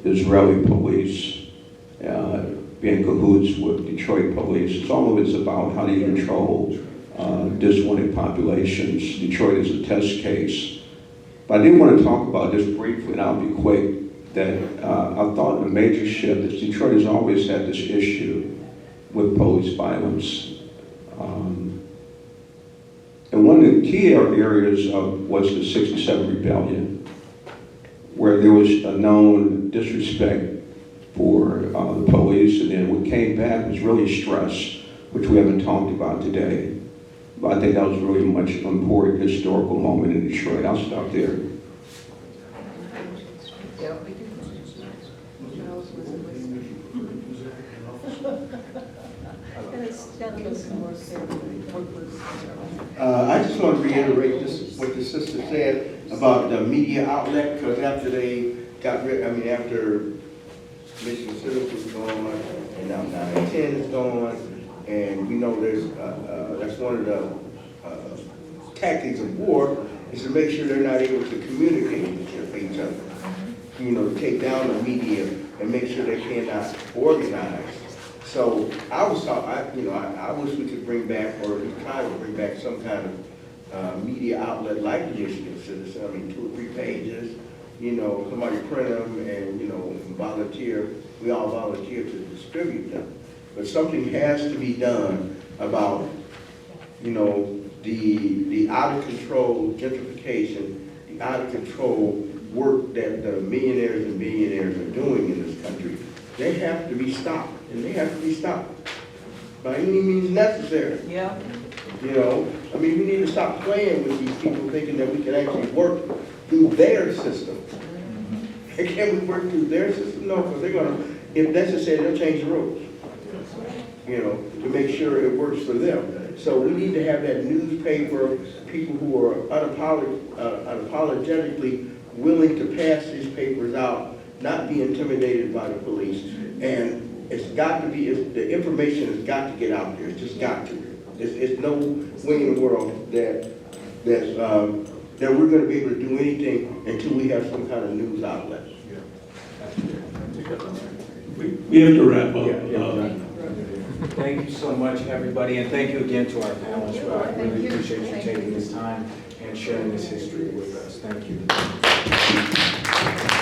Israeli police be in cahoots with Detroit police. It's always about how do you control disappointed populations. Detroit is a test case. But I did want to talk about just briefly, and I'll be quick, that I thought a major shift is Detroit has always had this issue with police violence. And one of the key areas was the '67 rebellion, where there was a known disrespect for the police, and then what came back was really stress, which we haven't talked about today. But I think that was really much important historical moment in Detroit. I'll stop there. I just want to reiterate what the sister said about the media outlet, because after they got rid, after Michigan Citizens was gone, and now 9 and 10 is gone, and we know there's, that's one of the tactics of war, is to make sure they're not able to communicate with each other. You know, to take down the media and make sure they cannot organize. So I was thought, I wish we could bring back, or at least try to bring back some kind of media outlet like the Michigan Citizen. 2 or 3 pages. Somebody print them and volunteer. We all volunteer to distribute them. But something has to be done about the out of control gentrification, the out of control work that the millionaires and billionaires are doing in this country. They have to be stopped, and they have to be stopped by any means necessary. Yeah. We need to stop playing with these people thinking that we can actually work through their system. Can we work through their system? No, because they're gonna, if necessary, they'll change the rules. To make sure it works for them. So we need to have that newspaper, people who are unapologetically willing to pass these papers out, not be intimidated by the police. And it's got to be, the information has got to get out there. It's just got to. It's no way in the world that we're going to be able to do anything until we have some kind of news outlet. We have to wrap up. Thank you so much, everybody, and thank you again to our panelists. I really appreciate you taking this time and sharing this history with us. Thank you.